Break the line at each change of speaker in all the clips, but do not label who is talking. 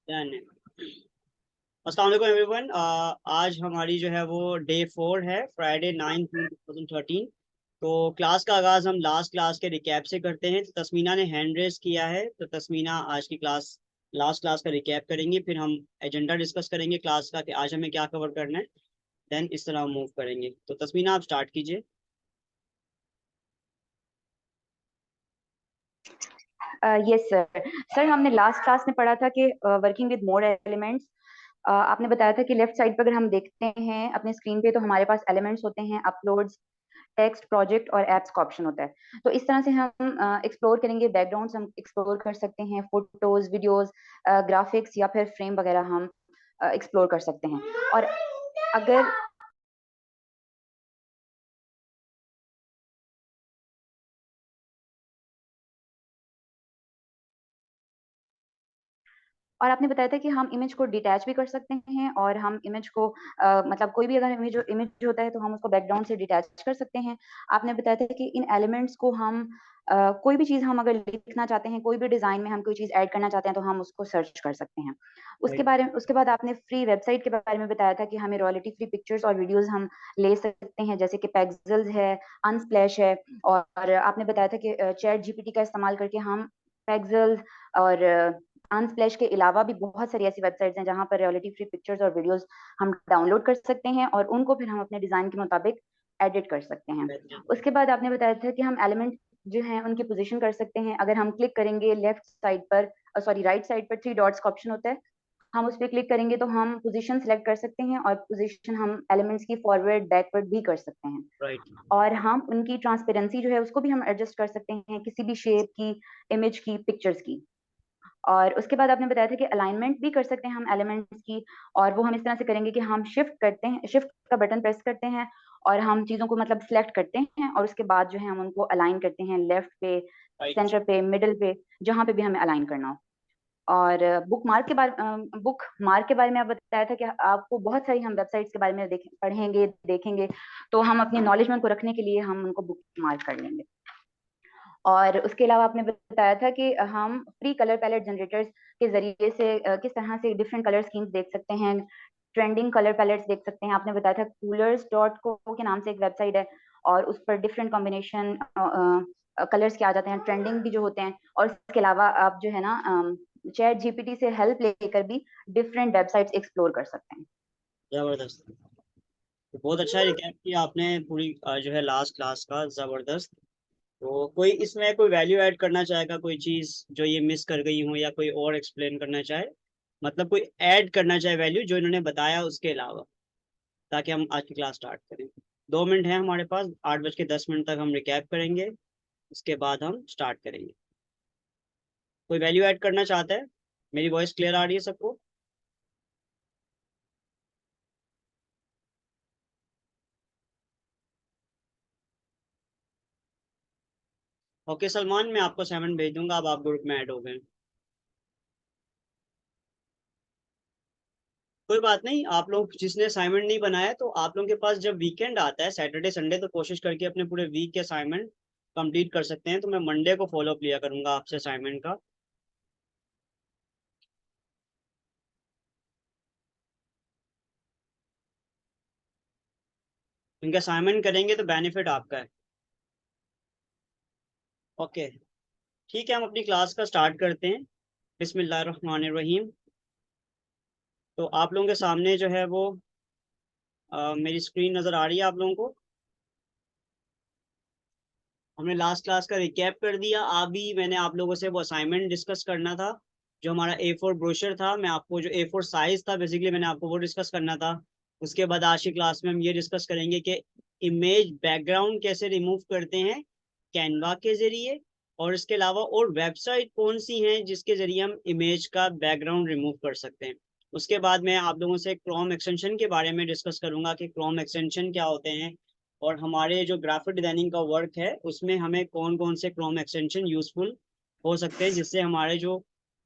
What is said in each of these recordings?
Done है। अस्सलाम वालेकुम एवरीवन। आज हमारी जो है वो डे 4 है, फ्राइडे 9 जून 2013। तो क्लास का आगाज़ हम लास्ट क्लास के रिकैप से करते हैं। तो तस्मीना ने हैंड रेस किया है, तो तस्मीना आज की क्लास लास्ट क्लास का रिकैप करेंगी, फिर हम एजेंडा डिस्कस करेंगे क्लास का कि आज हमें क्या कवर करना है। देन इस तरह मूव करेंगे। तो तस्मीना आप स्टार्ट कीजिए।
Yes sir. सर हमने लास्ट क्लास में पढ़ा था कि वर्किंग विद मोर एलिमेंट्स। आपने बताया था कि लेफ्ट साइड पर अगर हम देखते हैं अपने स्क्रीन पे तो हमारे पास एलिमेंट्स होते हैं, अपलोड्स, टेक्स्ट, प्रोजेक्ट और एप्स का ऑप्शन होता है। तो इस तरह से हम एक्सप्लोर करेंगे। बैकग्राउंड्स हम एक्सप्लोर कर सकते हैं, फोटोज, वीडियोस, ग्राफिक्स या फिर फ्रेम वगैरह हम एक्सप्लोर कर सकते हैं। और अगर और आपने बताया था कि हम इमेज को डिटैच भी कर सकते हैं और हम इमेज को मतलब कोई भी अगर इमेज होता है तो हम उसको बैकग्राउंड से डिटैच कर सकते हैं। आपने बताया था कि इन एलिमेंट्स को हम कोई भी चीज हम अगर लिखना चाहते हैं, कोई भी डिजाइन में हम कोई चीज ऐड करना चाहते हैं तो हम उसको सर्च कर सकते हैं। उसके बाद आपने फ्री वेबसाइट के बारे में बताया था कि हमें रॉयल्टी फ्री पिक्चर्स और वीडियोस हम ले सकते हैं, जैसे कि पेक्सल्स है, अनस्प्लैश है। और आपने बताया था कि चैट जीपीटी का इस्तेमाल करके हम पेक्सल्स और अनस्प्लैश के अलावा भी बहुत सारी ऐसी वेबसाइट्स हैं जहां पर रॉयल्टी फ्री पिक्चर्स और वीडियोस हम डाउनलोड कर सकते हैं और उनको फिर हम अपने डिजाइन के मुताबिक एडिट कर सकते हैं। उसके बाद आपने बताया था कि हम एलिमेंट जो हैं उनकी पोजीशन कर सकते हैं। अगर हम क्लिक करेंगे लेफ्ट साइड पर, सॉरी राइट साइड पर 3 डॉट्स का ऑप्शन होता है, हम उस पर क्लिक करेंगे तो हम पोजीशन सेलेक्ट कर सकते हैं और पोजीशन हम एलिमेंट्स की फॉरवर्ड बैकवर्ड भी कर सकते हैं।
राइट।
और हम उनकी ट्रांसपेरेंसी जो है उसको भी हम एडजस्ट कर सकते हैं, किसी भी शेप की, इमेज की, पिक्चर्स की। और उसके बाद आपने बताया था कि अलाइनमेंट भी कर सकते हैं हम एलिमेंट्स की। और वो हम इस तरह से करेंगे कि हम शिफ्ट का बटन प्रेस करते हैं और हम चीजों को मतलब सिलेक्ट करते हैं और उसके बाद जो है हम उनको अलाइन करते हैं लेफ्ट पे,
राइट।
सेंटर पे, मिडल पे, जहां पे भी हमें अलाइन करना हो। और बुक मार्क के बारे में आप बताया था कि आपको बहुत सारी हम वेबसाइट्स के बारे में पढ़ेंगे, देखेंगे, तो हम अपनी नॉलेज में उनको रखने के लिए हम उनको बुक मार्क कर लेंगे। और उसके अलावा आपने बताया था कि हम फ्री कलर पैलेट जनरेटर्स के जरिए से किस तरह से डिफरेंट कलर स्कीम्स देख सकते हैं, ट्रेंडिंग कलर पैलेट्स देख सकते हैं। आपने बताया था कूलर्स.co के नाम से एक वेबसाइट है और उस पर डिफरेंट कॉम्बिनेशन कलर्स के आ जाते हैं, ट्रेंडिंग भी जो होते हैं। और इसके अलावा आप जो है ना चैट जीपीटी से हेल्प लेकर भी डिफरेंट वेबसाइट्स एक्सप्लोर कर सकते हैं।
जबरदस्त। तो बहुत अच्छा रिकैप किया आपने पूरी जो है लास्ट क्लास का। जबरदस्त। तो कोई इसमें कोई वैल्यू ऐड करना चाहेगा, कोई चीज़ जो ये मिस कर गई हो, या कोई और एक्सप्लेन करना चाहे, मतलब कोई ऐड करना चाहे वैल्यू जो इन्होंने बताया उसके अलावा, ताकि हम आज की क्लास स्टार्ट करें। 2 मिनट है हमारे पास, 8:10 तक हम रिकैप करेंगे, उसके बाद हम स्टार्ट करेंगे। कोई वैल्यू ऐड करना चाहता है? मेरी वॉइस क्लियर आ रही है सबको? ओके सलमान, मैं आपको 7 भेज दूंगा, अब आप ग्रुप में ऐड हो गए। कोई बात नहीं, आप लोग जिसने असाइनमेंट नहीं बनाया, तो आप लोगों के पास जब वीकेंड आता है सैटरडे संडे, तो कोशिश करके अपने पूरे वीक के असाइनमेंट कंप्लीट कर सकते हैं। तो मैं मंडे को फॉलो अप लिया करूंगा आपसे असाइनमेंट का। इनका असाइनमेंट करेंगे तो बेनिफिट आपका है। ओके, ठीक है, हम अपनी क्लास का स्टार्ट करते हैं। बिस्मिल्लाहिर्रहमानिर्रहीम। तो आप लोगों के सामने जो है वो मेरी स्क्रीन नज़र आ रही है आप लोगों को? हमने लास्ट क्लास का रिकैप कर दिया। अभी मैंने आप लोगों से वो असाइनमेंट डिस्कस करना था, जो हमारा A4 ब्रोशर था। मैं आपको जो A4 साइज था बेसिकली, मैंने आपको वो डिस्कस करना था। उसके बाद आज की क्लास में हम ये डिस्कस करेंगे कि इमेज बैकग्राउंड कैसे रिमूव करते हैं कैनवा के जरिए, और इसके अलावा और वेबसाइट कौन सी हैं जिसके जरिए हम इमेज का बैकग्राउंड रिमूव कर सकते हैं। उसके बाद मैं आप लोगों से क्रोम एक्सटेंशन के बारे में डिस्कस करूंगा कि क्रोम एक्सटेंशन क्या होते हैं, और हमारे जो ग्राफिक डिजाइनिंग का वर्क है उसमें हमें कौन कौन से क्रोम एक्सटेंशन यूजफुल हो सकते हैं, जिससे हमारे जो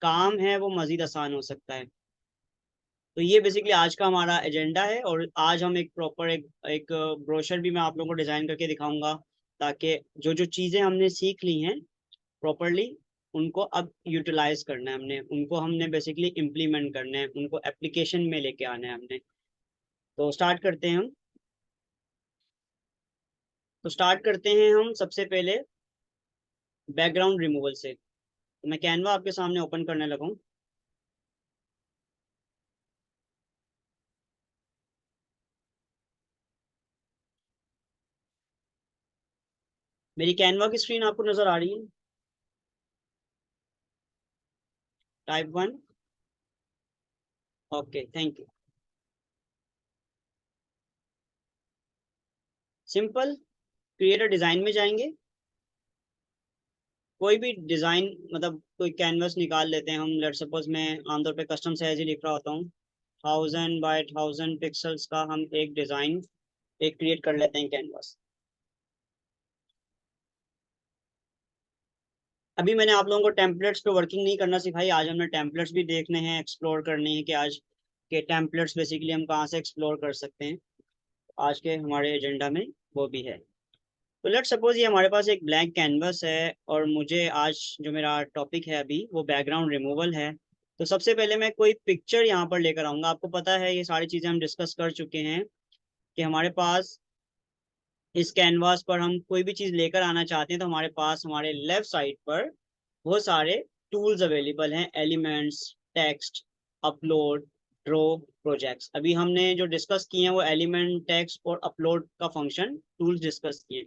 काम है वो मज़ीद आसान हो सकता है। तो ये बेसिकली आज का हमारा एजेंडा है, और आज हम एक प्रॉपर एक ब्रोशर भी मैं आप लोगों को डिज़ाइन करके दिखाऊंगा, ताकि जो जो चीज़ें हमने सीख ली हैं प्रॉपरली उनको अब यूटिलाइज करना है हमने, उनको हमने बेसिकली इम्प्लीमेंट करना है, उनको एप्लीकेशन में लेके आना है हमने। तो स्टार्ट करते हैं हम। तो स्टार्ट करते हैं हम सबसे पहले बैकग्राउंड रिमूवल से। तो मैं कैनवा आपके सामने ओपन करने लगा हूँ। मेरी कैनवा की स्क्रीन आपको नजर आ रही है? Type 1। Okay, thank you. Simple, create a design में जाएंगे। कोई भी डिजाइन, मतलब कोई कैनवस निकाल लेते हैं हम। लेट सपोज मैं आमतौर पे कस्टम साइज ही लिख रहा होता हूँ। 1000 बाय 1000 पिक्सल्स का हम एक डिजाइन एक क्रिएट कर लेते हैं कैनवस। अभी मैंने आप लोगों को टेम्पलेट्स पे वर्किंग नहीं करना सिखाई। आज हमने टेम्पलेट्स भी देखने हैं, एक्सप्लोर करने हैं कि आज के टेम्पलेट्स बेसिकली हम कहाँ से एक्सप्लोर कर सकते हैं। आज के हमारे एजेंडा में वो भी है। तो लेट सपोज ये हमारे पास एक ब्लैंक कैनवस है और मुझे आज जो मेरा टॉपिक है अभी वो बैकग्राउंड रिमूवल है। तो सबसे पहले मैं कोई पिक्चर यहाँ पर लेकर आऊंगा। आपको पता है ये सारी चीज़ें हम डिस्कस कर चुके हैं कि हमारे पास इस कैनवास पर हम कोई भी चीज़ लेकर आना चाहते हैं तो हमारे पास हमारे लेफ्ट साइड पर बहुत सारे टूल्स अवेलेबल हैं। Elements, text, upload, draw, projects. अभी हमने जो डिस्कस किए हैं वो एलिमेंट, टेक्स्ट और अपलोड का फंक्शन टूल्स डिस्कस किए।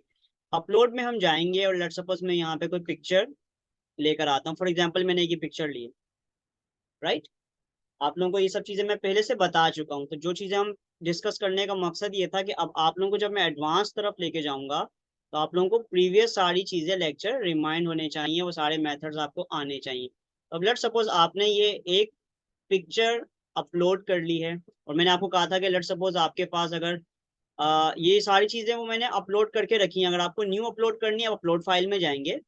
अपलोड में हम जाएंगे और लेट सपोज मैं यहाँ पे कोई पिक्चर लेकर आता हूँ। फॉर एग्जांपल मैंने ये पिक्चर ली, राइट। आप लोगों को ये सब चीज़ें मैं पहले से बता चुका हूँ। तो जो चीज़ें हम डिस्कस करने का मकसद ये था कि अब आप लोगों को जब मैं एडवांस तरफ लेके जाऊंगा तो आप लोगों को प्रीवियस सारी चीज़ें लेक्चर रिमाइंड होने चाहिए, वो सारे मेथड्स आपको आने चाहिए। अब लेट सपोज आपने ये एक पिक्चर अपलोड कर ली है और मैंने आपको कहा था कि लेट सपोज आपके पास अगर ये सारी चीज़ें वो मैंने अपलोड करके रखी हैं। अगर आपको न्यू अपलोड करनी है, आप अपलोड फाइल में जाएंगे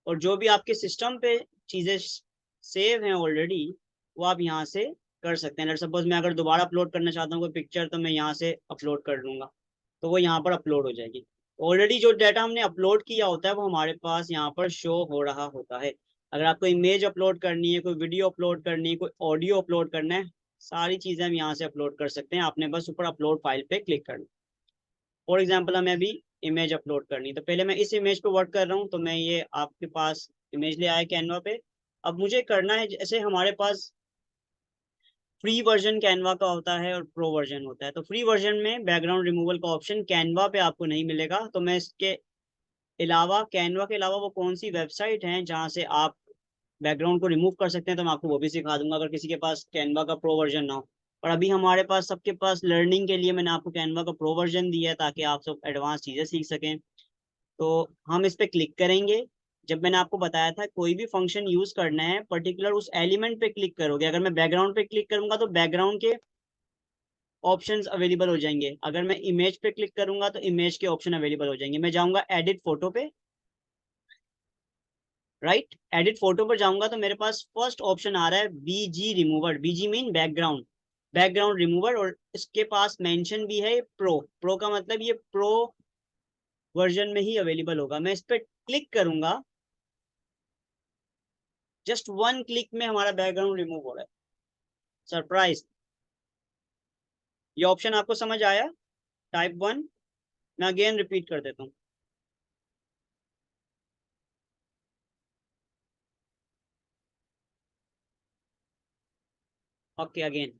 और जो भी आपके सिस्टम पे चीज़ें सेव हैं ऑलरेडी वो आप यहाँ से कर सकते हैं। लेट सपोज मैं अगर दोबारा अपलोड करना चाहता हूँ कोई पिक्चर तो मैं यहाँ से अपलोड कर लूँगा तो वो यहाँ पर अपलोड हो जाएगी। ऑलरेडी जो डाटा हमने अपलोड किया होता है वो हमारे पास यहाँ पर शो हो रहा होता है। अगर आपको इमेज अपलोड करनी है, कोई वीडियो अपलोड करनी है, कोई ऑडियो अपलोड करना है, सारी चीज़ें हम यहाँ से अपलोड कर सकते हैं। आपने बस ऊपर अपलोड फाइल पे क्लिक करना। फॉर एग्जाम्पल हमें अभी इमेज अपलोड करनी, तो पहले मैं इस इमेज पे वर्क कर रहा हूँ। तो मैं ये आपके पास इमेज ले आया कैनवा पे। अब मुझे करना है, जैसे हमारे पास फ्री वर्जन कैनवा का होता है और प्रो वर्जन होता है। तो फ्री वर्जन में बैकग्राउंड रिमूवल का ऑप्शन कैनवा पे आपको नहीं मिलेगा। तो मैं इसके अलावा, कैनवा के अलावा वो कौन सी वेबसाइट है जहाँ से आप बैकग्राउंड को रिमूव कर सकते हैं तो मैं आपको वो भी सिखा दूंगा अगर किसी के पास कैनवा का प्रो वर्जन ना हो। और अभी हमारे पास सबके पास लर्निंग के लिए मैंने आपको कैनवा का प्रो वर्जन दिया है ताकि आप सब एडवांस चीज़ें सीख सकें। तो हम इस पे क्लिक करेंगे। जब मैंने आपको बताया था कोई भी फंक्शन यूज करना है पर्टिकुलर उस एलिमेंट पे क्लिक करोगे। अगर मैं बैकग्राउंड पे क्लिक करूंगा तो बैकग्राउंड के ऑप्शंस अवेलेबल हो जाएंगे। अगर मैं इमेज पे क्लिक करूंगा तो इमेज के ऑप्शन अवेलेबल हो जाएंगे। मैं जाऊंगा एडिट फोटो पे, राइट। एडिट फोटो पर जाऊंगा तो मेरे पास फर्स्ट ऑप्शन आ रहा है बीजी रिमूवर। बीजी मीन बैकग्राउंड, बैकग्राउंड रिमूवर। और इसके पास मेंशन भी है प्रो। प्रो का मतलब ये प्रो वर्जन में ही अवेलेबल होगा। मैं इस पर क्लिक करूंगा, जस्ट वन क्लिक में हमारा बैकग्राउंड रिमूव हो रहा है। सरप्राइज। ये ऑप्शन आपको समझ आया? टाइप 1। मैं अगेन रिपीट कर देता हूँ। ओके, अगेन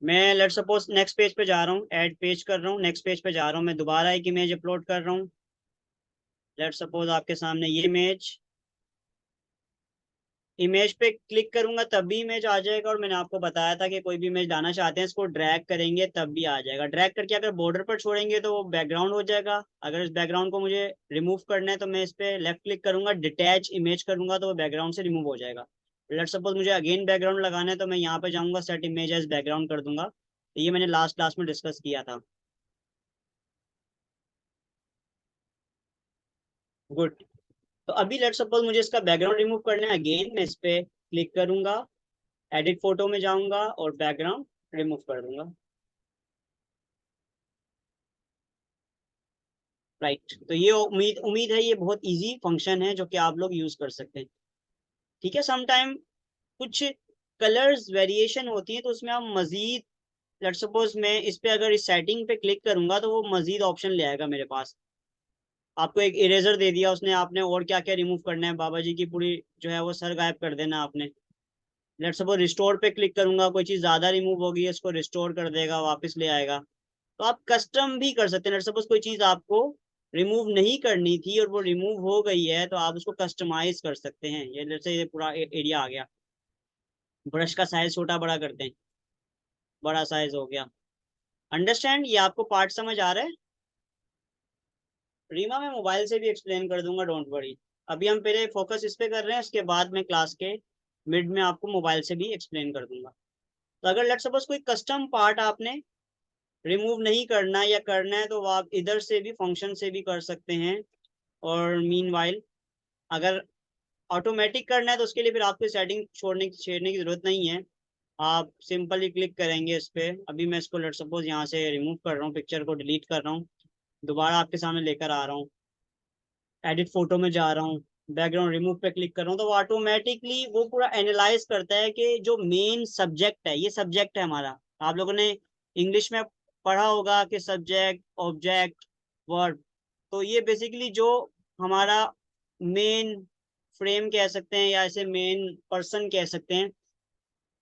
मैं लेट सपोज नेक्स्ट पेज पे जा रहा हूँ, ऐड पेज कर रहा हूँ, नेक्स्ट पेज पे जा रहा हूँ, मैं दोबारा एक इमेज अपलोड कर रहा हूँ। लेट सपोज आपके सामने ये इमेज, इमेज पे क्लिक करूंगा तभी इमेज आ जाएगा। और मैंने आपको बताया था कि कोई भी इमेज लाना चाहते हैं इसको ड्रैग करेंगे तब भी आ जाएगा। ड्रैग करके अगर बॉर्डर पर छोड़ेंगे तो वो बैकग्राउंड हो जाएगा। अगर इस बैकग्राउंड को मुझे रिमूव करना है तो मैं इस पे लेफ्ट क्लिक करूंगा, डिटैच इमेज करूंगा तो वो बैकग्राउंड से रिमूव हो जाएगा। लेट सपोज मुझे अगेन बैकग्राउंड लगाना है तो मैं यहाँ पे जाऊंगा, सेट इमेज एज बैकग्राउंड कर दूंगा। तो ये मैंने लास्ट क्लास में डिस्कस किया था। गुड। तो अभी लेट सपोज मुझे इसका बैकग्राउंड रिमूव करना है। अगेन मैं इस पे क्लिक करूंगा, एडिट फोटो में जाऊंगा और बैकग्राउंड रिमूव कर दूंगा, राइट। तो ये उम्मीद उम्मीद है ये बहुत इजी फंक्शन है जो कि आप लोग यूज कर सकते हैं। ठीक है, समटाइम कुछ कलर्स वेरिएशन होती है तो उसमें हम मजीद, लेट्स सपोज मैं इस पे अगर इस सेटिंग पे क्लिक करूंगा तो वो मजीद ऑप्शन ले आएगा मेरे पास। आपको एक इरेजर दे दिया उसने, आपने और क्या क्या रिमूव करना है, बाबा जी की पूरी जो है वो सर गायब कर देना आपने। लेट्स सपोज रिस्टोर पे क्लिक करूंगा, कोई चीज ज्यादा रिमूव होगी इसको रिस्टोर कर देगा, वापस ले आएगा। तो आप कस्टम भी कर सकते हैं। लेट्स सपोज कोई चीज आपको रिमूव नहीं करनी थी और वो रिमूव हो गई है तो आप उसको कस्टमाइज कर सकते हैं। ये जैसे ये पूरा एरिया आ गया, ब्रश का साइज छोटा बड़ा करते हैं, बड़ा साइज हो गया। अंडरस्टैंड? ये आपको पार्ट समझ आ रहा है? रीमा मैं मोबाइल से भी एक्सप्लेन कर दूंगा, डोंट वरी। अभी हम पहले फोकस इस पे कर रहे हैं, उसके बाद मैं क्लास के मिड में आपको मोबाइल से भी एक्सप्लेन कर दूंगा। तो अगर लेट्स सपोज कोई कस्टम पार्ट आपने रिमूव नहीं करना या करना है तो वो आप इधर से भी फंक्शन से भी कर सकते हैं। और मीनवाइल अगर ऑटोमेटिक करना है तो उसके लिए फिर आपको सेटिंग छेड़ने की जरूरत नहीं है। आप सिंपली क्लिक करेंगे इस पे। अभी मैं इसको लेट सपोज यहाँ से रिमूव कर रहा हूँ, पिक्चर को डिलीट कर रहा हूँ, दोबारा आपके सामने लेकर आ रहा हूँ, एडिट फोटो में जा रहा हूँ, बैकग्राउंड रिमूव पे क्लिक कर रहा हूँ, तो वो ऑटोमेटिकली वो पूरा एनालाइज करता है कि जो मेन सब्जेक्ट है, ये सब्जेक्ट है हमारा। आप लोगों ने इंग्लिश में पढ़ा होगा कि सब्जेक्ट ऑब्जेक्ट वर्ब। तो ये बेसिकली जो हमारा मेन फ्रेम कह सकते हैं या ऐसे मेन पर्सन कह सकते हैं,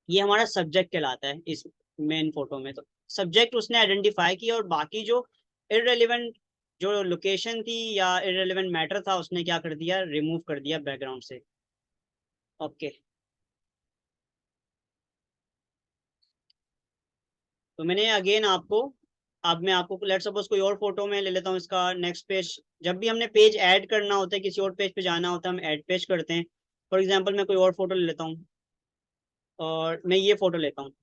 ये हमारा सब्जेक्ट कहलाता है इस मेन फोटो में। तो सब्जेक्ट उसने आइडेंटिफाई किया और बाकी जो इररेलेवेंट जो लोकेशन थी या इररेलेवेंट मैटर था उसने क्या कर दिया, रिमूव कर दिया बैकग्राउंड से। ओके। तो मैंने अगेन आपको, अब मैं आपको लेट्स सपोज कोई और फोटो में ले लेता हूँ इसका नेक्स्ट पेज। जब भी हमने पेज ऐड करना होता है, किसी और पेज पे जाना होता है, हम ऐड पेज करते हैं। फॉर एग्जांपल मैं कोई और फोटो ले लेता हूँ और मैं ये फोटो लेता हूँ,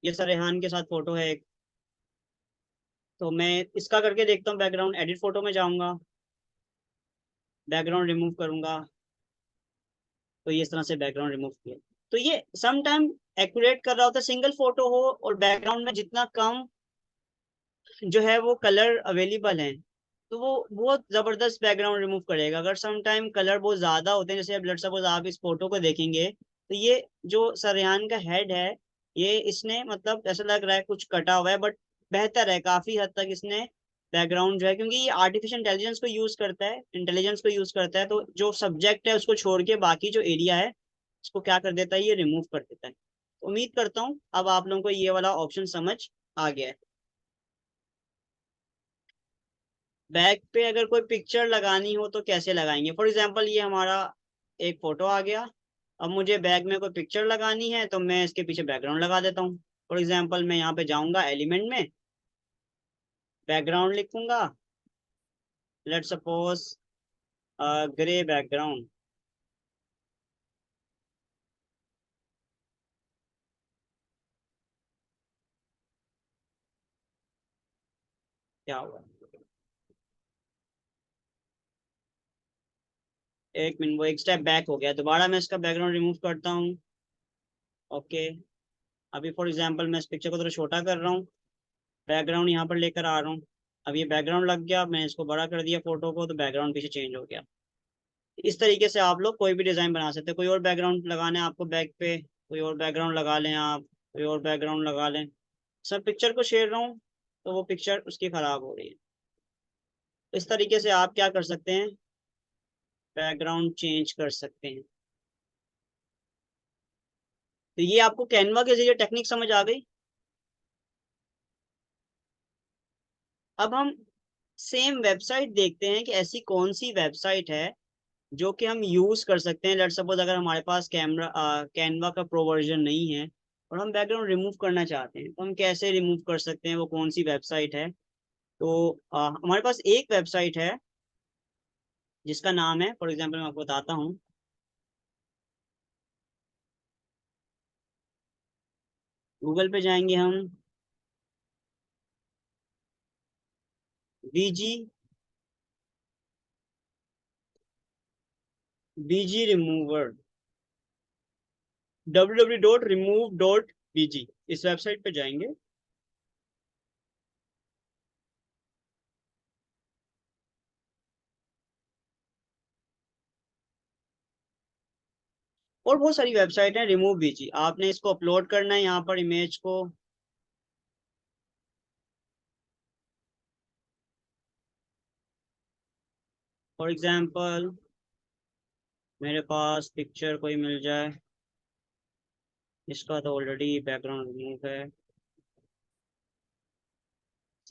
ये सर रेहान के साथ फोटो है एक। तो मैं इसका करके देखता हूँ, बैकग्राउंड एडिट फोटो में जाऊंगा, बैकग्राउंड रिमूव करूंगा, तो ये इस तरह से बैकग्राउंड रिमूव किया। तो ये सम टाइम एक्यूरेट कर रहा होता है, सिंगल फोटो हो और बैकग्राउंड में जितना कम जो है वो कलर अवेलेबल है तो वो बहुत जबरदस्त बैकग्राउंड रिमूव करेगा। अगर सम टाइम कलर बहुत ज्यादा होते हैं, जैसे अब लेट्स सपोज आप इस फोटो को देखेंगे तो ये जो सरयान का हेड है, ये इसने मतलब ऐसा लग रहा है कुछ कटा हुआ है, बट बेहतर है काफी हद तक इसने बैकग्राउंड जो है, क्योंकि ये आर्टिफिशियल इंटेलिजेंस को यूज करता है, तो जो सब्जेक्ट है उसको छोड़ के बाकी जो एरिया है उसको क्या कर देता है, ये रिमूव कर देता है। उम्मीद करता हूँ अब आप लोगों को ये वाला ऑप्शन समझ आ गया है। बैक पे अगर कोई पिक्चर लगानी हो तो कैसे लगाएंगे? फॉर एग्जांपल ये हमारा एक फोटो आ गया, अब मुझे बैक में कोई पिक्चर लगानी है तो मैं इसके पीछे बैकग्राउंड लगा देता हूँ। फॉर एग्जांपल मैं यहाँ पे जाऊंगा एलिमेंट में, बैकग्राउंड लिखूंगा, लेट्स सपोज ग्रे बैकग्राउंड। क्या हुआ, एक मिनट, वो एक स्टेप बैक हो गया, दोबारा मैं इसका बैकग्राउंड रिमूव करता हूँ। ओके। अभी फॉर एग्जांपल मैं इस पिक्चर को थोड़ा छोटा कर रहा हूँ, बैकग्राउंड यहाँ पर लेकर आ रहा हूँ। अब ये बैकग्राउंड लग गया, मैं इसको बड़ा कर दिया फोटो को, तो बैकग्राउंड पीछे चेंज हो गया। इस तरीके से आप लोग कोई भी डिजाइन बना सकते हैं। कोई और बैकग्राउंड लगाना है आपको बैक पे, कोई और बैकग्राउंड लगा लें आप, कोई और बैकग्राउंड लगा लें। सब पिक्चर को शेयर रहा हूँ तो वो पिक्चर उसकी खराब हो रही है। इस तरीके से आप क्या कर सकते हैं, बैकग्राउंड चेंज कर सकते हैं। तो ये आपको कैनवा के जरिए टेक्निक समझ आ गई। अब हम सेम वेबसाइट देखते हैं कि ऐसी कौन सी वेबसाइट है जो कि हम यूज कर सकते हैं। लेट सपोज अगर हमारे पास कैनवा का प्रो वर्जन नहीं है और हम बैकग्राउंड रिमूव करना चाहते हैं तो हम कैसे रिमूव कर सकते हैं, वो कौन सी वेबसाइट है? तो हमारे पास एक वेबसाइट है जिसका नाम है, फॉर एग्जांपल मैं आपको बताता हूँ, गूगल पे जाएंगे हम, बीजी बीजी रिमूवर, www.remove.bg, इस वेबसाइट पे जाएंगे। तो, और बहुत सारी वेबसाइट है रिमूव बीजी, आपने इसको अपलोड करना है यहाँ पर इमेज को। फॉर एग्जांपल मेरे पास पिक्चर कोई मिल जाए, इसका तो ऑलरेडी बैकग्राउंड रिमूव है।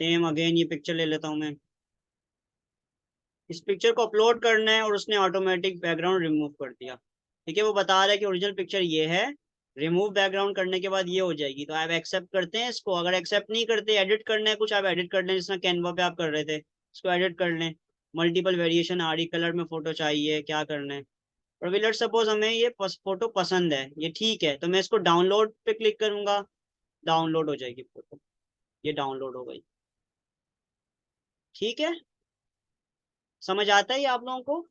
सेम अगेन ये पिक्चर ले लेता हूँ मैं, इस पिक्चर को अपलोड करना है और उसने ऑटोमेटिक बैकग्राउंड रिमूव कर दिया। ठीक है, वो बता रहा है कि ओरिजिनल पिक्चर ये है, रिमूव बैकग्राउंड करने के बाद ये हो जाएगी। तो आप एक्सेप्ट करते हैं इसको, अगर एक्सेप्ट नहीं करते, एडिट करना है कुछ, आप एडिट कर लें, जिसमें कैनवा पे आप कर रहे थे, इसको एडिट कर लें। मल्टीपल वेरिएशन आ रही, कलर में फोटो चाहिए, क्या करना है। और विल लेट सपोज हमें ये फोटो पसंद है, ये ठीक है, तो मैं इसको डाउनलोड पे क्लिक करूंगा, डाउनलोड हो जाएगी फोटो, ये डाउनलोड हो गई। ठीक है, समझ आता है ये आप लोगों को?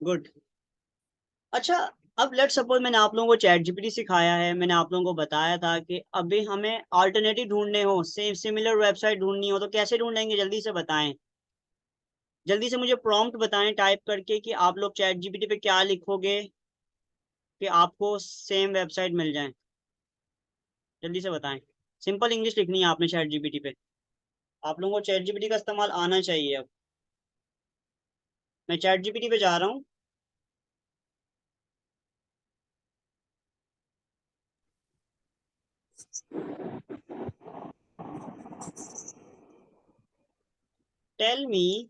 गुड। अच्छा, अब लेट सपोज मैंने आप लोगों को चैट जीपीटी सिखाया है, मैंने आप लोगों को बताया था कि अभी हमें अल्टरनेटिव ढूंढने हो, सेम सिमिलर वेबसाइट ढूंढनी हो, तो कैसे ढूंढेंगे, जल्दी से बताएं। जल्दी से मुझे प्रॉम्प्ट बताएं टाइप करके कि आप लोग चैट जीपीटी पे क्या लिखोगे कि आपको सेम वेबसाइट मिल जाए। जल्दी से बताएं, सिंपल इंग्लिश लिखनी है आपने चैट जीपीटी पे। आप लोगों को चैट जीपीटी का इस्तेमाल आना चाहिए। अब मैं चैट जीपीटी पे जा रहा हूँ। टेल मी,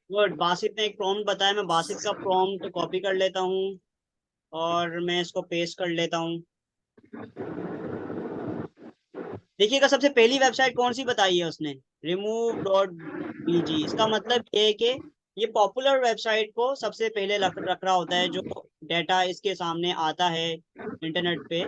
गुड, बासित ने एक प्रॉम्प्ट बताया, मैं बासित का प्रॉम्प्ट कॉपी कर लेता हूँ और मैं इसको पेस्ट कर लेता हूँ। देखिएगा, सबसे पहली वेबसाइट कौन सी बताई है उसने, remove.bg। इसका मतलब ये है कि ये पॉपुलर वेबसाइट को सबसे पहले रख रहा होता है, जो डाटा इसके सामने आता है इंटरनेट पे,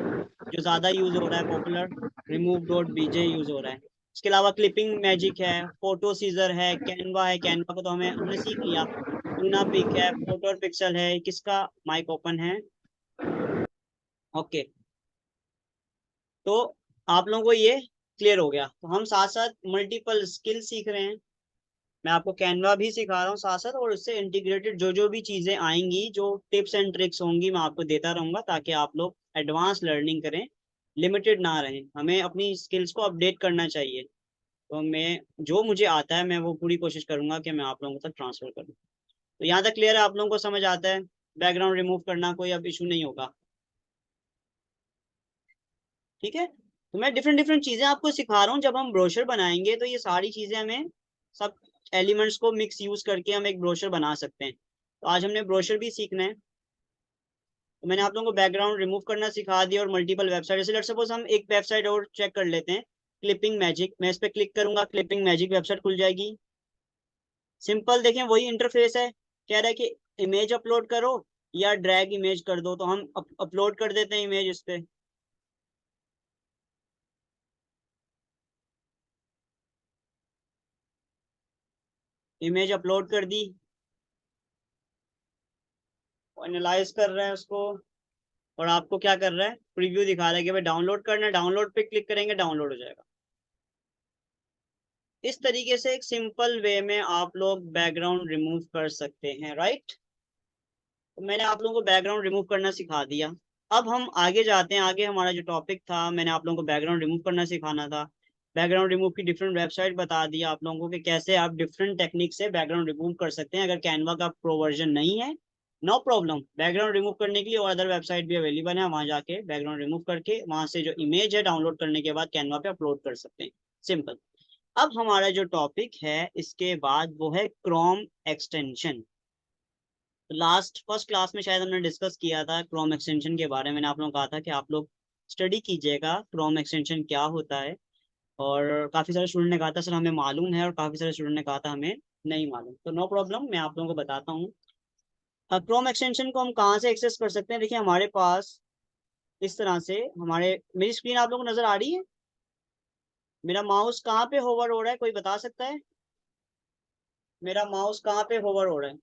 जो ज़्यादा यूज़ हो रहा है, पॉपुलर remove.bg यूज़ हो रहा है। इसके अलावा क्लिपिंग मैजिक है, फोटो सीजर है, कैनवा है, कैनवा को तो हमने सीख लिया। लूना पिक है, फोटो पिक्सल है, किसका माइक ओपन है, ओके। तो आप लोगों को ये क्लियर हो गया, तो हम साथ साथ मल्टीपल स्किल सीख रहे हैं। मैं आपको कैनवा भी सिखा रहा हूँ साथ साथ, और उससे इंटीग्रेटेड जो जो भी चीज़ें आएंगी, जो टिप्स एंड ट्रिक्स होंगी, मैं आपको देता रहूंगा, ताकि आप लोग एडवांस लर्निंग करें, लिमिटेड ना रहें। हमें अपनी स्किल्स को अपडेट करना चाहिए। तो मैं जो मुझे आता है, मैं वो पूरी कोशिश करूंगा कि मैं आप लोगों तक ट्रांसफर करूँ। तो यहाँ तक क्लियर है, आप लोगों को समझ आता है? बैकग्राउंड रिमूव करना कोई अब इशू नहीं होगा। ठीक है, तो मैं डिफरेंट डिफरेंट चीजें आपको सिखा रहा हूँ। जब हम ब्रोशर बनाएंगे तो ये सारी चीजें हमें, सब एलिमेंट्स को मिक्स यूज करके हम एक ब्रोशर बना सकते हैं। तो आज हमने ब्रोशर भी सीखना है। तो मैंने आप लोगों को बैकग्राउंड रिमूव करना सिखा दिया, और मल्टीपल वेबसाइट, जैसे लेट्स सपोज हम एक वेबसाइट और चेक कर लेते हैं, क्लिपिंग मैजिक। मैं इस पर क्लिक करूंगा, क्लिपिंग मैजिक वेबसाइट खुल जाएगी। सिंपल, देखें वही इंटरफेस है। कह रहा है कि इमेज अपलोड करो या ड्रैग इमेज कर दो, तो हम अपलोड कर देते हैं इमेज इस पे। इमेज अपलोड कर दी, एनालाइज कर रहा है उसको, और आपको क्या कर रहा है, प्रीव्यू दिखा रहा है कि भाई डाउनलोड करना है, डाउनलोड पे क्लिक करेंगे, डाउनलोड हो जाएगा। इस तरीके से एक सिंपल वे में आप लोग बैकग्राउंड रिमूव कर सकते हैं, राइट। तो मैंने आप लोगों को बैकग्राउंड रिमूव करना सिखा दिया। अब हम आगे जाते हैं। आगे हमारा जो टॉपिक था, मैंने आप लोगों को बैकग्राउंड रिमूव करना सिखाना था। बैकग्राउंड रिमूव की डिफरेंट वेबसाइट बता दिया आप लोगों को कि कैसे आप डिफरेंट टेक्निक से बैकग्राउंड रिमूव कर सकते हैं। अगर कैनवा का प्रो वर्जन नहीं है, नो प्रॉब्लम, बैकग्राउंड रिमूव करने के लिए और अदर वेबसाइट भी अवेलेबल है, वहां जाके बैकग्राउंड रिमूव करके वहां से जो इमेज है डाउनलोड करने के बाद कैनवा पे अपलोड कर सकते हैं, सिंपल। अब हमारा जो टॉपिक है इसके बाद वो है Chrome extension. Last first class में शायद हमने डिस्कस किया था क्रोम एक्सटेंशन के बारे में। मैंने आप लोगों को कहा था कि आप लोग स्टडी कीजिएगा क्रोम एक्सटेंशन क्या होता है। और काफ़ी सारे स्टूडेंट ने कहा था सर हमें मालूम है, और काफ़ी सारे स्टूडेंट ने कहा था हमें नहीं मालूम। तो नो प्रॉब्लम, मैं आप लोगों को बताता हूँ। क्रोम एक्सटेंशन को हम कहाँ से एक्सेस कर सकते हैं। देखिए, हमारे पास इस तरह से, हमारे, मेरी स्क्रीन आप लोगों को नज़र आ रही है? मेरा माउस कहाँ पे होवर हो रहा है, कोई बता सकता है? मेरा माउस कहाँ पे होवर हो रहा है?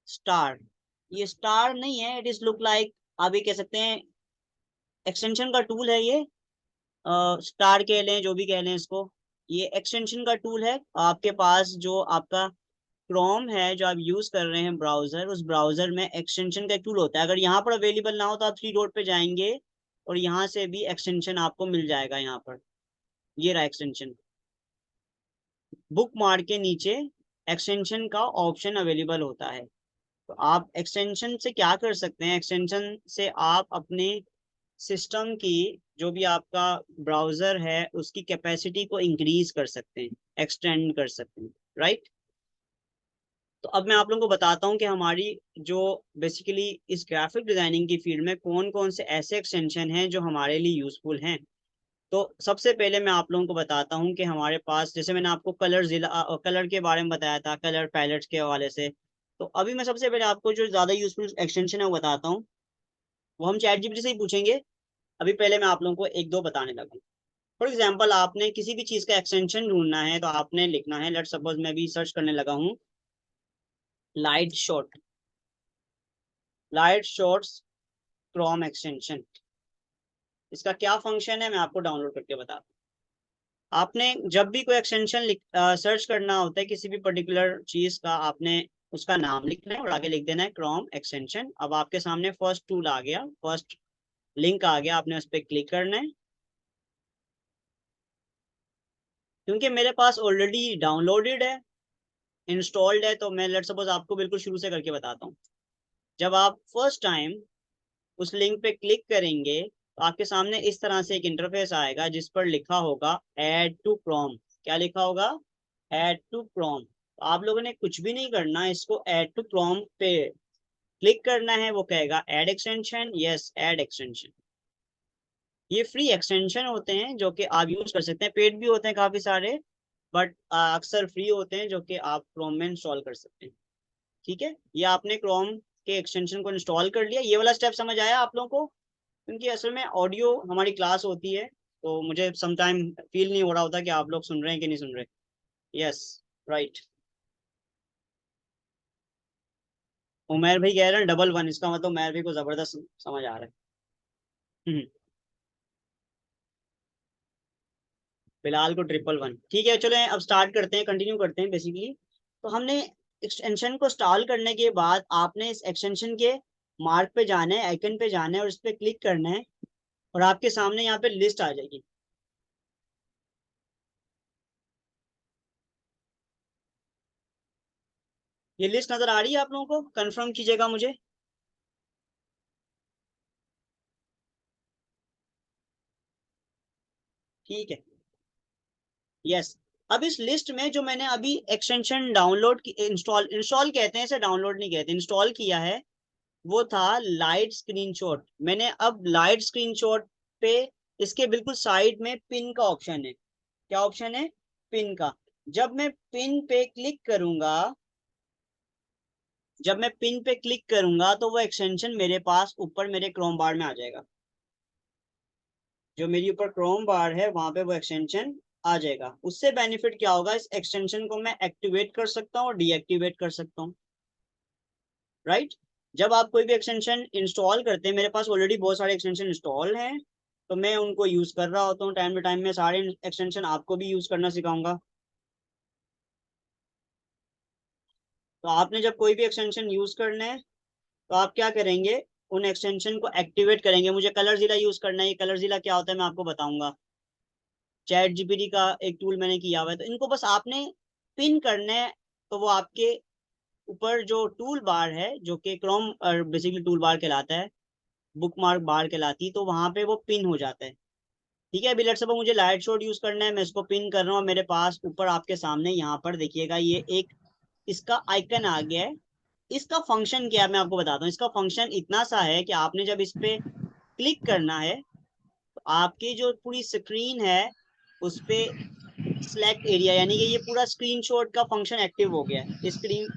स्टार, ये स्टार नहीं है, इट इज लुक लाइक आप ये कह सकते हैं एक्सटेंशन का टूल है ये, स्टार कह लें, जो भी कह लें इसको, ये एक्सटेंशन का टूल है। आपके पास जो आपका क्रोम है जो आप यूज कर रहे हैं ब्राउजर, उस ब्राउजर में एक्सटेंशन का टूल होता है। अगर यहाँ पर अवेलेबल ना हो तो आप थ्री डॉट पे जाएंगे और यहाँ से भी एक्सटेंशन आपको मिल जाएगा। यहाँ पर ये रहा एक्सटेंशन, बुक मार्क के नीचे एक्सटेंशन का ऑप्शन अवेलेबल होता है। तो आप एक्सटेंशन से क्या कर सकते हैं, एक्सटेंशन से आप अपने सिस्टम की जो भी आपका ब्राउजर है उसकी कैपेसिटी को इंक्रीज कर सकते हैं, एक्सटेंड कर सकते हैं, राइट। तो अब मैं आप लोगों को बताता हूँ कि हमारी जो बेसिकली इस ग्राफिक डिजाइनिंग की फील्ड में कौन कौन से ऐसे एक्सटेंशन हैं जो हमारे लिए यूजफुल हैं। तो सबसे पहले मैं आप लोगों को बताता हूँ कि हमारे पास, जैसे मैंने आपको कलर के बारे में बताया था, कलर पैलेट्स के हवाले से, तो अभी मैं सबसे पहले आपको जो ज्यादा यूजफुल एक्सटेंशन है वो बताता हूँ। वो हम चैट जीपीटी से ही पूछेंगे। अभी पहले मैं आप लोगों को एक दो बताने लगा। फॉर एग्जाम्पल, आपने किसी भी चीज का एक्सटेंशन ढूंढना है तो आपने लिखना है, लेट सपोज मैं भी सर्च करने लगा हूँ light shot, light shots Chrome extension. इसका क्या फंक्शन है मैं आपको डाउनलोड करके बताता हूँ। आपने जब भी कोई एक्सटेंशन सर्च करना होता है किसी भी पर्टिकुलर चीज का, आपने उसका नाम लिखना है और आगे लिख देना है क्रोम एक्सटेंशन। अब आपके सामने फर्स्ट टूल आ गया, फर्स्ट लिंक आ गया, आपने उस पर क्लिक करना है। क्योंकि मेरे पास ऑलरेडी डाउनलोडेड है, इंस्टॉल्ड है, तो मैं लेट सपोज आपको बिल्कुल शुरू से करके बताता हूँ। जब आप फर्स्ट टाइम उस लिंक पे क्लिक करेंगे तो आपके सामने इस तरह से एक इंटरफेस आएगा जिस पर लिखा होगा ऐड टू क्रोम। क्या लिखा होगा? Add to Chrome. तो आप लोगों ने कुछ भी नहीं करना, इसको ऐड टू क्रोम पे क्लिक करना है। वो कहेगा add extension, yes add extension. ये फ्री एक्सटेंशन होते हैं जो कि आप यूज कर सकते हैं, पेड भी होते हैं काफी सारे, बट अक्सर फ्री होते हैं जो कि आप क्रोम में इंस्टॉल कर सकते हैं। ठीक है, ये आपने क्रोम के एक्सटेंशन को इंस्टॉल कर लिया। ये वाला स्टेप समझ आया आप लोगों को? क्योंकि असल में ऑडियो हमारी क्लास होती है तो मुझे समटाइम फील नहीं हो रहा होता कि आप लोग सुन रहे हैं कि नहीं सुन रहे। Yes, right. उमेर भाई कह रहे हैं डबल वन, इसका मतलब उमेर भाई को जबरदस्त समझ आ रहा है। हम्म, फिलहाल को ट्रिपल वन, ठीक है। चलो अब स्टार्ट करते हैं, कंटिन्यू करते हैं। बेसिकली तो हमने एक्सटेंशन को इंस्टॉल करने के बाद आपने इस एक्सटेंशन के मार्क पे जाना है, आइकन पे जाना है और इस पे क्लिक करना है और आपके सामने यहाँ पे लिस्ट आ जाएगी। ये लिस्ट नजर आ रही है आप लोगों को? कंफर्म कीजिएगा मुझे। ठीक है, यस। अब इस लिस्ट में जो मैंने अभी एक्सटेंशन डाउनलोड की, इंस्टॉल इंस्टॉल कहते हैं इसे, डाउनलोड नहीं कहते, इंस्टॉल किया है, वो था लाइट स्क्रीनशॉट। मैंने अब लाइट स्क्रीनशॉट पे इसके बिल्कुल साइड में पिन का ऑप्शन है। क्या ऑप्शन है? पिन का। जब मैं पिन पे क्लिक करूंगा, जब मैं पिन पे क्लिक करूंगा तो वो एक्सटेंशन मेरे पास ऊपर मेरे क्रोम बार में आ जाएगा। जो मेरी ऊपर क्रोम बार है वहां पे वो एक्सटेंशन आ जाएगा। उससे बेनिफिट क्या होगा, इस एक्सटेंशन को मैं एक्टिवेट कर सकता हूँ और डीएक्टिवेट कर सकता हूँ, राइट। जब आप कोई भी एक्सटेंशन इंस्टॉल करते हैं, मेरे पास ऑलरेडी बहुत सारे एक्सटेंशन इंस्टॉल हैं तो मैं उनको यूज कर रहा होता हूँ टाइम टू टाइम। में सारे एक्सटेंशन आपको भी यूज करना सिखाऊंगा। तो आपने जब कोई भी एक्सटेंशन यूज करना है तो आप क्या करेंगे, उन एक्सटेंशन को एक्टिवेट करेंगे। मुझे कलर जिला यूज करना है, ये कलर जिला क्या होता है मैं आपको बताऊंगा। चैट जीपीटी का एक टूल मैंने किया हुआ है, तो इनको बस आपने पिन करना है। तो वो आपके ऊपर जो टूल बार है जो कि क्रोम बेसिकली टूल बार कहलाता है, बुक मार्क बार कहलाती, तो वहां पे वो पिन हो जाता है। ठीक है, अभी लेट्स सपोज मुझे लाइट शॉट यूज करना है, मैं इसको पिन कर रहा हूँ। मेरे पास ऊपर आपके सामने यहाँ पर देखिएगा ये एक इसका आइकन आ गया है। इसका फंक्शन क्या है मैं आपको बताता हूँ। इसका फंक्शन इतना सा है कि आपने जब इस पे क्लिक करना है तो आपकी जो पूरी स्क्रीन है उस पे सिलेक्ट एरिया, यानी कि ये पूरा स्क्रीनशॉट का फंक्शन एक्टिव हो गया है। स्क्रीन,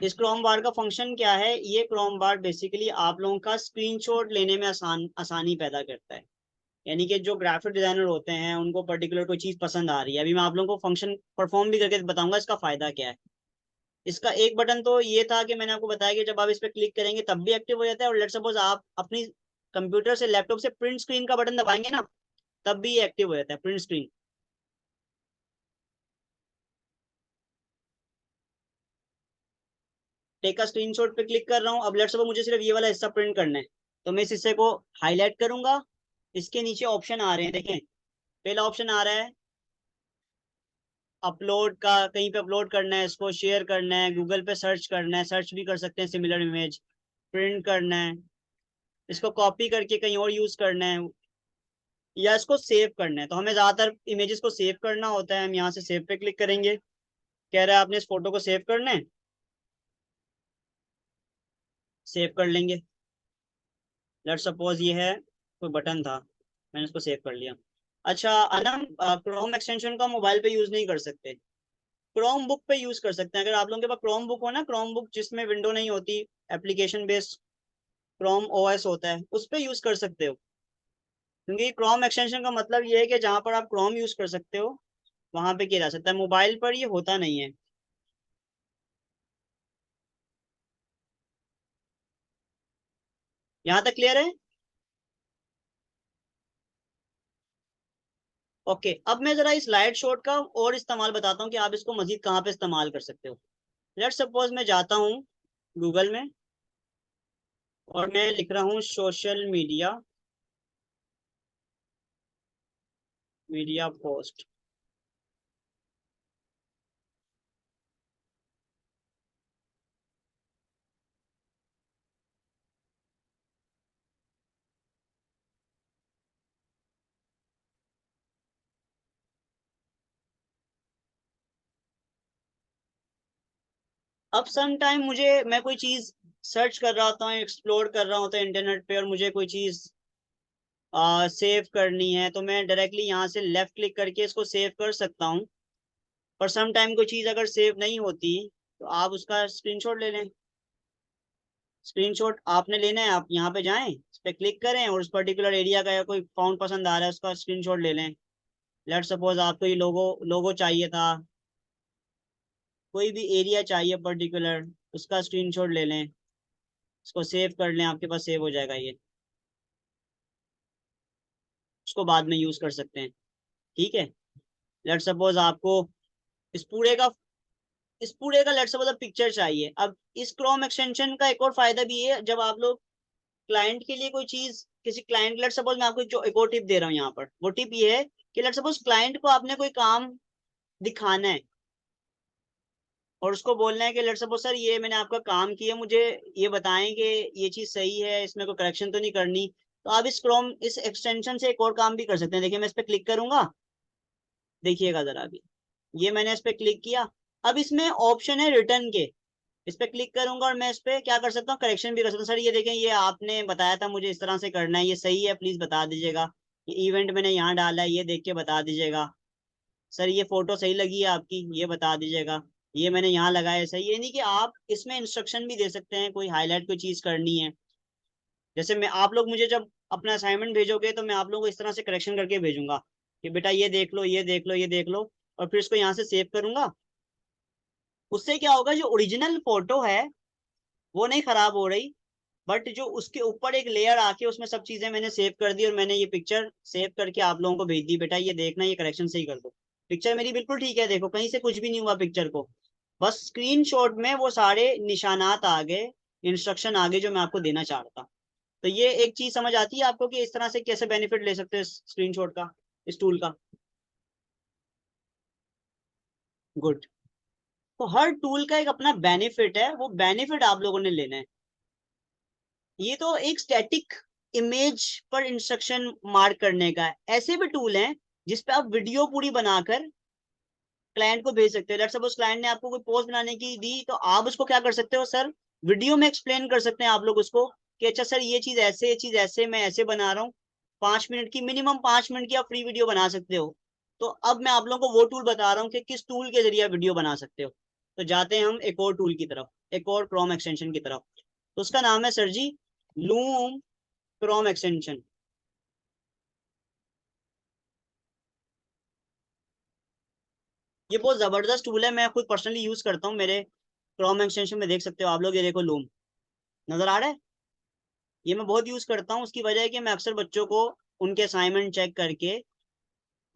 इस क्रोम बार का फंक्शन क्या है, ये क्रोम बार बेसिकली आप लोगों का स्क्रीनशॉट लेने में आसानी पैदा करता है। यानी कि जो ग्राफिक डिजाइनर होते हैं उनको पर्टिकुलर कोई चीज पसंद आ रही है, अभी मैं आप लोगों को फंक्शन परफॉर्म भी करके बताऊंगा इसका फायदा क्या है। इसका एक बटन तो ये था कि मैंने आपको बताया कि जब आप इस पर क्लिक करेंगे तब भी एक्टिव हो जाता है, और लेट सपोज आप अपनी कंप्यूटर से लैपटॉप से प्रिंट स्क्रीन का बटन दबाएंगे ना, तब भी ये एक्टिव हो जाता है प्रिंट स्क्रीन। टेक का स्क्रीनशॉट पे क्लिक कर रहा हूँ। अब लेट्स सपोज मुझे सिर्फ ये वाला हिस्सा प्रिंट करना है, तो मैं इस हिस्से को हाईलाइट करूंगा। इसके नीचे ऑप्शन आ रहे हैं, देखें। पहला ऑप्शन आ रहा है अपलोड का, कहीं पे अपलोड करना है, इसको शेयर करना है, गूगल पे सर्च करना है, सर्च भी कर सकते हैं सिमिलर इमेज, प्रिंट करना है, इसको कॉपी करके कहीं और यूज करना है, या इसको सेव करना है। तो हमें ज्यादातर इमेजेस को सेव करना होता है, हम यहाँ से सेव पे क्लिक करेंगे। कह रहा है आपने इस फोटो को सेव करना है, सेव कर लेंगे। लेट सपोज ये है, कोई बटन था, मैंने इसको सेव कर लिया। अच्छा अनम, क्रोम एक्सटेंशन का मोबाइल पे यूज नहीं कर सकते, क्रोम बुक पे यूज कर सकते हैं। अगर आप लोगों के पास क्रोम बुक हो ना, क्रोम बुक जिसमें विंडो नहीं होती, एप्लीकेशन बेस्ड क्रोम ओएस होता है, उस पे यूज कर सकते हो। क्योंकि क्रोम एक्सटेंशन का मतलब ये है कि जहां पर आप क्रोम यूज कर सकते हो वहां पे किया जा सकता है, मोबाइल पर ये होता नहीं है। यहाँ तक क्लियर है? ओके, अब मैं जरा इस लाइट शॉट का और इस्तेमाल बताता हूँ कि आप इसको मजीद कहाँ पे इस्तेमाल कर सकते हो। लेट सपोज मैं जाता हूँ गूगल में, और मैं लिख रहा हूँ सोशल मीडिया, मीडिया पोस्ट। अब सम टाइम मुझे, मैं कोई चीज सर्च कर रहा होता हूँ, एक्सप्लोर कर रहा होता हूँ इंटरनेट पे, और मुझे कोई चीज सेव करनी है, तो मैं डायरेक्टली यहाँ से लेफ्ट क्लिक करके इसको सेव कर सकता हूँ। पर सम टाइम कोई चीज अगर सेव नहीं होती, तो आप उसका स्क्रीनशॉट ले लें। स्क्रीनशॉट आपने लेना है, आप यहाँ पे जाएं, इस पे क्लिक करें, और उस पर्टिकुलर एरिया का या कोई फाउंट पसंद आ रहा है उसका स्क्रीनशॉट ले लें। लेट सपोज आपको ये लोगो लोगो चाहिए था, कोई भी एरिया चाहिए पर्टिकुलर, उसका स्क्रीनशॉट ले लें, उसको सेव कर लें, आपके पास सेव हो जाएगा ये। उसको बाद में यूज कर सकते हैं, ठीक है। लेट सपोज आपको इस पूरे का इस पूरे का लेट सपोज पिक्चर चाहिए। अब इस क्रोम एक्सटेंशन का एक और फायदा भी है, जब आप लोग क्लाइंट के लिए कोई चीज, किसी क्लाइंट, लेट सपोज मैं आपको जो एक और टिप दे रहा हूँ यहाँ पर, वो टिप ये है कि लेट सपोज क्लाइंट को आपने कोई काम दिखाना है, और उसको बोलना है कि लेट सपोज सर ये मैंने आपका काम किया, मुझे ये बताएं कि ये चीज सही है, इसमें कोई करेक्शन तो नहीं करनी। तो आप इस क्रोम इस एक्सटेंशन से एक और काम भी कर सकते हैं। देखिए मैं इस पर क्लिक करूंगा, देखिएगा जरा अभी, ये मैंने इस पे क्लिक किया। अब इसमें ऑप्शन है रिटर्न के, इस पे क्लिक करूंगा और मैं इस पे क्या कर सकता हूँ, करेक्शन भी कर सकता हूँ। सर ये देखें, ये आपने बताया था मुझे इस तरह से करना है, ये सही है प्लीज बता दीजिएगा। ये इवेंट मैंने यहाँ डाला है, ये देख के बता दीजिएगा। सर ये फोटो सही लगी है आपकी, ये बता दीजिएगा। ये मैंने यहाँ लगाया है, सही। ये नहीं कि आप इसमें इंस्ट्रक्शन भी दे सकते हैं, कोई हाईलाइट कोई चीज करनी है। जैसे मैं, आप लोग मुझे जब अपना असाइनमेंट भेजोगे तो मैं आप लोगों को इस तरह से करेक्शन करके भेजूंगा कि बेटा ये देख लो, ये देख लो, ये देख लो, और फिर इसको यहाँ से सेव करूंगा। उससे क्या होगा, जो ओरिजिनल फोटो है वो नहीं खराब हो रही, बट जो उसके ऊपर एक लेयर आके उसमें सब चीजें मैंने सेव कर दी, और मैंने ये पिक्चर सेव करके आप लोगों को भेज दी, बेटा ये देखना, ये करेक्शन सही कर दो। पिक्चर मेरी बिल्कुल ठीक है, देखो कहीं से कुछ भी नहीं हुआ पिक्चर को, बस स्क्रीनशॉट में वो सारे निशानात आ गए, इंस्ट्रक्शन आ गए जो मैं आपको देना चाह रहा था। तो ये एक चीज समझ आती है आपको कि इस तरह से कैसे बेनिफिट ले सकते हैं स्क्रीनशॉट का, इस टूल का? गुड। तो हर टूल का एक अपना बेनिफिट है, वो बेनिफिट आप लोगों ने लेना है। ये तो एक स्टैटिक इमेज पर इंस्ट्रक्शन मार्क करने का है। ऐसे भी टूल हैं जिसपे आप वीडियो पूरी बनाकर क्लाइंट को भेज सकते हो। लेट्स सपोज क्लाइंट ने आपको कोई पोस्ट बनाने की दी, तो आप उसको क्या कर सकते हो सर, वीडियो में एक्सप्लेन कर सकते हैं आप लोग उसको कि अच्छा सर ये चीज ऐसे, ये चीज ऐसे, मैं ऐसे बना रहा हूँ। 5 मिनट की, मिनिमम 5 मिनट की आप फ्री वीडियो बना सकते हो। तो अब मैं आप लोगों को वो टूल बता रहा हूँ कि किस टूल के जरिए वीडियो बना सकते हो। तो जाते हैं हम एक और टूल की तरफ, एक और क्रोम एक्सटेंशन की तरफ। तो उसका नाम है सर जी लूम क्रोम एक्सटेंशन। ये बहुत जबरदस्त टूल है, मैं खुद पर्सनली यूज करता हूँ। मेरे क्रोम एक्सटेंशन में देख सकते हो आप लोग, ये देखो लूम नजर आ रहा है। ये मैं बहुत यूज करता हूँ, उसकी वजह है कि मैं अक्सर बच्चों को उनके असाइनमेंट चेक करके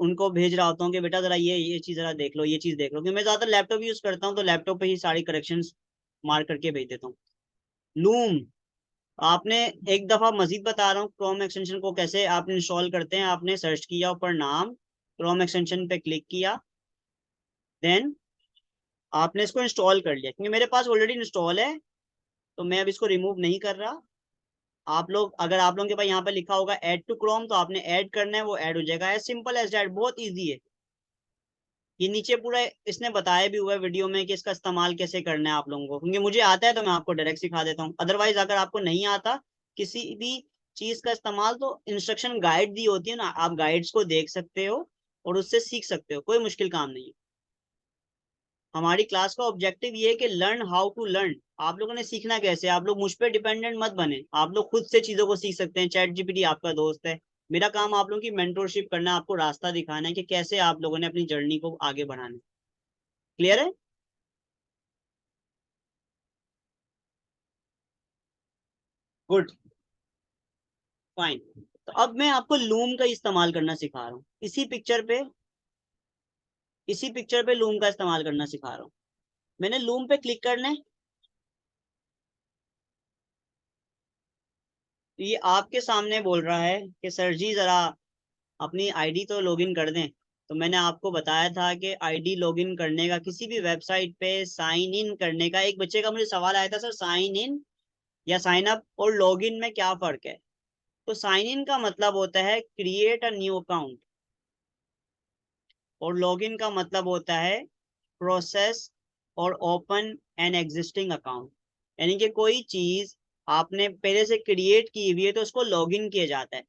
उनको भेज रहा होता हूँ कि बेटा जरा ये चीज जरा देख लो, ये चीज देख लो, क्योंकि मैं ज्यादातर लैपटॉप यूज करता हूँ, तो लैपटॉप पे ही सारी करेक्शंस मार्क करके भेज देता हूँ। लूम, आपने एक दफा मजीद बता रहा हूँ क्रोम एक्सटेंशन को कैसे आप इंस्टॉल करते हैं। आपने सर्च किया ऊपर नाम, क्रोम एक्सटेंशन पे क्लिक किया, देन आपने इसको इंस्टॉल कर लिया, क्योंकि मेरे पास ऑलरेडी इंस्टॉल है तो मैं अब इसको रिमूव नहीं कर रहा। आप लोग, अगर आप लोगों के पास यहाँ पे लिखा होगा ऐड टू क्रोम, तो आपने ऐड करना है, वो ऐड हो जाएगा। एज सिंपल एज दैट, बहुत ईजी है। ये नीचे पूरा इसने बताया भी हुआ है वीडियो में कि इसका इस्तेमाल कैसे करना है आप लोगों को, क्योंकि मुझे आता है तो मैं आपको डायरेक्ट सिखा देता हूँ। अदरवाइज अगर आपको नहीं आता किसी भी चीज का इस्तेमाल, तो इंस्ट्रक्शन गाइड दी होती है ना, आप गाइड्स को देख सकते हो और उससे सीख सकते हो, कोई मुश्किल काम नहीं है। हमारी क्लास का ऑब्जेक्टिव ये है कि लर्न हाउ टू लर्न। आप लोगों ने सीखना कैसे, आप लोग मुझ पे डिपेंडेंट मत बने, आप लोग खुद से चीजों को सीख सकते हैं। चैट जीपीटी आपका दोस्त है। मेरा काम आप लोगों की मेंटोरशिप करना, आपको रास्ता दिखाना है कि कैसे आप लोगों ने अपनी जर्नी को आगे बढ़ाना है। क्लियर है? Good, fine. तो अब मैं आपको लूम का इस्तेमाल करना सिखा रहा हूँ। इसी पिक्चर पे लूम का इस्तेमाल करना सिखा रहा हूँ। मैंने लूम पे क्लिक करना है, तो ये आपके सामने बोल रहा है कि सर जी जरा अपनी आईडी तो लॉगिन कर दें। तो मैंने आपको बताया था कि आईडी लॉगिन करने का, किसी भी वेबसाइट पे साइन इन करने का, एक बच्चे का मुझे सवाल आया था, सर साइन इन या साइन अप और लॉगिन में क्या फर्क है। तो साइन इन का मतलब होता है क्रिएट अ न्यू अकाउंट, और लॉगिन का मतलब होता है प्रोसेस और ओपन एन एग्जिस्टिंग अकाउंट। यानी कि कोई चीज आपने पहले से क्रिएट की हुई है तो उसको लॉगिन किया जाता है।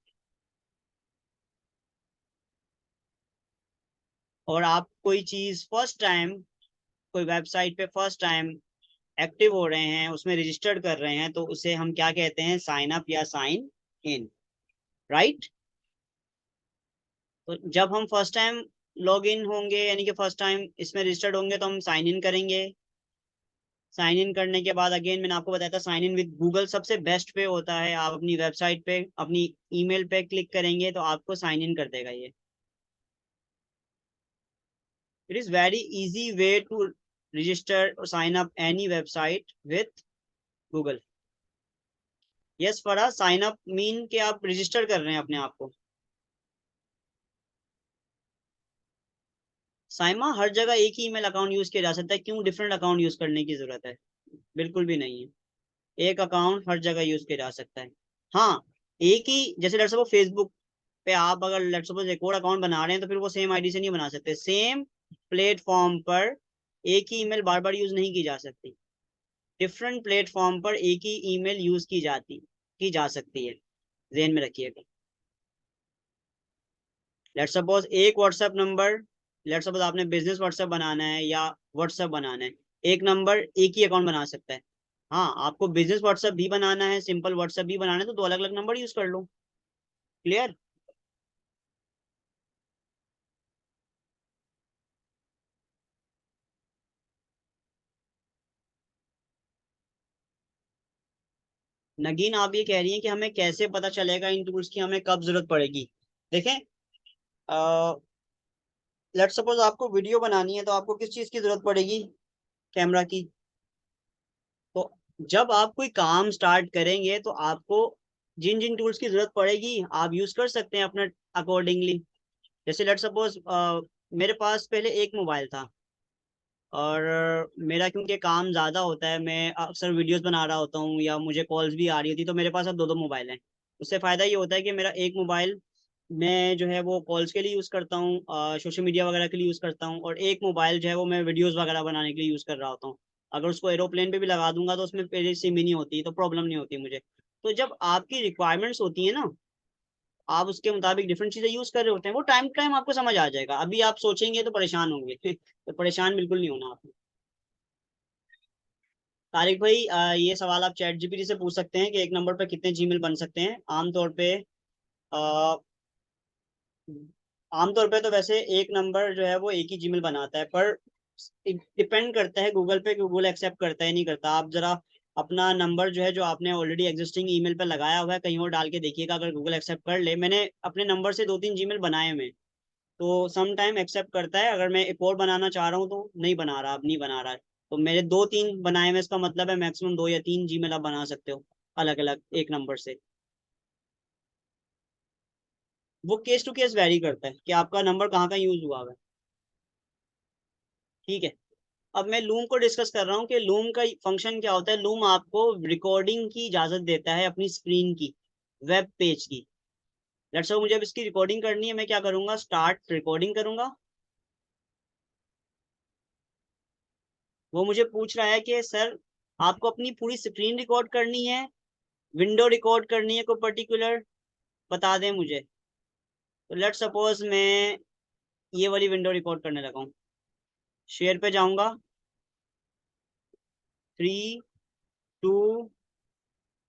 और आप कोई चीज फर्स्ट टाइम, कोई वेबसाइट पे फर्स्ट टाइम एक्टिव हो रहे हैं, उसमें रजिस्टर्ड कर रहे हैं, तो उसे हम क्या कहते हैं, साइन अप या साइन इन, राइट। तो जब हम फर्स्ट टाइम लॉग इन होंगे, यानी कि फर्स्ट टाइम इसमें रजिस्टर्ड होंगे, तो हम साइन इन करेंगे। साइन इन करने के बाद अगेन मैंने आपको बताया था, साइन इन विद गूगल सबसे बेस्ट पे होता है। आप अपनी वेबसाइट पे अपनी ईमेल पे क्लिक करेंगे तो आपको साइन इन कर देगा ये। It is very easy way to register or sign up any website with Google. Yes फरा, साइन अप मीन कि आप रजिस्टर कर रहे हैं अपने आप को। साइमा, हर जगह एक ही ईमेल अकाउंट यूज किया जा सकता है, क्यों डिफरेंट अकाउंट यूज करने की जरूरत है? बिल्कुल भी नहीं है, एक अकाउंट हर जगह यूज किया जा सकता है। हाँ, एक ही, जैसे लेट्स सपोज फेसबुक पे आप अगर लेट्स सपोज एक और अकाउंट बना रहे हैं, तो फिर वो सेम आईडी से नहीं बना सकते। सेम प्लेटफॉर्म पर एक ही ईमेल बार बार यूज नहीं की जा सकती। डिफरेंट प्लेटफॉर्म पर एक ही ईमेल यूज की जा सकती है, ध्यान में रखिएगा। लेट्स सपोज एक व्हाट्सएप नंबर, लेट्स सपोज आपने बिजनेस व्हाट्सएप बनाना है या व्हाट्सएप बनाना है, एक नंबर एक ही अकाउंट बना सकता है। हाँ, आपको बिजनेस व्हाट्सएप भी बनाना है, सिंपल व्हाट्सएप भी बनाना है, तो दो अलग अलग नंबर यूज कर लो। क्लियर? नगीन, आप ये कह रही हैं कि हमें कैसे पता चलेगा इन टूल्स की हमें कब जरूरत पड़ेगी। देखें, लेट्स सपोज आपको वीडियो बनानी है, तो आपको किस चीज की जरूरत पड़ेगी? कैमरा की। तो जब आप कोई काम स्टार्ट करेंगे तो आपको जिन जिन टूल्स की जरूरत पड़ेगी आप यूज कर सकते हैं अपना अकॉर्डिंगली। जैसे लेट्स सपोज मेरे पास पहले एक मोबाइल था, और मेरा क्योंकि काम ज़्यादा होता है, मैं अक्सर वीडियोस बना रहा होता हूँ या मुझे कॉल्स भी आ रही होती, तो मेरे पास अब दो दो मोबाइल हैं। उससे फ़ायदा ये होता है कि मेरा एक मोबाइल मैं जो है वो कॉल्स के लिए यूज़ करता हूँ, सोशल मीडिया वगैरह के लिए यूज़ करता हूँ, और एक मोबाइल जो है वो मैं वीडियोज़ वगैरह बनाने के लिए यूज़ कर रहा होता हूँ। अगर उसको एरोप्लेन पे भी लगा दूंगा तो उसमें पहले सिम ही नहीं होती, तो प्रॉब्लम नहीं होती मुझे। तो जब आपकी रिक्वायरमेंट्स होती है ना, आप उसके मुताबिक डिफरेंट चीजें यूज कर रहे होते हैं, वो टाइम टू टाइम आपको समझ आ जाएगा। अभी आप सोचेंगे तो परेशान होंगे तो परेशान बिल्कुल नहीं होना आपने। तारिक भाई, ये सवाल आप चैट जीपीटी से पूछ सकते हैं कि एक नंबर पर कितने जीमेल बन सकते हैं। आमतौर पे आ, आमतौर पे तो वैसे एक नंबर जो है वो एक ही जीमेल बनाता है, पर डिपेंड करता है गूगल पे, गूगल एक्सेप्ट करता है नहीं करता। आप जरा अपना नंबर जो है जो आपने ऑलरेडी एग्जिस्टिंग ईमेल पे लगाया हुआ है कहीं और डाल के देखिएगा, अगर गूगल एक्सेप्ट कर ले। मैंने अपने नंबर से 2-3 जीमेल बनाए हुए, तो सम टाइम एक्सेप्ट करता है। अगर मैं एक और बनाना चाह रहा हूँ तो नहीं बना रहा, अब नहीं बना रहा है। तो मेरे 2-3 बनाए हुए, इसका मतलब है मैक्सिमम 2 या 3 जीमेल आप बना सकते हो अलग अलग एक नंबर से। वो केस टू केस वेरी करता है कि आपका नंबर कहाँ का यूज हुआ है। ठीक है, अब मैं लूम को डिस्कस कर रहा हूँ कि लूम का फंक्शन क्या होता है। लूम आपको रिकॉर्डिंग की इजाजत देता है अपनी स्क्रीन की, वेब पेज की। लेट्स सपोज मुझे अब इसकी रिकॉर्डिंग करनी है, मैं क्या करूंगा, स्टार्ट रिकॉर्डिंग करूंगा। वो मुझे पूछ रहा है कि सर आपको अपनी पूरी स्क्रीन रिकॉर्ड करनी है, विंडो रिकॉर्ड करनी है, कोई पर्टिकुलर बता दें मुझे। तो लेट सपोज मैं ये वाली विंडो रिकॉर्ड करने लगा हूँ। शेयर पे जाऊंगा, 3, 2,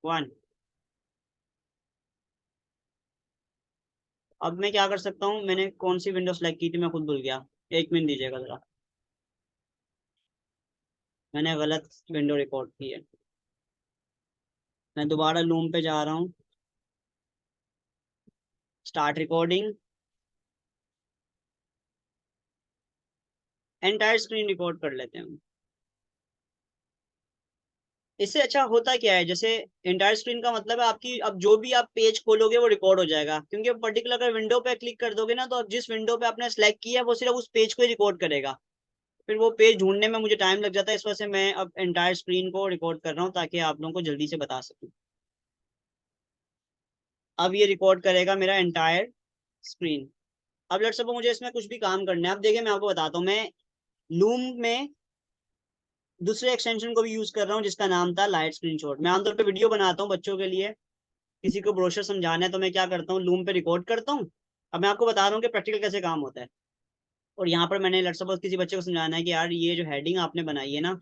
1। अब मैं क्या कर सकता हूँ, मैंने कौन सी विंडो सेलेक्ट की थी मैं खुद भूल गया, 1 मिनट दीजिएगा जरा। मैंने गलत विंडो रिकॉर्ड की है। मैं दोबारा लूम पे जा रहा हूँ, start recording, entire screen record कर लेते हैं। इससे अच्छा होता क्या है, जैसे एंटायर स्क्रीन का मतलब है आपकी अब जो भी आप पेज खोलोगे वो रिकॉर्ड हो जाएगा। क्योंकि पर्टिकुलर अगर विंडो पे क्लिक कर दोगे ना, तो अब जिस विंडो पे आपने सेलेक्ट किया है वो सिर्फ उस पेज को ही रिकॉर्ड करेगा। फिर वो पेज ढूंढने में मुझे टाइम लग जाता है। इस वजह से मैं अब एंटायर स्क्रीन को रिकॉर्ड कर रहा हूँ ताकि आप लोगों को जल्दी से बता सकूँ। अब ये रिकॉर्ड करेगा मेरा एंटायर स्क्रीन। अब लेट्स सपोज मुझे इसमें कुछ भी काम करना है। अब देखिए मैं आपको बताता हूँ, मैं लूम में दूसरे एक्सटेंशन को भी यूज कर रहा हूँ जिसका नाम था लाइट स्क्रीनशॉट। मैं आमतौर पर वीडियो बनाता हूँ बच्चों के लिए, किसी को ब्रोशर समझाना है तो मैं क्या करता हूँ, लूम पे रिकॉर्ड करता हूँ। अब मैं आपको बता रहा हूँ कि प्रैक्टिकल कैसे काम होता है। और यहाँ पर मैंने लेट्स सपोज किसी बच्चे को समझाना है कि यार ये जो हेडिंग आपने बनाई है ना,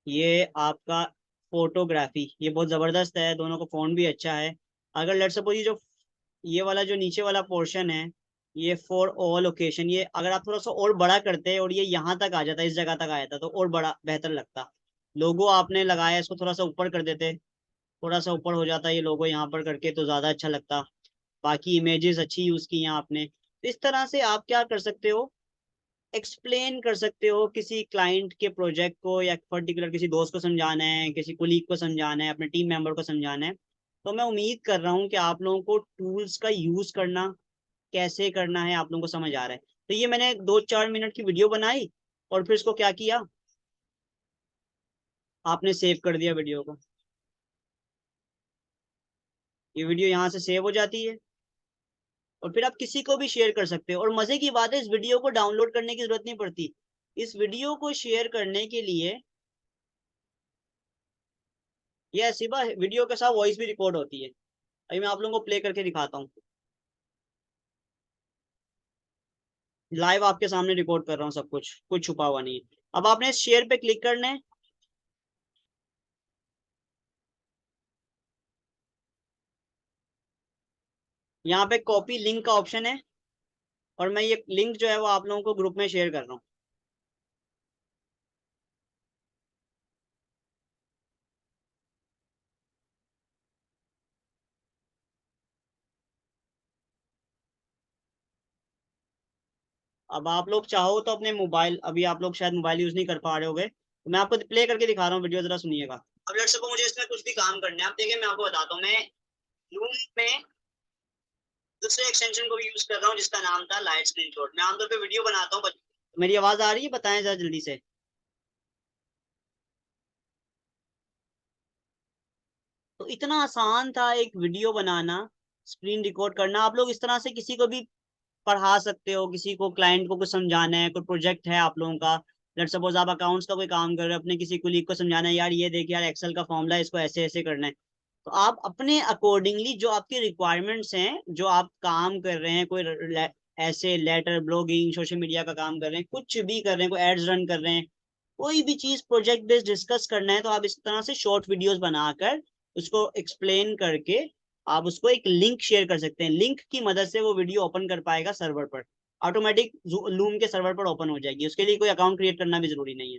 ये आपका फोटोग्राफी, ये बहुत जबरदस्त है, दोनों का फोन भी अच्छा है। अगर लेट्स सपोज ये वाला जो नीचे वाला पोर्शन है, ये फॉर ऑल ओकेशन, ये अगर आप थोड़ा सा और बड़ा करते और ये यहाँ तक आ जाता, इस जगह तक आ जाता तो और बड़ा बेहतर लगता। लोगो आपने लगाया, इसको थोड़ा सा ऊपर कर देते, थोड़ा सा ऊपर हो जाता ये लोगो यहाँ पर करके तो ज्यादा अच्छा लगता। बाकी इमेजेस अच्छी यूज की हैं आपने। तो इस तरह से आप क्या कर सकते हो, एक्सप्लेन कर सकते हो किसी क्लाइंट के प्रोजेक्ट को, या पर्टिकुलर किसी दोस्त को समझाना है, किसी कुलीग को समझाना है, अपने टीम मेंबर को समझाना है। तो मैं उम्मीद कर रहा हूँ कि आप लोगों को टूल्स का यूज करना कैसे करना है आप लोगों को समझ आ रहा है। तो ये मैंने 2-4 मिनट की वीडियो बनाई और फिर इसको क्या किया, आपने सेव कर दिया वीडियो को। ये वीडियो यहाँ से सेव हो जाती है और फिर आप किसी को भी शेयर कर सकते हो। और मजे की बात है, इस वीडियो को डाउनलोड करने की जरूरत नहीं पड़ती। इस वीडियो को शेयर करने के लिए ये सिवा वीडियो के साथ वॉइस भी रिकॉर्ड होती है। अभी मैं आप लोगों को प्ले करके दिखाता हूँ, लाइव आपके सामने रिकॉर्ड कर रहा हूँ सब कुछ, कुछ छुपा हुआ नहीं है। अब आपने शेयर पे क्लिक करना है, यहाँ पे कॉपी लिंक का ऑप्शन है और मैं ये लिंक जो है वो आप लोगों को ग्रुप में शेयर कर रहा हूँ। अब आप लोग चाहो तो अपने मोबाइल, अभी आप लोग शायद मोबाइल यूज नहीं कर पा रहे होगे, तो मैं आपको प्ले करके दिखा रहा हूँ वीडियो, जरा सुनिएगा। अब लेट्स सपोज मुझे इसमें कुछ भी काम करना है। आप देखिए मैं आपको बताता हूँ, मैं लूम में दूसरे एक्सटेंशन को भी यूज कर रहा हूँ जिसका नाम था लाइट स्क्रीनशॉट। मैं आमतौर पर वीडियो बनाता हूँ। मेरी आवाज आ रही है, बताएं जरा जल्दी से। तो इतना आसान था एक वीडियो बनाना, स्क्रीन रिकॉर्ड करना। आप लोग इस तरह से किसी को भी पढ़ा सकते हो, किसी को क्लाइंट को कुछ समझाना है, कोई प्रोजेक्ट है आप लोगों का, लेट सपोज आप अकाउंट्स का कोई काम कर रहे हो, अपने किसी कुलीग को समझाना है, यार ये देखिए यार एक्सेल का फॉर्मूला है, इसको ऐसे ऐसे करना है। तो आप अपने अकॉर्डिंगली जो आपकी रिक्वायरमेंट्स हैं, जो आप काम कर रहे हैं, कोई ऐसे लेटर ब्लॉगिंग सोशल मीडिया का काम कर रहे हैं, कुछ भी कर रहे हैं, कोई एड्स रन कर रहे हैं, कोई भी चीज प्रोजेक्ट बेस्ड डिस्कस करना है, तो आप इस तरह से शॉर्ट वीडियोस बनाकर उसको एक्सप्लेन करके आप उसको एक लिंक शेयर कर सकते हैं। लिंक की मदद से वो वीडियो ओपन कर पाएगा सर्वर पर। ऑटोमेटिक लूम के सर्वर पर ओपन हो जाएगी, उसके लिए कोई अकाउंट क्रिएट करना भी जरूरी नहीं है।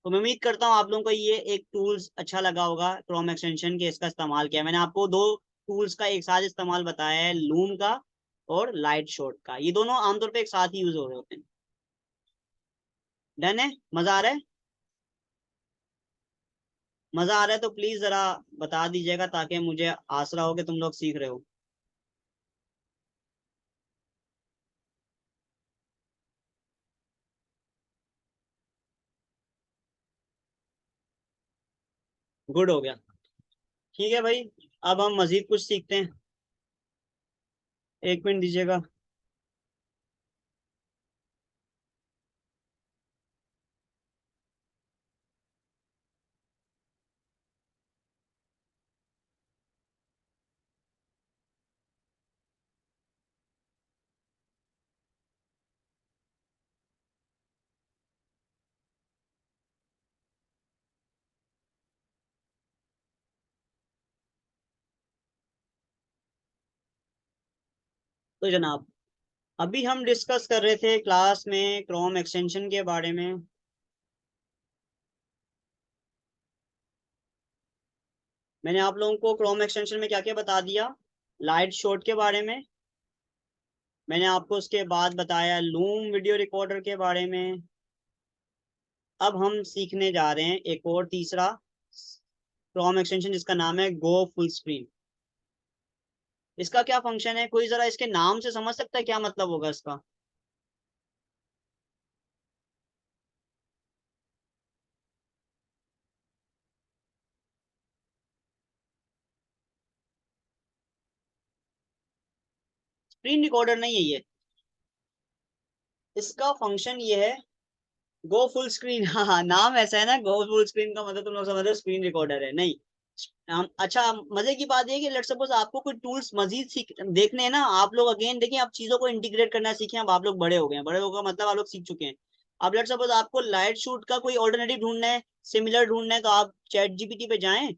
तो मैं उम्मीद करता हूँ आप लोगों को ये एक टूल्स अच्छा लगा होगा क्रोम एक्सटेंशन के, इसका इस्तेमाल किया मैंने आपको दो टूल्स का एक साथ इस्तेमाल बताया है, लूम का और लाइट शॉट का। ये दोनों आमतौर पे एक साथ ही यूज हो रहे होते हैं। डन है? मजा आ रहा है? मजा आ रहा है तो प्लीज जरा बता दीजिएगा ताकि मुझे आसरा हो कि तुम लोग सीख रहे हो। गुड हो गया। ठीक है भाई, अब हम मजीद कुछ सीखते हैं। एक मिनट दीजिएगा। तो जनाब, अभी हम डिस्कस कर रहे थे क्लास में क्रोम एक्सटेंशन के बारे में। मैंने आप लोगों को क्रोम एक्सटेंशन में क्या क्या बता दिया। लाइट शॉट के बारे में मैंने आपको, उसके बाद बताया लूम वीडियो रिकॉर्डर के बारे में। अब हम सीखने जा रहे हैं एक और तीसरा क्रोम एक्सटेंशन जिसका नाम है गो फुल स्क्रीन। इसका क्या फंक्शन है, कोई जरा इसके नाम से समझ सकता है क्या मतलब होगा इसका? स्क्रीन रिकॉर्डर नहीं है ये, इसका फंक्शन ये है गो फुल स्क्रीन। हाँ हाँ, नाम ऐसा है ना, गो फुल स्क्रीन का मतलब तुम लोग समझ रहे हो स्क्रीन रिकॉर्डर है, नहीं। अच्छा, मजे की बात ये कि लेट्स सपोज आपको कोई टूल्स मजीद सीख देखने हैं ना, आप लोग अगेन देखिए, आप चीजों को इंटीग्रेट करना सीखे, अब आप लोग बड़े हो गए हैं, बड़े होगा मतलब आप लोग सीख चुके हैं। अब लेट्स सपोज आपको लाइट शूट का कोई ऑल्टरनेटिव ढूंढना है, सिमिलर ढूंढना है, तो आप चैट जीपीटी पे जाएं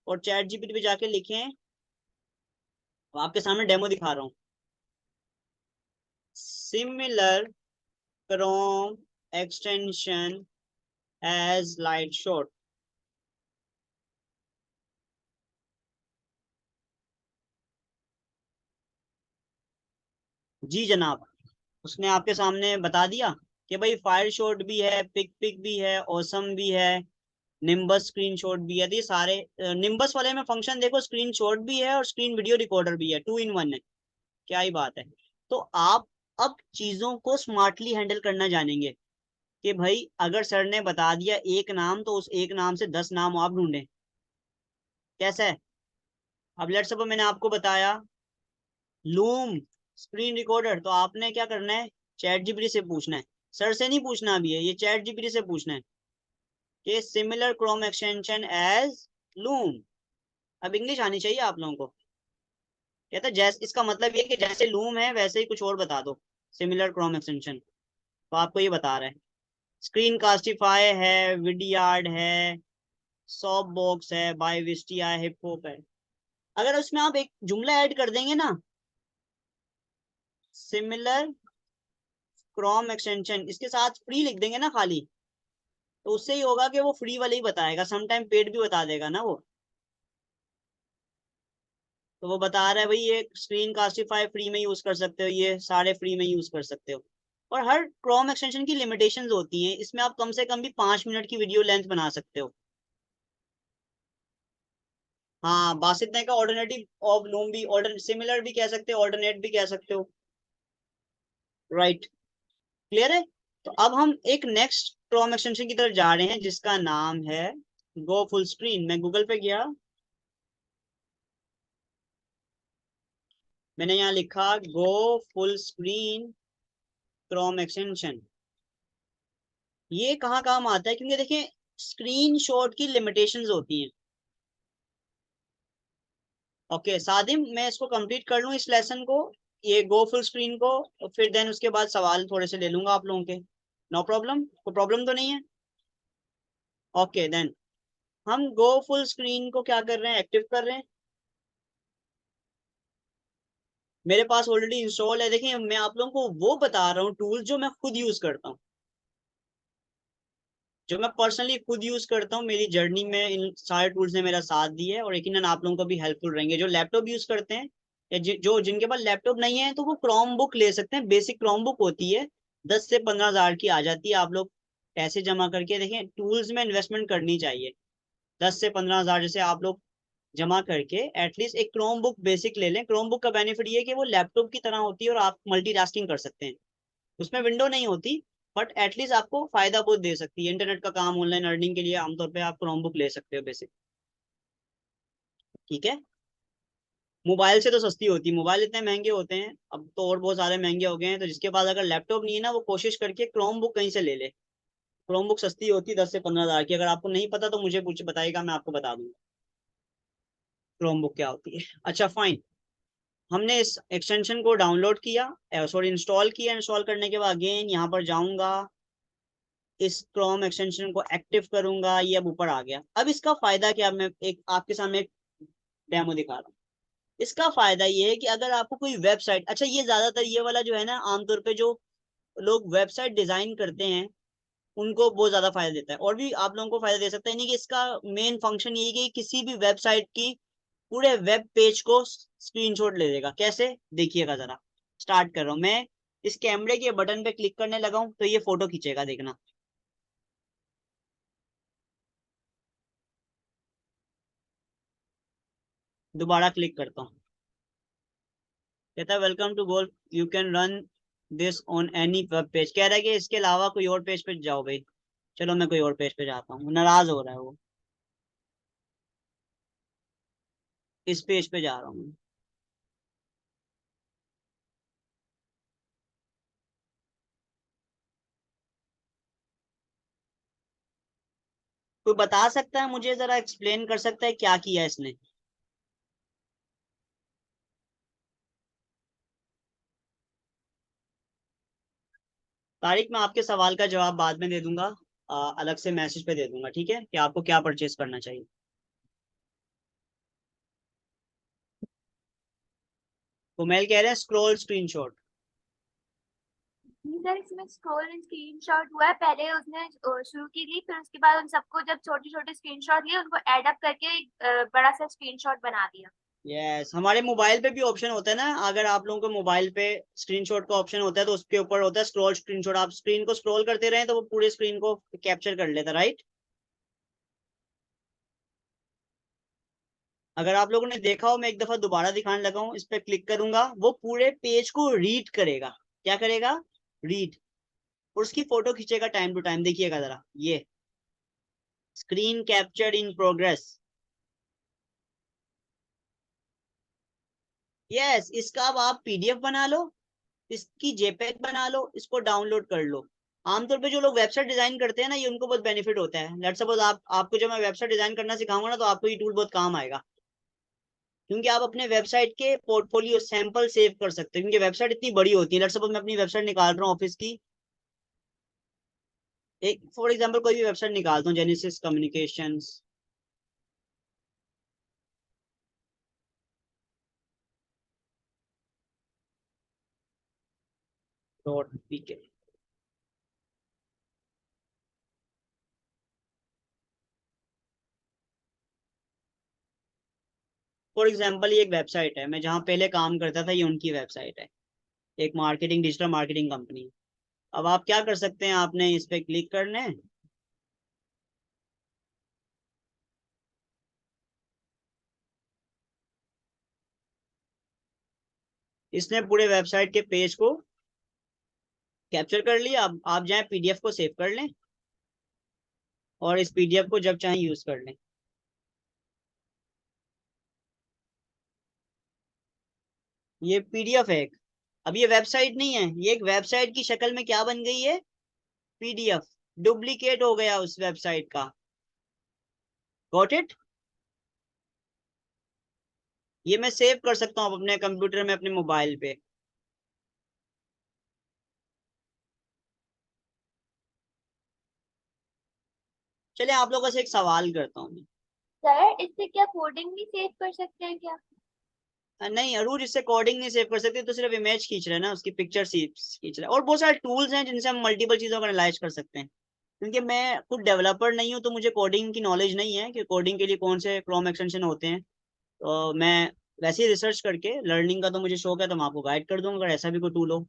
और चैट जीपीटी पे जाके लिखें, तो आपके सामने डेमो दिखा रहा हूँ, similar Chrome extension Edge light shot. जी जनाब, उसने आपके सामने बता दिया कि भाई फायर शॉट भी है, पिक पिक भी है, ओसम भी है, निम्बस स्क्रीन शॉट भी है। तो ये सारे निम्बस वाले में फंक्शन देखो, स्क्रीन शॉट भी है और स्क्रीन वीडियो रिकॉर्डर भी है, टू इन वन है। क्या ही बात है। तो आप अब चीजों को स्मार्टली हैंडल करना जानेंगे कि भाई अगर सर ने बता दिया एक नाम, तो उस एक नाम से 10 नाम आप ढूंढें। कैसा है? अब लेट्स सपोज मैंने आपको बताया लूम स्क्रीन रिकॉर्डर, तो आपने क्या करना है, चैट जीपीटी से पूछना है। सर से नहीं पूछना अभी है, ये चैट जीपीटी से पूछना है कि similar Chrome extension as Loom. अब इंग्लिश आनी चाहिए आप लोगों को। कहता है जैसे, इसका मतलब ये कि जैसे लूम है वैसे ही कुछ और बता दो, सिमिलर क्रोम एक्सटेंशन। तो आपको ये बता रहा है, स्क्रीन कास्टिफाई है, विडियार्ड है, सॉप बॉक्स है, बाय विस्टिया है, हिप हॉप है। अगर उसमें आप एक जुमला ऐड कर देंगे ना, सिमिलर क्रोम एक्सटेंशन, इसके साथ फ्री लिख देंगे ना खाली, तो उससे ही होगा कि वो फ्री वाले ही बताएगा, समटाइम पेड भी बता देगा ना वो। तो वो बता रहा है भाई ये स्क्रीन कास्टिफाई फ्री में यूज कर सकते हो, ये सारे फ्री में यूज कर सकते हो। और हर क्रोम एक्सटेंशन की लिमिटेशंस होती हैं, इसमें आप कम से कम भी 5 मिनट की वीडियो लेंथ बना सकते हो। हाँ, बासित ने का ऑल्टरनेटिव ऑफ लूम भी, ऑल्टरनेट सिमिलर भी कह सकते हो, ऑल्टरनेट भी कह सकते हो। राइट, क्लियर है? तो अब हम एक नेक्स्ट क्रोम एक्सटेंशन की तरफ जा रहे हैं जिसका नाम है गो फुल स्क्रीन। मैं गूगल पे गया, मैंने यहाँ लिखा go full screen Chrome extension. ये कहाँ काम आता है, क्योंकि देखिए स्क्रीन शॉट की लिमिटेशंस होती हैं। ओके सादिम, मैं इसको कंप्लीट कर लूँ इस लेसन को, ये गो फुल स्क्रीन को, और फिर देन उसके बाद सवाल थोड़े से ले लूंगा आप लोगों के। नो प्रॉब्लम, कोई प्रॉब्लम तो नहीं है? ओके देन, हम गो फुल स्क्रीन को क्या कर रहे हैं, एक्टिव कर रहे हैं। मेरे पास ऑलरेडी इंस्टॉल है। देखिए मैं आप लोगों को वो बता रहा हूँ टूल्स जो मैं खुद यूज करता हूँ, जो मैं पर्सनली खुद यूज करता हूँ। मेरी जर्नी में इन सारे टूल्स ने मेरा साथ दिया है और यकीनन आप लोगों को भी हेल्पफुल रहेंगे। जो लैपटॉप यूज करते हैं या जो जिनके पास लैपटॉप नहीं है तो वो क्रोम बुक ले सकते हैं। बेसिक क्रोम बुक होती है, 10 से 15 हजार की आ जाती है। आप लोग पैसे जमा करके देखें, टूल्स में इन्वेस्टमेंट करनी चाहिए। 10 से 15 हजार जैसे आप लोग जमा करके एटलीस्ट एक क्रोम बुक बेसिक ले लें। क्रोम बुक का बेनिफिट ये है कि वो लैपटॉप की तरह होती है और आप मल्टीटास्किंग कर सकते हैं। उसमें विंडो नहीं होती, बट एटलीस्ट आपको फायदा बहुत दे सकती है। इंटरनेट का काम, ऑनलाइन अर्निंग के लिए आमतौर पे आप क्रोम बुक ले सकते हो बेसिक। ठीक है, मोबाइल से तो सस्ती होती है। मोबाइल इतने महंगे होते हैं अब तो, और बहुत सारे महंगे हो गए हैं। तो जिसके पास अगर लैपटॉप नहीं है ना, वो कोशिश करके क्रोम बुक कहीं से ले ले। क्रोम बुक सस्ती होती है 10 से 15 हजार की। अगर आपको नहीं पता तो मुझे पूछ बताइएगा, मैं आपको बता दूंगा क्रोम बुक क्या होती है। अच्छा फाइन, हमने इस एक्सटेंशन को डाउनलोड किया, सॉरी इंस्टॉल किया। इंस्टॉल करने के बाद अगेन यहाँ पर जाऊंगा, इस क्रोम एक्सटेंशन को एक्टिव करूंगा। ये अब ऊपर आ गया। अब इसका फायदा क्या, मैं एक आपके सामने एक डेमो दिखा रहा हूँ। इसका फायदा ये है कि अगर आपको कोई वेबसाइट, अच्छा ये ज्यादातर ये वाला जो है ना, आमतौर पे जो लोग वेबसाइट डिजाइन करते हैं उनको बहुत ज्यादा फायदा देता है, और भी आप लोगों को फायदा दे सकता है। नहीं कि इसका मेन फंक्शन ये है कि किसी भी वेबसाइट की पूरे वेब पेज को स्क्रीनशॉट ले लेगा। कैसे, देखिएगा जरा। स्टार्ट कर रहा हूँ मैं, इस कैमरे के बटन पे क्लिक करने लगा हूँ तो ये फोटो खींचेगा, देखना। दोबारा क्लिक करता हूँ, कहता है welcome to golf, you can run this on any web page. कह रहा है कि इसके अलावा कोई और पेज पे जाओ भाई। चलो मैं कोई और पेज पे जाता हूँ, नाराज हो रहा है वो। इस पेज पे जा रहा हूँ। कोई बता सकता है मुझे, जरा एक्सप्लेन कर सकता है क्या किया इसने? तारिक, मैं आपके सवाल का जवाब बाद में दे दूंगा, अलग से मैसेज पे दे दूंगा, ठीक है, कि आपको क्या परचेज करना चाहिए। तो मेल कह रहे हैं स्क्रॉल स्क्रीनशॉट।
सर इसमें स्क्रॉल एंड स्क्रीनशॉट हुआ है, पहले उसने शुरू की थी, फिर उसके बाद उन सबको जब छोटे छोटे स्क्रीनशॉट लिए उनको एड अप करके एक बड़ा सा स्क्रीनशॉट बना दिया।
यस, हमारे मोबाइल पे भी ऑप्शन होता है ना। अगर आप लोगों को मोबाइल पे स्क्रीनशॉट का ऑप्शन होता है तो उसके ऊपर होता है स्क्रॉल स्क्रीनशॉट। आप स्क्रीन को स्क्रॉल करते रहें तो वो पूरे स्क्रीन को कैप्चर कर लेता, राइट। अगर आप लोगों ने देखा हो, मैं एक दफा दोबारा दिखाने लगा हूँ। इस पे क्लिक करूंगा, वो पूरे पेज को रीड करेगा। क्या करेगा? रीड। और उसकी फोटो खींचेगा टाइम टू टाइम। देखिएगा जरा, ये screen capture in progress. Yes, इसका अब आप पीडीएफ बना लो, इसकी जेपेग बना लो, इसको डाउनलोड कर लो। आमतौर पे जो लोग वेबसाइट डिजाइन करते हैं ना, ये उनको बहुत बेनिफिट होता है। लेट्स सपोज आपको जब मैं वेबसाइट डिजाइन करना सिखाऊंगा ना, तो आपको ये टूल बहुत काम आएगा। क्योंकि आप अपने वेबसाइट के पोर्टफोलियो सैंपल सेव कर सकते हैं, क्योंकि वेबसाइट इतनी बड़ी होती है। लेट्स सपोज मैं अपनी वेबसाइट निकाल रहा हूँ ऑफिस की, एक फॉर एग्जांपल कोई भी वेबसाइट निकालता हूँ, Genesis Communications dot PK. For example ये एक वेबसाइट है, मैं जहाँ पहले काम करता था, ये उनकी वेबसाइट है। एक मार्केटिंग, डिजिटल मार्केटिंग कंपनी। अब आप क्या कर सकते हैं, आपने इस पे क्लिक करना है। इसने पूरे वेबसाइट के पेज को कैप्चर कर लिया। अब आप जाएं पीडीएफ को सेव कर लें, और इस पीडीएफ को जब चाहें यूज कर लें। ये पीडीएफ है एक। अब ये वेबसाइट नहीं है, ये एक वेबसाइट की शक्ल में क्या बन गई है? पीडीएफ। डुप्लीकेट हो गया उस वेबसाइट का। Got it? ये मैं सेव कर सकता हूँ अपने कंप्यूटर में, अपने मोबाइल पे। चलिए आप लोगों से एक सवाल करता हूँ मैं।
सर इससे क्या कोडिंग भी सेव कर सकते हैं क्या?
नहीं अरूज, इससे कोडिंग नहीं सेव कर सकते, तो सिर्फ इमेज खींच रहे हैं ना, उसकी पिक्चर खींच रहे हैं। और बहुत सारे टूल्स हैं जिनसे हम मल्टीपल चीजों को एनालाइज कर सकते हैं। क्योंकि मैं खुद डेवलपर नहीं हूँ, तो मुझे कोडिंग की नॉलेज नहीं है कि कोडिंग के लिए कौन से क्रोम एक्सटेंशन होते हैं। तो मैं वैसे ही रिसर्च करके, लर्निंग का तो मुझे शौक है, तो मैं आपको गाइड कर दूंगा अगर ऐसा भी कोई टूल हो।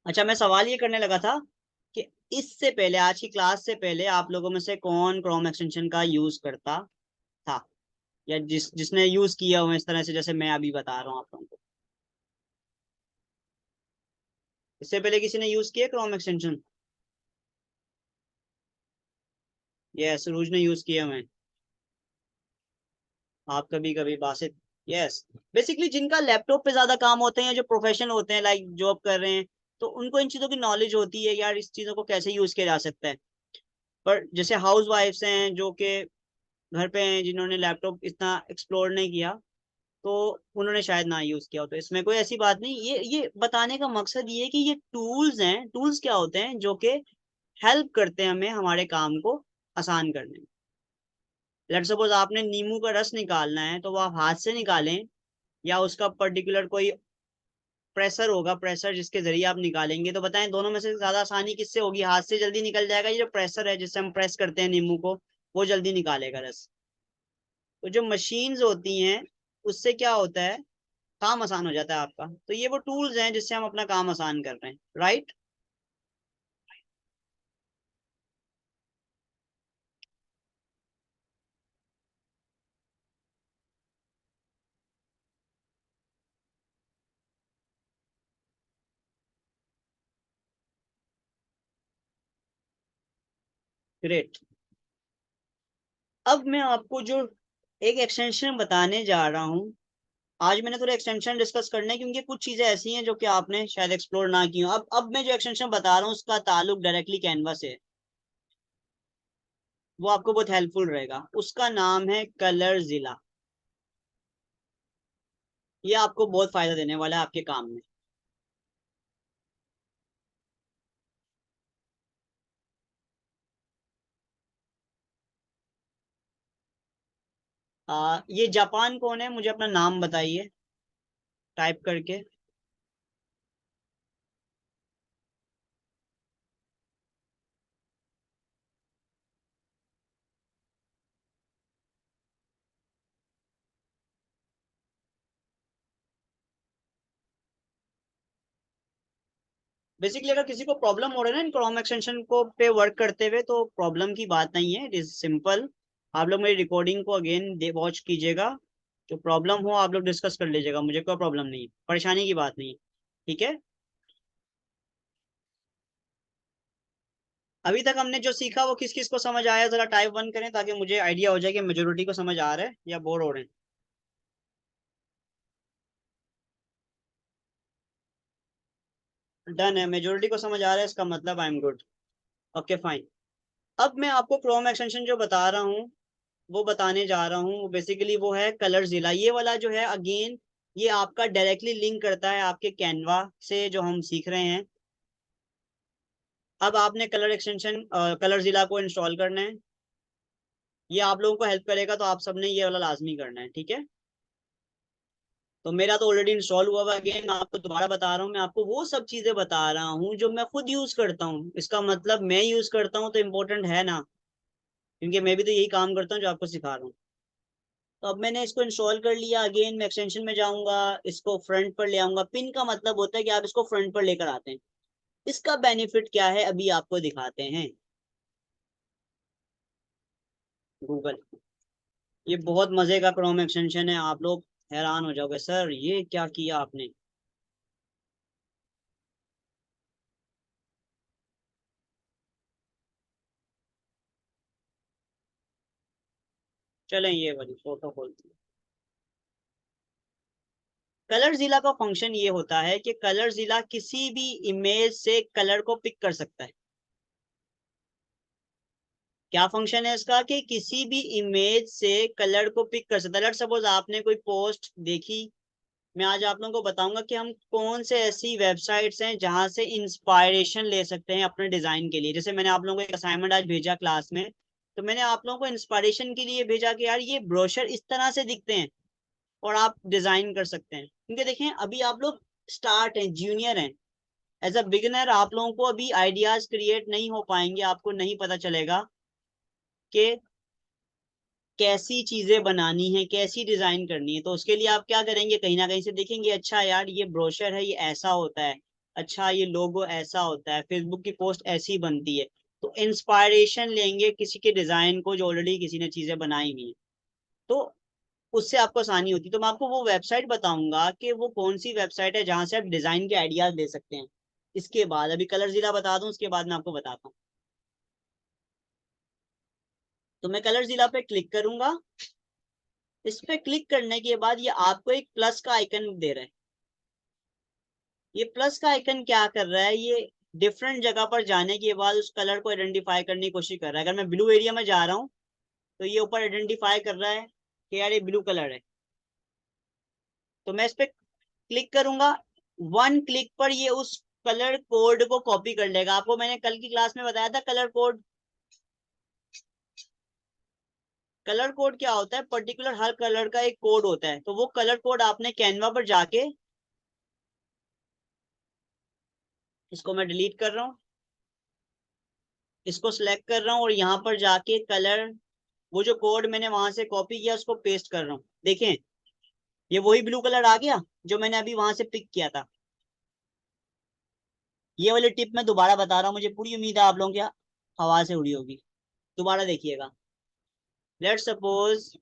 अच्छा, मैं सवाल ये करने लगा था कि इससे पहले, आज की क्लास से पहले, आप लोगों में से कौन क्रोम एक्सटेंशन का यूज करता था, या जिसने यूज किया हो इस तरह से, जैसे मैं अभी बता रहा हूँ आप लोगों को। इससे पहले किसी ने यूज किया क्रोम एक्सटेंशन? यस, सूरज ने यूज किया हुए हैं। आप कभी कभी बासित। यस। बेसिकली जिनका लैपटॉप पे ज्यादा काम होते हैं, जो प्रोफेशनल होते हैं, लाइक जॉब कर रहे हैं, तो उनको इन चीजों की नॉलेज होती है यार, इस चीजों को कैसे यूज किया जा सकता है। पर जैसे हाउस वाइफ्स हैं जो कि घर पे हैं, जिन्होंने लैपटॉप इतना एक्सप्लोर नहीं किया, तो उन्होंने शायद ना यूज किया हो, तो इसमें कोई ऐसी बात नहीं। ये बताने का मकसद ये है कि ये टूल्स हैं। टूल्स क्या होते हैं? जो कि हेल्प करते हैं हमें हमारे काम को आसान करने में। लेट सपोज आपने नींबू का रस निकालना है, तो वो आप हाथ से निकालें, या उसका पर्टिकुलर कोई प्रेशर होगा, प्रेशर जिसके जरिए आप निकालेंगे, तो बताएं दोनों में से ज्यादा आसानी किससे होगी? हाथ से जल्दी निकल जाएगा, ये जो प्रेशर है जिससे हम प्रेस करते हैं नींबू को, वो जल्दी निकालेगा रस। तो जो मशीन्स होती हैं, उससे क्या होता है, काम आसान हो जाता है आपका। तो ये वो टूल्स हैं जिससे हम अपना काम आसान कर रहे हैं, राइट? ग्रेट। अब मैं आपको जो एक एक्सटेंशन बताने जा रहा हूँ, आज मैंने थोड़ा एक्सटेंशन डिस्कस करने, क्योंकि कुछ चीजें ऐसी हैं जो कि आपने शायद एक्सप्लोर ना की हो। अब मैं जो एक्सटेंशन बता रहा हूँ उसका ताल्लुक डायरेक्टली कैनवा से है, वो आपको बहुत हेल्पफुल रहेगा। उसका नाम है कलर जिला। ये आपको बहुत फायदा देने वाला है आपके काम में। ये जापान कौन है, मुझे अपना नाम बताइए टाइप करके। बेसिकली अगर किसी को प्रॉब्लम हो रहा है ना इन क्रोम एक्सटेंशन को पे वर्क करते हुए, तो प्रॉब्लम की बात नहीं है, इट इज सिंपल। आप लोग मेरी रिकॉर्डिंग को अगेन वॉच कीजिएगा, जो प्रॉब्लम हो आप लोग डिस्कस कर लीजिएगा, मुझे कोई प्रॉब्लम नहीं है, परेशानी की बात नहीं है। ठीक है। अभी तक हमने जो सीखा वो किस किस को समझ आया, जरा टाइप 1 करें, ताकि मुझे आइडिया हो जाए कि मेजोरिटी को समझ आ रहा है या बोर हो रहे हैं। डन है, मेजोरिटी को समझ आ रहा है, इसका मतलब I am good. Okay fine. अब मैं आपको क्रोम एक्सटेंशन जो बता रहा हूँ, वो बताने जा रहा हूँ, बेसिकली वो है कलर जिला। ये वाला जो है अगेन, ये आपका डायरेक्टली लिंक करता है आपके कैनवा से जो हम सीख रहे हैं। अब आपने कलर एक्सटेंशन कलर जिला को इंस्टॉल करना है। ये आप लोगों को हेल्प करेगा, तो आप सबने ये वाला लाजमी करना है, ठीक है? तो मेरा तो ऑलरेडी इंस्टॉल हुआ हुआ। अगेन मैं आपको दोबारा बता रहा हूँ, मैं आपको वो सब चीजें बता रहा हूँ जो मैं खुद यूज करता हूँ। इसका मतलब मैं यूज करता हूँ तो इम्पोर्टेंट है ना, क्योंकि मैं भी तो यही काम करता हूँ जो आपको सिखा रहा हूँ। तो अब मैंने इसको इंस्टॉल कर लिया। अगेन मैं एक्सटेंशन में जाऊंगा, इसको फ्रंट पर ले आऊंगा। पिन का मतलब होता है कि आप इसको फ्रंट पर लेकर आते हैं। इसका बेनिफिट क्या है अभी आपको दिखाते हैं। गूगल, ये बहुत मजे का क्रोम एक्सटेंशन है, आप लोग हैरान हो जाओगे, सर ये क्या किया आपने। चलें ये वाली फोटो खोलते हैं। कलर जिला का फंक्शन ये होता है कि कलर जिला किसी भी इमेज से कलर को पिक कर सकता है। क्या फंक्शन है इसका? कि किसी भी इमेज से कलर को पिक कर सकता है। लेट्स सपोज आपने कोई पोस्ट देखी, मैं आज आप लोगों को बताऊंगा कि हम कौन से ऐसी वेबसाइट्स हैं जहां से इंस्पायरेशन ले सकते हैं अपने डिजाइन के लिए। जैसे मैंने आप लोगों को एक असाइनमेंट आज भेजा क्लास में, तो मैंने आप लोगों को इंस्पायरेशन के लिए भेजा कि यार ये ब्रोशर इस तरह से दिखते हैं और आप डिजाइन कर सकते हैं। क्योंकि देखें अभी आप लोग स्टार्ट हैं, जूनियर हैं, एज अ बिगिनर आप लोगों को अभी आइडियाज क्रिएट नहीं हो पाएंगे, आपको नहीं पता चलेगा कि कैसी चीजें बनानी है, कैसी डिजाइन करनी है। तो उसके लिए आप क्या करेंगे, कहीं ना कहीं से देखेंगे अच्छा यार ये ब्रोशर है, ये ऐसा होता है, अच्छा ये लोगो ऐसा होता है, फेसबुक की पोस्ट ऐसी बनती है। तो इंस्पायरेशन लेंगे किसी के डिजाइन को जो ऑलरेडी किसी ने चीजें बनाई हुई है, तो उससे आपको आसानी होती है। तो मैं आपको वो वेबसाइट बताऊंगा कि वो कौन सी वेबसाइट है जहां से आप डिजाइन के आइडियाज ले सकते हैं। इसके बाद अभी कलर जिला बता दूं, उसके बाद मैं आपको बताता हूँ। तो मैं कलर जिला पे क्लिक करूंगा। इस पे क्लिक करने के बाद ये आपको एक प्लस का आइकन दे रहा है। ये प्लस का आइकन क्या कर रहा है, ये डिफरेंट जगह पर जाने के बाद उस कलर को आइडेंटिफाई करने की कोशिश कर रहा है। अगर मैं ब्लू एरिया में जा रहा हूँ तो ये ऊपर आइडेंटिफाई कर रहा है कि यार ये ब्लू कलर है। तो मैं इस पे क्लिक करूंगा, वन क्लिक पर ये उस कलर कोड को कॉपी कर लेगा। आपको मैंने कल की क्लास में बताया था कलर कोड। कलर कोड क्या होता है, पर्टिकुलर हर कलर का एक कोड होता है। तो वो कलर कोड आपने कैनवा पर जाके, इसको मैं डिलीट कर रहा हूँ, इसको सिलेक्ट कर रहा हूँ और यहाँ पर जाके कलर, वो जो कोड मैंने वहां से कॉपी किया उसको पेस्ट कर रहा हूँ। देखें ये वही ब्लू कलर आ गया जो मैंने अभी वहां से पिक किया था। ये वाली टिप मैं दोबारा बता रहा हूँ, मुझे पूरी उम्मीद है आप लोगों की हवा से उड़ी होगी। दोबारा देखिएगा। लेट सपोज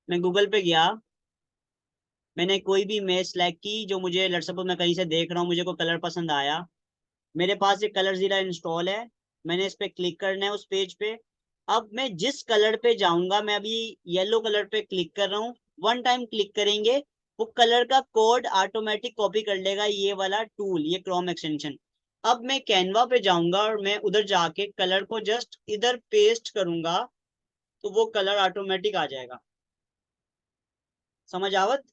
मैं गूगल पे गया, मैंने कोई भी इमेज सेलेक्ट की जो मुझे, लेट सपोज मैं कहीं से देख रहा हूँ, मुझे कोई कलर पसंद आया, मेरे पास एक कलर जीरा इंस्टॉल है, मैंने इस पे क्लिक करना है उस पेज पे। अब मैं जिस कलर पे जाऊंगा, मैं अभी येलो कलर पे क्लिक कर रहा हूँ, वन टाइम क्लिक करेंगे वो कलर का कोड ऑटोमेटिक कॉपी कर लेगा ये वाला टूल, ये क्रोम एक्सटेंशन। अब मैं कैनवा पे जाऊंगा और मैं उधर जाके कलर को जस्ट इधर पेस्ट करूंगा तो वो कलर ऑटोमेटिक आ जाएगा। समझ आवत,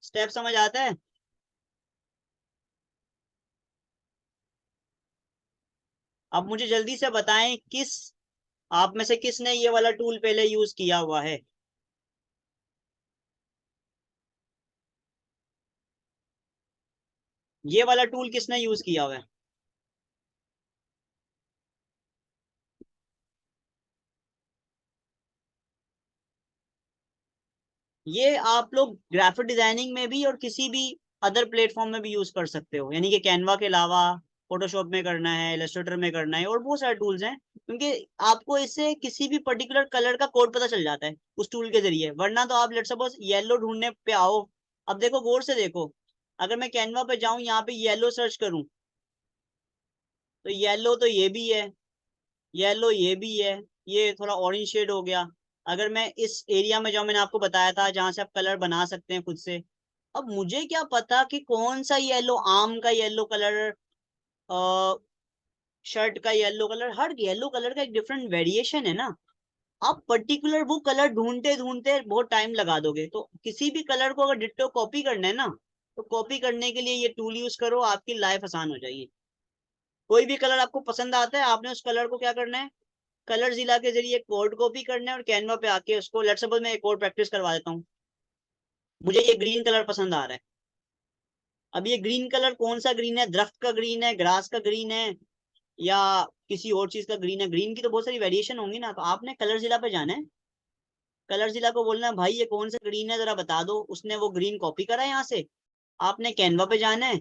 स्टेप समझ आता है? अब मुझे जल्दी से बताएं किस आप में से किसने ये वाला टूल पहले यूज किया हुआ है। ये वाला टूल किसने यूज किया हुआ है? ये आप लोग ग्राफिक डिजाइनिंग में भी और किसी भी अदर प्लेटफॉर्म में भी यूज कर सकते हो, यानी कि कैनवा के अलावा फोटोशॉप में करना है, इलस्ट्रेटर में करना है, और बहुत सारे टूल्स हैं। क्योंकि आपको इससे किसी भी पर्टिकुलर कलर का कोड पता चल जाता है उस टूल के जरिए। वरना तो आप लेट्स सपोज येलो ढूंढने पे आओ, अब देखो गौर से देखो, अगर मैं कैनवा पे जाऊं यहाँ पे येलो सर्च करूं तो येलो तो ये भी है, येलो ये भी है, ये थोड़ा ऑरेंज शेड हो गया। अगर मैं इस एरिया में जाऊं, मैंने आपको बताया था जहां से आप कलर बना सकते हैं खुद से। अब मुझे क्या पता कि कौन सा येलो, आम का येलो कलर, शर्ट का येलो कलर, हर येलो कलर का एक डिफरेंट वेरिएशन है ना। आप पर्टिकुलर वो कलर ढूंढते ढूंढते बहुत टाइम लगा दोगे। तो किसी भी कलर को अगर डिट्टो कॉपी करना है ना, तो कॉपी करने के लिए ये टूल यूज करो, आपकी लाइफ आसान हो जाएगी। कोई भी कलर आपको पसंद आता है, आपने उस कलर को क्या करना है, कलर जिला के जरिए कोड कॉपी करना है और कैनवा पे आके उसको, लेट्स सपोज मैं एक और प्रैक्टिस करवा देता हूँ। मुझे ये ग्रीन कलर पसंद आ रहा है। अब ये ग्रीन कलर कौन सा ग्रीन है, दरख्त का ग्रीन है, ग्रास का ग्रीन है, या किसी और चीज का ग्रीन है? ग्रीन की तो बहुत सारी वेरिएशन होंगी ना। तो आपने कलर जिला पे जाना है, कलर जिला को बोलना है भाई ये कौन सा ग्रीन है जरा बता दो। उसने वो ग्रीन कॉपी करा है यहाँ से। आपने कैनवा पे जाना है,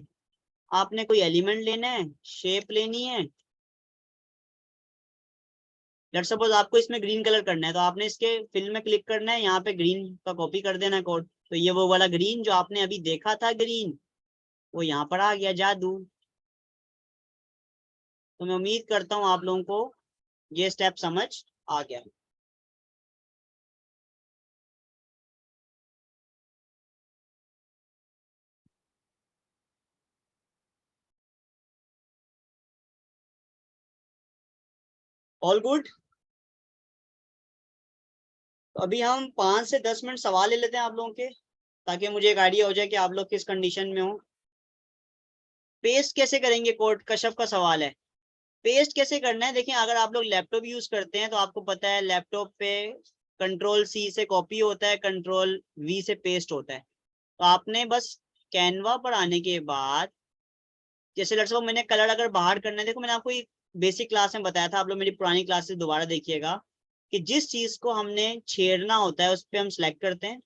आपने कोई एलिमेंट लेना है, शेप लेनी है, लेट्स सपोज आपको इसमें ग्रीन कलर करना है, तो आपने इसके फिल में क्लिक करना है, यहाँ पे ग्रीन का कॉपी कर देना है कोड। तो ये वो वाला ग्रीन जो आपने अभी देखा था ग्रीन, वो यहाँ पर आ गया जादू। तो मैं उम्मीद करता हूँ आप लोगों को ये स्टेप समझ आ गया। All good. तो अभी हम 5 से 10 मिनट सवाल ले लेते हैं आप लोगों के, ताकि मुझे एक आइडिया हो जाए कि आप लोग किस कंडीशन में हो। पेस्ट कैसे करेंगे कोड, कश्यप का सवाल है। पेस्ट कैसे करना है, देखिए अगर आप लोग लैपटॉप यूज करते हैं तो आपको पता है लैपटॉप पे Ctrl+C से कॉपी होता है, Ctrl+V से पेस्ट होता है। तो आपने बस कैनवा पर आने के बाद, जैसे लेट्स सपोज मैंने कलर अगर बाहर करना है, देखो मैंने आपको एक बेसिक क्लास में बताया था, आप लोग मेरी पुरानी क्लास से दोबारा देखिएगा कि जिस चीज को हमने छेड़ना होता है उस पर हम सिलेक्ट करते हैं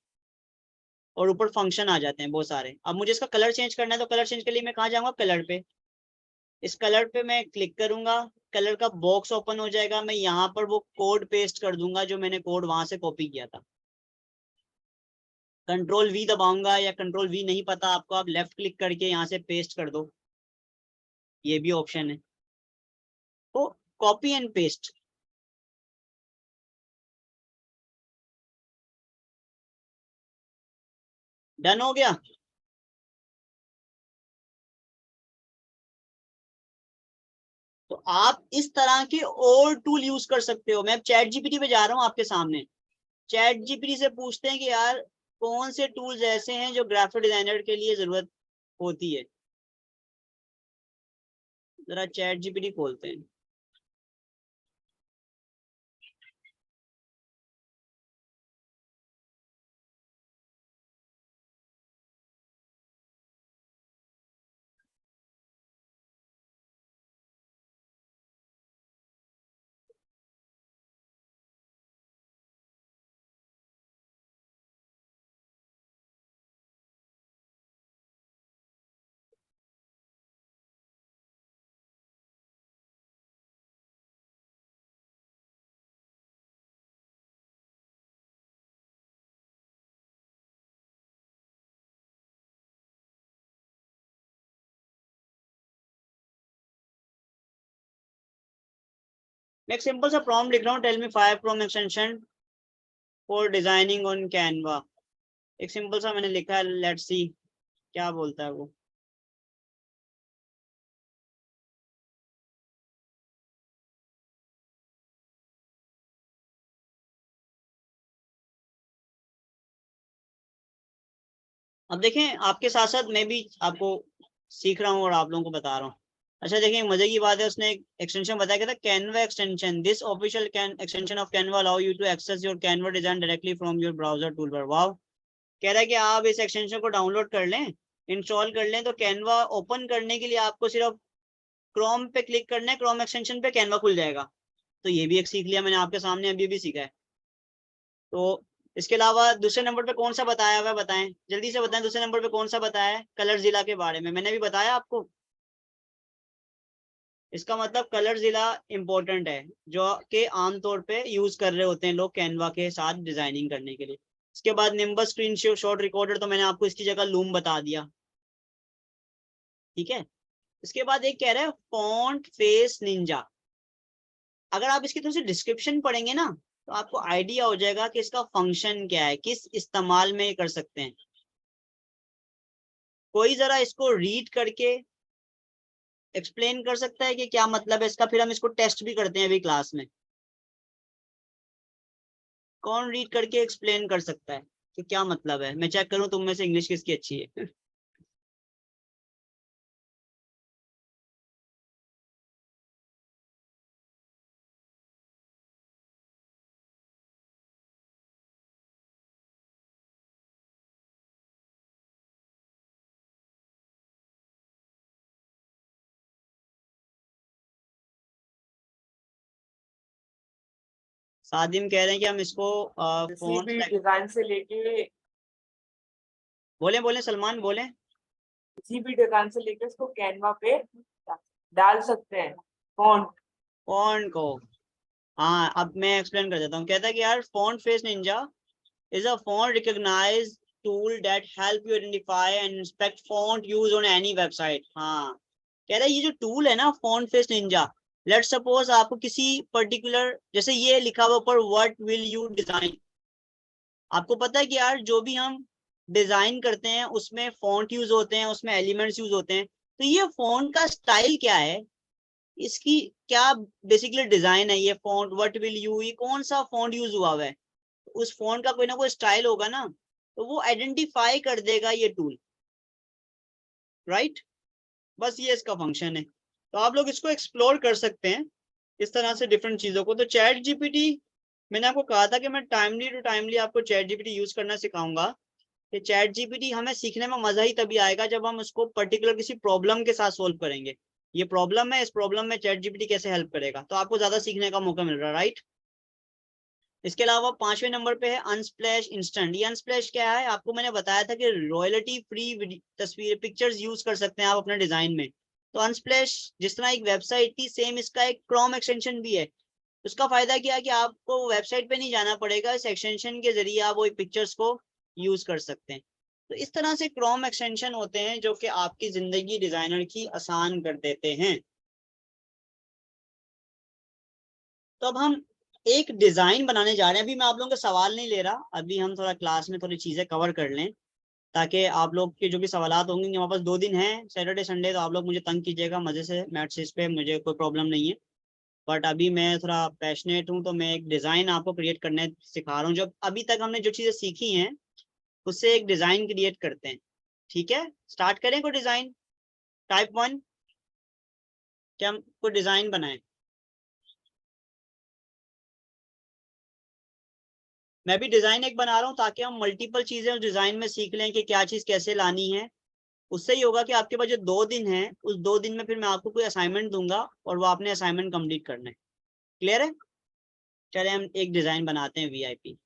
और ऊपर फंक्शन आ जाते हैं बहुत सारे। अब मुझे इसका कलर चेंज करना है तो कलर चेंज के लिए मैं कहाँ जाऊंगा, कलर पे। इस कलर पे मैं क्लिक करूंगा, कलर का बॉक्स ओपन हो जाएगा, मैं यहाँ पर वो कोड पेस्ट कर दूंगा जो मैंने कोड वहां से कॉपी किया था। Ctrl+V दबाऊंगा या Ctrl+V नहीं पता आपको, आप लेफ्ट क्लिक करके यहाँ से पेस्ट कर दो, ये भी ऑप्शन है। तो कॉपी एंड पेस्ट। डन हो गया। तो आप इस तरह के और टूल यूज कर सकते हो। मैं अब चैट जीपीटी पे जा रहा हूँ आपके सामने। चैट जीपीटी से पूछते हैं कि यार कौन से टूल्स ऐसे हैं जो ग्राफिक डिजाइनर के लिए जरूरत होती है। जरा चैट जीपीटी खोलते हैं। मैं एक सिंपल सा प्रॉम्प्ट लिख रहा हूँ, tell me 5 Chrome extension for designing on Canva. एक सिंपल सा मैंने लिखा है, लेट्स सी क्या बोलता है वो। अब देखें आपके साथ साथ मैं भी आपको सीख रहा हूँ और आप लोगों को बता रहा हूँ। अच्छा देखिए मजे की बात है, उसने एक एक्सटेंशन बताया था, Canva extension, this official extension of Canva allow you to access your Canva design directly from your browser toolbar. Wow, कह रहा है कि आप इस एक्सटेंशन को डाउनलोड कर लें, इंस्टॉल कर लें, तो कैनवा ओपन करने के लिए आपको सिर्फ क्रोम पे क्लिक करना है, क्रोम एक्सटेंशन पे कैनवा खुल जाएगा। तो ये भी एक सीख लिया मैंने आपके सामने, अभी भी सीखा है। तो इसके अलावा दूसरे नंबर पे कौन सा बताया हुआ है, बताएं जल्दी से बताएं, दूसरे नंबर पे कौन सा बताया है, कलर जिला के बारे में मैंने भी बताया आपको। इसका मतलब कलर जिला इंपॉर्टेंट है, जो कि आमतौर पे यूज कर रहे होते हैं लोग कैनवा के साथ डिजाइनिंग करने के लिए। इसके बाद निम्बस स्क्रीन शॉट रिकॉर्डर, तो मैंने आपको इसकी जगह लूम बता दिया, ठीक है। इसके बाद एक कह रहा है फॉन्ट फेस निंजा। अगर आप इसकी थोड़ी सी डिस्क्रिप्शन पढ़ेंगे ना तो आपको आइडिया हो जाएगा कि इसका फंक्शन क्या है, किस इस्तेमाल में कर सकते हैं। कोई जरा इसको रीड करके एक्सप्लेन कर सकता है कि क्या मतलब है इसका, फिर हम इसको टेस्ट भी करते हैं अभी क्लास में। कौन रीड करके एक्सप्लेन कर सकता है कि क्या मतलब है, मैं चेक करूं तुम में से इंग्लिश किसकी अच्छी है। सादिम कह रहे हैं कि हम इसको
किसी
फोन
भी डिजाइन से लेके
बोले बोले सलमान बोले।
किसी भी डिजाइन से लेके इसको कैनवा पे डाल सकते हैं फॉन्ट।
फॉन्ट को, हाँ अब मैं एक्सप्लेन कर देता हूँ। कहता है कि यार font face Ninja is a font recognized tool that help you identify and inspect font use on any website। हाँ कह रहा है ये जो टूल है ना font face Ninja, let suppose आपको किसी पर्टिकुलर, जैसे ये लिखा हुआ ऊपर व्हाट विल यू डिजाइन, आपको पता है कि यार जो भी हम डिजाइन करते हैं उसमें फॉन्ट यूज होते हैं, उसमें एलिमेंट्स यूज होते हैं। तो ये फॉन्ट का स्टाइल क्या है, इसकी क्या बेसिकली डिजाइन है, ये फॉन्ट व्हाट विल यू, ये कौन सा फॉन्ट यूज हुआ है, उस फॉन्ट का कोई ना कोई स्टाइल होगा ना, तो वो आइडेंटिफाई कर देगा ये टूल, राइट। बस ये इसका फंक्शन है। तो आप लोग इसको एक्सप्लोर कर सकते हैं इस तरह से डिफरेंट चीज़ों को। तो चैट जीपीटी, मैंने आपको कहा था कि मैं टाइमली टू टाइमली आपको चैट जीपीटी यूज़ करना सिखाऊंगा। कि चैट जीपीटी हमें सीखने में मज़ा ही तभी आएगा जब हम उसको पर्टिकुलर किसी प्रॉब्लम के साथ सोल्व करेंगे। ये प्रॉब्लम है, इस प्रॉब्लम में चैट जीपीटी कैसे हेल्प करेगा, तो आपको ज़्यादा सीखने का मौका मिल रहा है, राइट। इसके अलावा 5वें नंबर पे है अनस्प्लैश इंस्टेंट। ये अनस्प्लैश क्या है, आपको मैंने बताया था कि रॉयल्टी फ्री तस्वीर पिक्चर्स यूज कर सकते हैं आप अपने डिजाइन में। तो अनस्प्लैश जिस तरह एक वेबसाइट थी, सेम इसका एक क्रोम एक्सटेंशन भी है। उसका फायदा क्या है कि आपको वेबसाइट पे नहीं जाना पड़ेगा, इस एक्सटेंशन के जरिए आप वो पिक्चर्स को यूज कर सकते हैं। तो इस तरह से क्रोम एक्सटेंशन होते हैं जो कि आपकी जिंदगी डिजाइनर की आसान कर देते हैं। तो अब हम एक डिजाइन बनाने जा रहे हैं। अभी मैं आप लोगों का सवाल नहीं ले रहा, अभी हम थोड़ा क्लास में थोड़ी चीजें कवर कर लें ताकि आप लोग के जो भी सवालात होंगे, हमारे पास 2 दिन हैं, सैटरडे संडे, तो आप लोग मुझे तंग कीजिएगा मजे से, मैथ्स इस पे मुझे कोई प्रॉब्लम नहीं है। बट अभी मैं थोड़ा पैशनेट हूँ, तो मैं एक डिजाइन आपको क्रिएट करने सिखा रहा हूँ। जो अभी तक हमने जो चीजें सीखी हैं उससे एक डिजाइन क्रिएट करते हैं। ठीक है, स्टार्ट करें कोई डिजाइन। टाइप 1 कि हम कोई डिजाइन बनाएं। मैं भी डिजाइन एक बना रहा हूँ ताकि हम मल्टीपल चीजें उस डिजाइन में सीख लें कि क्या चीज कैसे लानी है। उससे ही होगा कि आपके पास जो 2 दिन है, उस 2 दिन में फिर मैं आपको कोई असाइनमेंट दूंगा और वो आपने असाइनमेंट कंप्लीट करना है। क्लियर है। चले हम एक डिजाइन बनाते हैं वीआईपी।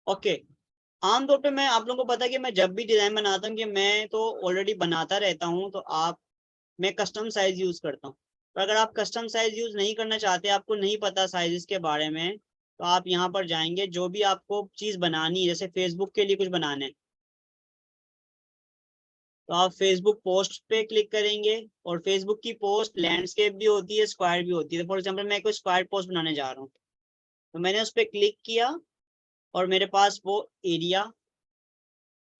ओके, आमतौर पे मैं आप लोगों को पता है कि मैं जब भी डिजाइन बनाता हूँ कि मैं तो ऑलरेडी बनाता रहता हूँ, तो आप मैं कस्टम साइज यूज करता हूँ। पर अगर आप कस्टम साइज यूज नहीं करना चाहते, आपको नहीं पता साइजेस के बारे में, तो आप यहाँ पर जाएंगे, जो भी आपको चीज बनानी है, जैसे फेसबुक के लिए कुछ बनाना है तो आप फेसबुक पोस्ट पे क्लिक करेंगे। और फेसबुक की पोस्ट लैंडस्केप भी होती है, स्क्वायर भी होती है। फॉर एग्जाम्पल मैं कोई स्क्वायर पोस्ट बनाने जा रहा हूँ, तो मैंने उस पर क्लिक किया और मेरे पास वो एरिया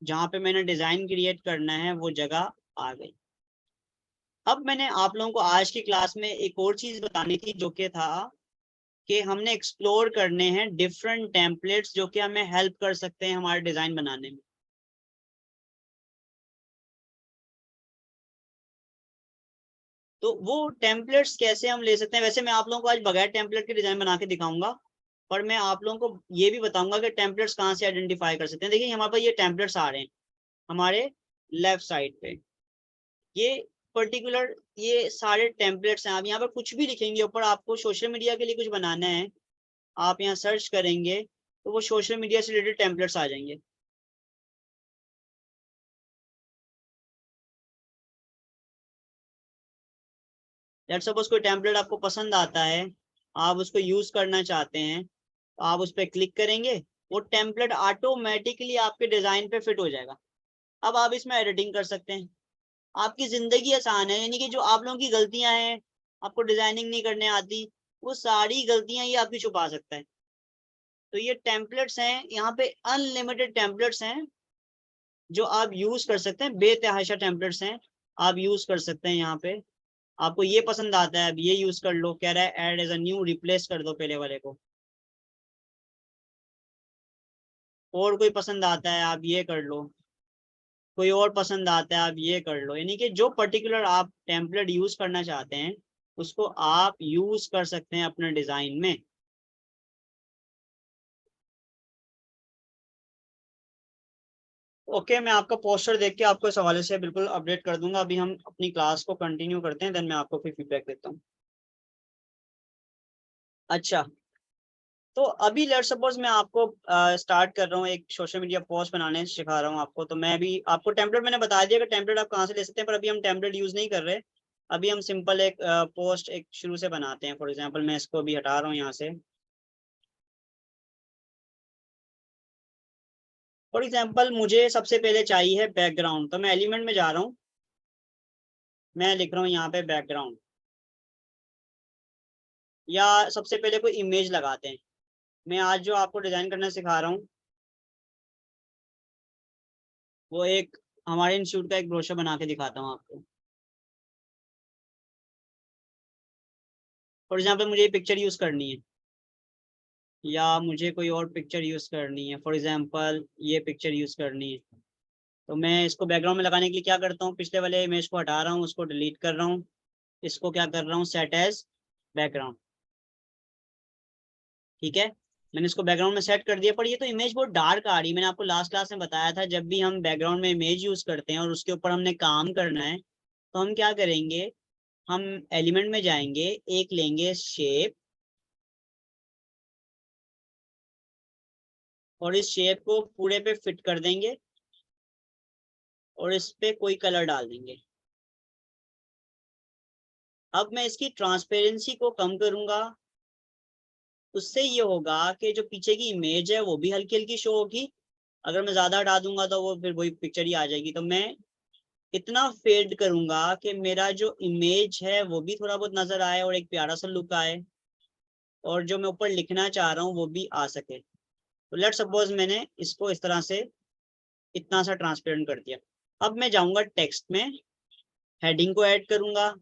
जहाँ पे मैंने डिजाइन क्रिएट करना है वो जगह आ गई। अब मैंने आप लोगों को आज की क्लास में एक और चीज बतानी थी, जो कि था कि हमने एक्सप्लोर करने हैं डिफरेंट टेम्पलेट्स जो कि हमें हेल्प कर सकते हैं हमारे डिजाइन बनाने में। तो वो टेम्पलेट्स कैसे हम ले सकते हैं। वैसे मैं आप लोगों को आज बगैर टेम्पलेट के डिजाइन बना के दिखाऊंगा, पर मैं आप लोगों को ये भी बताऊंगा कि टेम्पलेट्स कहाँ से आइडेंटिफाई कर सकते हैं। देखिए हमारे पास ये टेम्पलेट्स आ रहे हैं हमारे लेफ्ट साइड पे, ये पर्टिकुलर ये सारे टेम्पलेट्स हैं। आप यहाँ पर कुछ भी लिखेंगे ऊपर, आपको सोशल मीडिया के लिए कुछ बनाना है, आप यहाँ सर्च करेंगे तो वो सोशल मीडिया से रिलेटेड टेम्पलेट्स आ जाएंगे। लेट्स सपोज कोई टेम्पलेट आपको पसंद आता है, आप उसको यूज करना चाहते हैं, तो आप उस पर क्लिक करेंगे, वो टेम्पलेट ऑटोमेटिकली आपके डिजाइन पे फिट हो जाएगा। अब आप इसमें एडिटिंग कर सकते हैं, आपकी जिंदगी आसान है। यानी कि जो आप लोगों की गलतियां हैं, आपको डिजाइनिंग नहीं करने आती, वो सारी गलतियां ये आपकी छुपा सकता है। तो ये टेम्पलेट्स हैं, यहाँ पे अनलिमिटेड टेम्पलेट्स हैं जो आप यूज कर सकते हैं, बेतहाशा टेम्पलेट्स हैं, आप यूज कर सकते हैं। यहाँ पे आपको ये पसंद आता है, अब ये यूज कर लो। कह रहा है add as a new, replace कर दो पहले वाले को। और कोई पसंद आता है आप ये कर लो, कोई और पसंद आता है आप ये कर लो। यानी कि जो पर्टिकुलर आप टेम्पलेट यूज करना चाहते हैं उसको आप यूज कर सकते हैं अपने डिजाइन में। ओके, मैं आपका पोस्टर देख के आपको इस हवाले से बिल्कुल अपडेट कर दूंगा। अभी हम अपनी क्लास को कंटिन्यू करते हैं, देन मैं आपको फिर फीडबैक देता हूँ। अच्छा, तो अभी लेट सपोज मैं आपको स्टार्ट कर रहा हूँ, एक सोशल मीडिया पोस्ट बनाने सिखा रहा हूँ आपको। तो मैं भी आपको टेम्पलेट मैंने बता दिया कि टेम्पलेट आप कहाँ से ले सकते हैं, पर अभी हम टेम्पलेट यूज नहीं कर रहे। अभी हम सिंपल एक पोस्ट एक शुरू से बनाते हैं। फॉर एग्जांपल मैं इसको अभी हटा रहा हूँ यहाँ से। फॉर एग्जांपल मुझे सबसे पहले चाहिए बैकग्राउंड, तो मैं एलिमेंट में जा रहा हूँ, मैं लिख रहा हूँ यहाँ पे बैकग्राउंड, या सबसे पहले कोई इमेज लगाते हैं। मैं आज जो आपको डिजाइन करना सिखा रहा हूँ वो एक हमारे इंस्टीट्यूट का एक ब्रोशर बना के दिखाता हूँ आपको। फॉर एग्जाम्पल मुझे ये पिक्चर यूज करनी है या मुझे कोई और पिक्चर यूज करनी है, फॉर एग्जाम्पल ये पिक्चर यूज करनी है, तो मैं इसको बैकग्राउंड में लगाने के लिए क्या करता हूँ, पिछले वाले इमेज को हटा रहा हूँ, उसको डिलीट कर रहा हूँ, इसको क्या कर रहा हूँ, सेट एज बैकग्राउंड। ठीक है, मैंने इसको बैकग्राउंड में सेट कर दिया, पर ये तो इमेज बहुत डार्क आ रही है। मैंने आपको लास्ट क्लास में बताया था जब भी हम बैकग्राउंड में इमेज यूज करते हैं और उसके ऊपर हमने काम करना है तो हम क्या करेंगे, हम एलिमेंट में जाएंगे, एक लेंगे शेप और इस शेप को पूरे पे फिट कर देंगे और इस पे कोई कलर डाल देंगे। अब मैं इसकी ट्रांसपेरेंसी को कम करूंगा, उससे ये होगा कि जो पीछे की इमेज है वो भी हल्की हल्की शो होगी। अगर मैं ज्यादा हटा दूंगा तो वो फिर वही पिक्चर ही आ जाएगी। तो मैं इतना फेड करूंगा कि मेरा जो इमेज है वो भी थोड़ा बहुत नजर आए और एक प्यारा सा लुक आए और जो मैं ऊपर लिखना चाह रहा हूँ वो भी आ सके। तो लेट सपोज मैंने इसको इस तरह से इतना सा ट्रांसपेरेंट कर दिया। अब मैं जाऊंगा टेक्स्ट में, हेडिंग को ऐड करूंगा,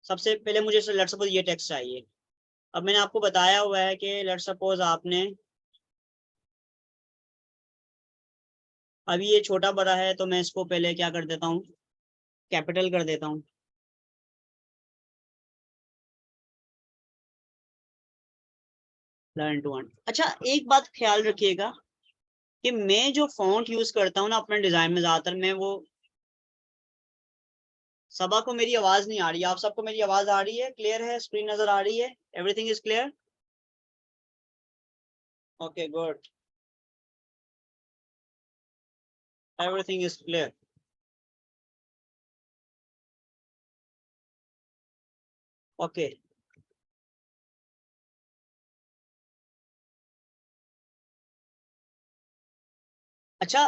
सबसे पहले मुझे लेट सपोज ये टेक्स्ट चाहिए। अब मैंने आपको बताया हुआ है कि लेट सपोज आपने अभी ये छोटा बड़ा है तो मैं इसको पहले क्या कर देता हूँ, कैपिटल कर देता हूँ। Learn to earn. अच्छा एक बात ख्याल रखिएगा कि मैं जो फॉन्ट यूज करता हूँ ना अपने डिजाइन में, ज्यादातर मैं वो, सबा को मेरी आवाज नहीं आ रही, आप सबको मेरी आवाज आ रही है, क्लियर है, स्क्रीन नजर आ रही है, everything is clear? Okay good, everything is clear. Okay, अच्छा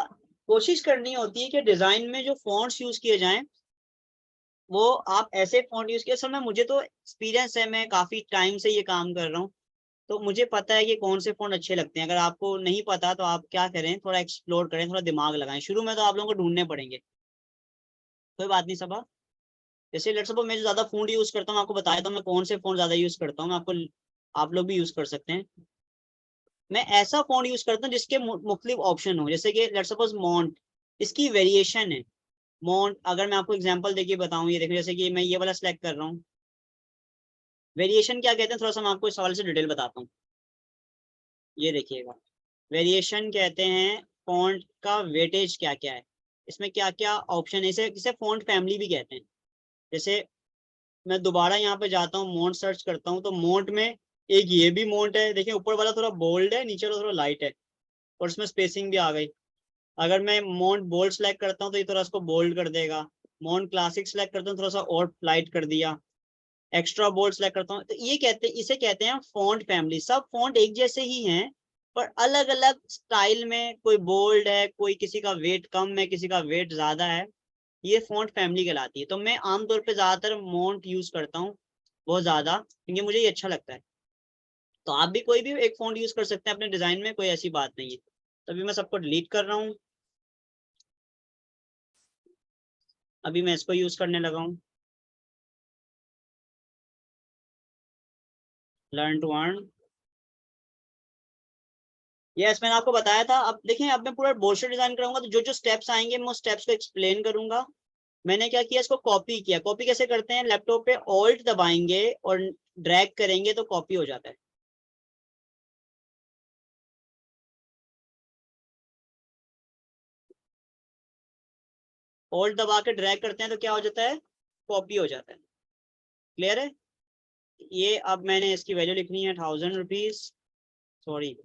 कोशिश करनी होती है कि डिजाइन में जो फॉन्ट्स यूज किए जाएं वो आप ऐसे फॉन्ट यूज किए। असल में मुझे तो एक्सपीरियंस है, मैं काफी टाइम से ये काम कर रहा हूँ तो मुझे पता है कि कौन से फॉन्ट अच्छे लगते हैं। अगर आपको नहीं पता तो आप क्या करें, थोड़ा एक्सप्लोर करें, थोड़ा दिमाग लगाएं। शुरू में तो आप लोगों को ढूंढने पड़ेंगे, कोई बात नहीं सबा। जैसे लेट्स सपोज मैं जो ज्यादा फॉन्ट यूज करता हूँ आपको बताया तो मैं कौन से फॉन्ट ज्यादा यूज करता हूँ, मैं आपको, आप लोग भी यूज कर सकते हैं। मैं ऐसा फॉन्ट यूज करता हूँ जिसके मुख्तलिफ ऑप्शन हो, जैसे कि लेट्स सपोज मॉन्ट, इसकी वेरिएशन है मॉन्ट। अगर मैं आपको एग्जांपल देके बताऊं, ये देखो जैसे कि मैं ये वाला सेलेक्ट कर रहा हूँ, वेरिएशन क्या कहते हैं थोड़ा सा मैं आपको इस सवाल से डिटेल बताता हूँ। ये देखिएगा, वेरिएशन कहते हैं फॉन्ट का वेटेज क्या क्या है, इसमें क्या क्या ऑप्शन है, इसे फॉन्ट फैमिली भी कहते हैं। जैसे मैं दोबारा यहाँ पे जाता हूँ, मोंट सर्च करता हूँ तो मोंट में एक ये भी मोंट है, देखिए ऊपर वाला थोड़ा बोल्ड है, नीचे वाला थोड़ा लाइट है और इसमें स्पेसिंग भी आ गई। अगर मैं मोंट बोल्ड सेलेक्ट करता हूँ तो ये थोड़ा इसको बोल्ड कर देगा। मोंट क्लासिक सेलेक्ट करता हूँ थोड़ा सा और लाइट कर दिया। एक्स्ट्रा बोल्ड सेलेक्ट करता हूँ तो ये कहते हैं, इसे कहते हैं फॉन्ट फैमिली। सब फॉन्ट एक जैसे ही हैं पर अलग अलग स्टाइल में, कोई बोल्ड है, कोई किसी का वेट कम है, किसी का वेट ज्यादा है, ये फॉन्ट फैमिली कहलाती है। तो मैं आमतौर पे ज्यादातर मोंट यूज करता हूँ बहुत ज्यादा, क्योंकि मुझे ये अच्छा लगता है। तो आप भी कोई भी एक फॉन्ट यूज कर सकते हैं अपने डिजाइन में, कोई ऐसी बात नहीं है। तो अभी मैं सबको डिलीट कर रहा हूँ, अभी मैं इसको यूज करने लगा हूँ, लर्न टू अर्न। यस मैंने आपको बताया था। अब देखें, अब मैं पूरा ब्रोशर डिजाइन कराऊंगा तो जो जो स्टेप्स आएंगे मैं उस स्टेप्स को एक्सप्लेन करूंगा। मैंने क्या किया, इसको कॉपी किया। कॉपी कैसे करते हैं, लैपटॉप पे ऑल्ट दबाएंगे और ड्रैग करेंगे तो कॉपी हो जाता है। ऑल्ट दबा के ड्रैग करते हैं तो क्या हो जाता है, कॉपी हो जाता है। क्लियर है? ये अब मैंने इसकी वैल्यू लिखनी है 1000 रुपीज, सॉरी,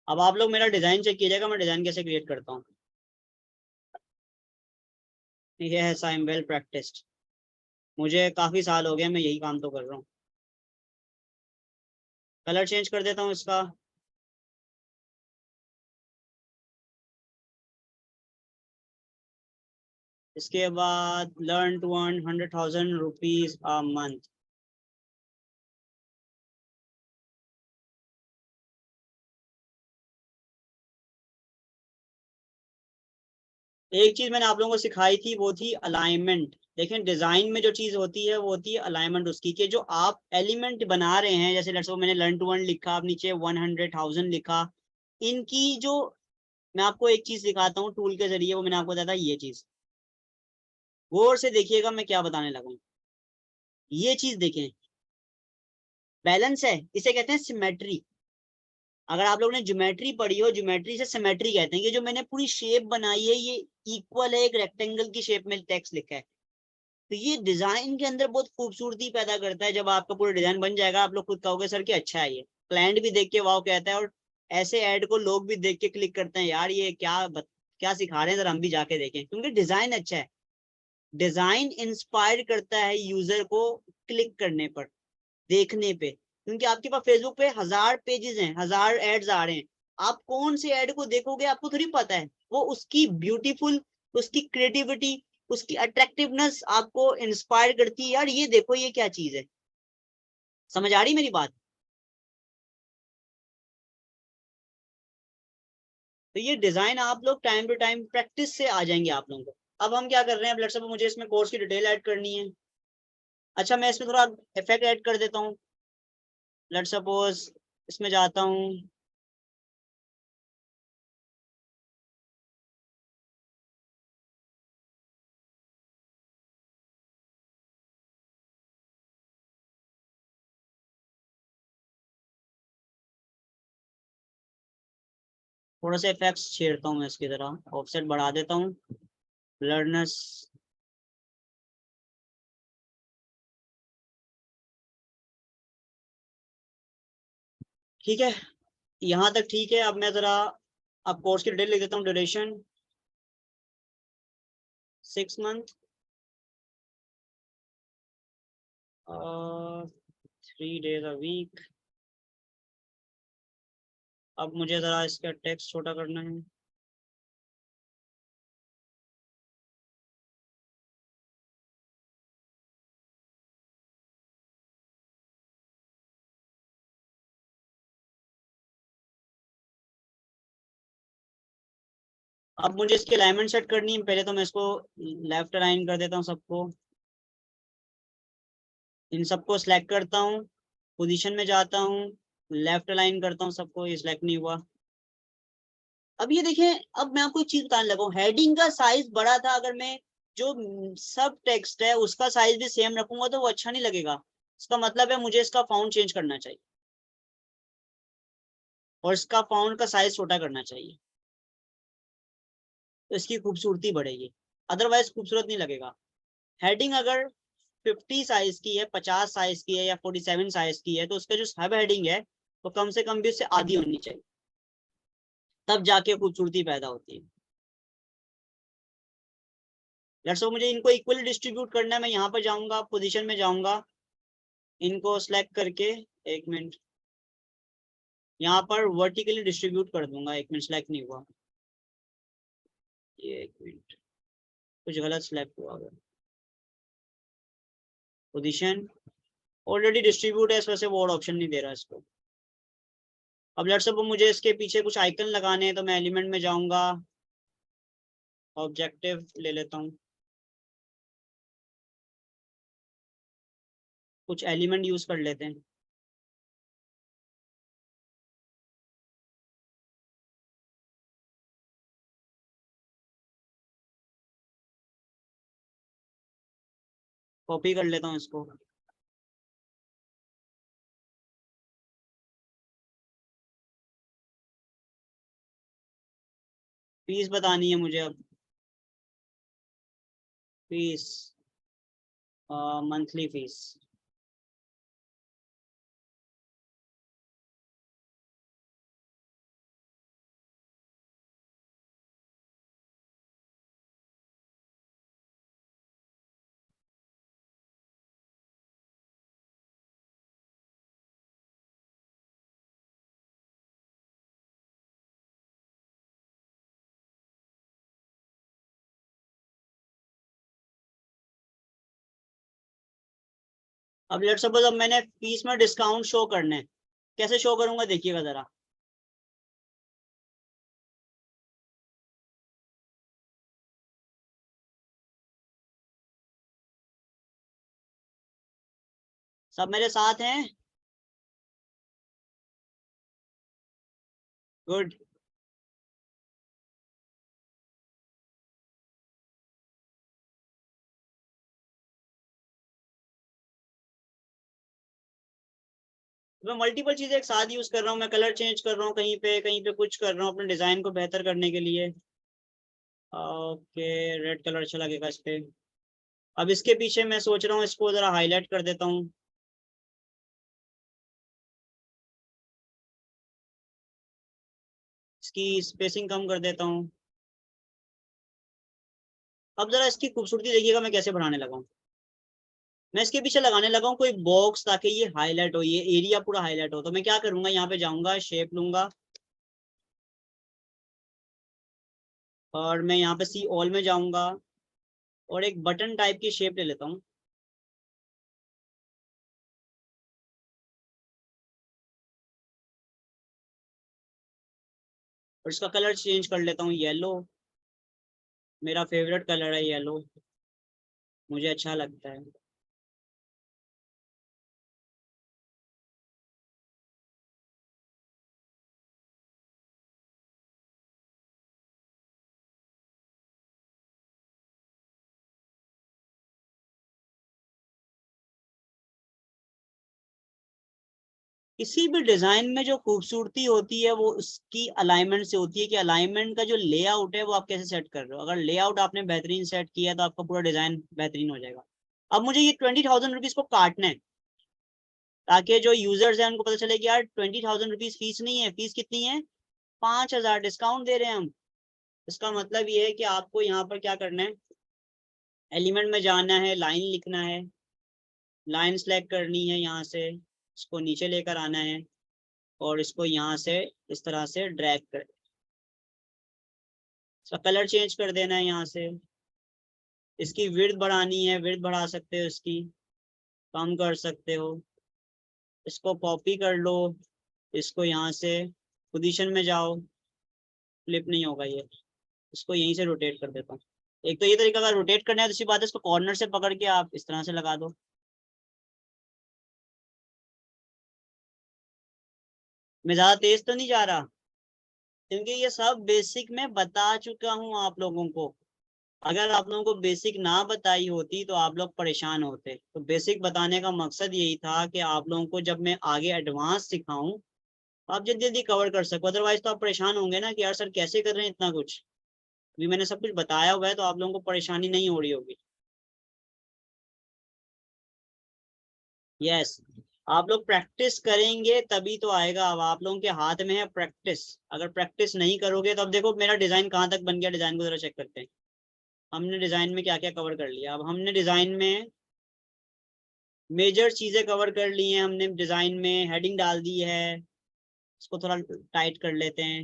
अब आप लोग मेरा डिजाइन चेक कीजिएगा मैं डिजाइन कैसे क्रिएट करता हूँ। ये है साइम वेल प्रैक्टिस्ड, मुझे काफी साल हो गए, मैं यही काम तो कर रहा हूँ। कलर चेंज कर देता हूँ इसका, इसके बाद learn to earn 100,000 rupees a month. एक चीज मैंने आप लोगों को सिखाई थी, वो थी अलाइनमेंट। देखें, डिजाइन में जो चीज होती है वो होती है अलाइनमेंट उसकी, कि जो आप एलिमेंट बना रहे हैं, जैसे लेट्स सपोज मैंने लर्न टू अर्न लिखा, आप नीचे 100,000 लिखा, इनकी जो, मैं आपको एक चीज दिखाता हूँ टूल के जरिए, वो मैंने आपको बताया था, ये चीज गौर से देखिएगा मैं क्या बताने लगा हूँ। ये चीज देखें, बैलेंस है, इसे कहते हैं सिमेट्री। अगर आप लोगों ने ज्योमेट्री पढ़ी हो, ज्योमेट्री से सिमेट्री कहते हैं। ये जो मैंने पूरी शेप बनाई है, ये इक्वल है एक रेक्टेंगल की शेप में टेक्स्ट लिखा है। तो ये डिजाइन के अंदर बहुत खूबसूरती पैदा करता है। जब आपका पूरा डिजाइन बन जाएगा, आप लोग खुद कहोगे सर कि अच्छा है, ये क्लाइंट भी देख के वाव कहता है, और ऐसे ऐड को लोग भी देख के क्लिक करते हैं, यार ये क्या सिखा रहे हैं, जरा हम भी जाके देखें, क्योंकि डिजाइन अच्छा है। डिजाइन इंस्पायर करता है यूजर को क्लिक करने पर, देखने पे, क्योंकि आपके पास फेसबुक पे 1000 पेजेस हैं, 1000 एड्स आ रहे हैं, आप कौन से ऐड को देखोगे आपको थोड़ी पता है। वो उसकी ब्यूटीफुल, उसकी क्रिएटिविटी, उसकी अट्रैक्टिवनेस आपको इंस्पायर करती है, यार ये देखो ये क्या चीज है। समझ आ रही मेरी बात? तो ये डिजाइन आप लोग टाइम टू टाइम प्रैक्टिस से आ जाएंगे आप लोगों को। अब हम क्या कर रहे हैं, लेट्स सपोज मुझे इसमें कोर्स की डिटेल ऐड करनी है। अच्छा, मैं इसमें थोड़ा इफेक्ट ऐड कर देता हूँ। लेट्स सपोज इसमें जाता हूँ, थोड़ा सा इफेक्ट्स छेड़ता हूँ मैं इसकी तरह, ऑफसेट बढ़ा देता हूँ, ब्लरनेस, ठीक है, यहाँ तक ठीक है। अब मैं जरा, अब कोर्स की डिटेल लिख देता हूँ। Duration 6 month, 3 days a week. अब मुझे जरा इसका टेक्स्ट छोटा करना है। अब मुझे इसकी अलाइनमेंट सेट करनी है। पहले तो मैं इसको लेफ्ट अलाइन कर देता हूँ सबको, इन सबको सिलेक्ट करता हूँ, पोजीशन में जाता हूँ, लेफ्ट अलाइन करता हूँ सबको, ये सिलेक्ट नहीं हुआ। अब ये देखें, अब मैं आपको एक चीज बताने लगा हूँ, हेडिंग का साइज बड़ा था, अगर मैं जो सब टेक्स्ट है उसका साइज भी सेम रखूंगा तो वो अच्छा नहीं लगेगा। इसका मतलब है मुझे इसका फाउंट चेंज करना चाहिए और इसका फाउंट का साइज छोटा करना चाहिए, तो इसकी खूबसूरती बढ़ेगी, अदरवाइज खूबसूरत नहीं लगेगा। हेडिंग अगर 50 साइज की है, 50 साइज की है, या 47 साइज की है, तो उसका जो सब हेडिंग है वो कम से कम भी उससे आधी होनी चाहिए, तब जाके खूबसूरती पैदा होती है। लेट्स सपोज मुझे इनको इक्वली डिस्ट्रीब्यूट करना है, मैं यहाँ पर जाऊंगा, पोजीशन में जाऊंगा, इनको सेलेक्ट करके, एक मिनट, यहाँ पर वर्टिकली डिस्ट्रीब्यूट कर दूंगा। एक मिनट, सेलेक्ट नहीं हुआ, ये एक मिनट, कुछ गलत सेलेक्ट हुआ। पोजीशन ऑलरेडी डिस्ट्रीब्यूट है, इस वजह से वो ऑप्शन नहीं दे रहा इसको। अब लेट्स सपोज मुझे इसके पीछे कुछ आइकन लगाने हैं, तो मैं एलिमेंट में जाऊंगा, ऑब्जेक्टिव ले लेता हूँ, कुछ एलिमेंट यूज कर लेते हैं। कॉपी कर लेता हूँ इसको, फीस बतानी है मुझे अब, फीस, मंथली फीस। अब लेट्स सपोज अब मैंने पीस में डिस्काउंट शो करने हैं, कैसे शो करूंगा देखिएगा जरा। सब मेरे साथ हैं? गुड। मैं मल्टीपल चीजें एक साथ यूज कर रहा हूँ, मैं कलर चेंज कर रहा हूँ, कहीं पे कुछ कर रहा हूँ अपने डिजाइन को बेहतर करने के लिए। ओके, रेड कलर अच्छा लगेगा इस पे। अब इसके पीछे मैं सोच रहा हूँ इसको जरा हाईलाइट कर देता हूँ। इसकी स्पेसिंग कम कर देता हूँ। अब जरा इसकी खूबसूरती देखिएगा मैं कैसे बढ़ाने लगा हूँ। मैं इसके पीछे लगाने लगा हूँ कोई बॉक्स, ताकि ये हाईलाइट हो, ये एरिया पूरा हाईलाइट हो। तो मैं क्या करूंगा, यहाँ पे जाऊंगा, शेप लूंगा और मैं यहाँ पे सी ऑल में जाऊंगा और एक बटन टाइप की शेप ले लेता हूँ। और इसका कलर चेंज कर लेता हूँ, येलो। मेरा फेवरेट कलर है येलो, मुझे अच्छा लगता है। किसी भी डिजाइन में जो खूबसूरती होती है वो उसकी अलाइनमेंट से होती है, कि अलाइनमेंट का जो लेआउट है वो आप कैसे सेट कर रहे हो। अगर लेआउट आपने बेहतरीन सेट किया तो आपका पूरा डिजाइन बेहतरीन हो जाएगा। अब मुझे ये 20,000 रुपीज को काटना है, ताकि जो यूजर्स हैं उनको पता चले कि यार 20,000 रुपीज फीस नहीं है। फीस कितनी है? 5,000 डिस्काउंट दे रहे हैं हम। इसका मतलब ये है कि आपको यहाँ पर क्या करना है, एलिमेंट में जाना है, लाइन लिखना है, लाइन सेलेक्ट करनी है, यहाँ से इसको नीचे लेकर आना है और इसको यहाँ से इस तरह से ड्रैग कर, इसका कलर चेंज कर देना है। यहाँ से इसकी विड्थ बढ़ानी है, विड्थ बढ़ा सकते हो, इसकी कम कर सकते हो। इसको कॉपी कर लो, इसको यहाँ से पोजीशन में जाओ, फ्लिप नहीं होगा ये। इसको यहीं से रोटेट कर देता हूँ। एक तो ये तरीका, अगर रोटेट करना है दूसरी बात है इसको कॉर्नर से पकड़ के आप इस तरह से लगा दो। मैं ज्यादा तेज तो नहीं जा रहा, क्योंकि ये सब बेसिक में बता चुका हूँ आप लोगों को। अगर आप लोगों को बेसिक ना बताई होती तो आप लोग परेशान होते। तो बेसिक बताने का मकसद यही था कि आप लोगों को जब मैं आगे एडवांस सिखाऊं आप जल्दी जल्दी कवर कर सको। अदरवाइज तो आप परेशान होंगे ना कि यार सर कैसे कर रहे हैं इतना कुछ। अभी मैंने सब कुछ बताया हुआ है तो आप लोगों को परेशानी नहीं हो रही होगी। यस, आप लोग प्रैक्टिस करेंगे तभी तो आएगा। अब आप लोगों के हाथ में है प्रैक्टिस। अगर प्रैक्टिस नहीं करोगे तो अब देखो मेरा डिजाइन कहाँ तक बन गया। डिजाइन को जरा चेक करते हैं। हमने डिजाइन में क्या क्या कवर कर लिया। अब हमने डिजाइन में मेजर चीजें कवर कर ली हैं। हमने डिजाइन में हेडिंग डाल दी है, इसको थोड़ा टाइट कर लेते हैं।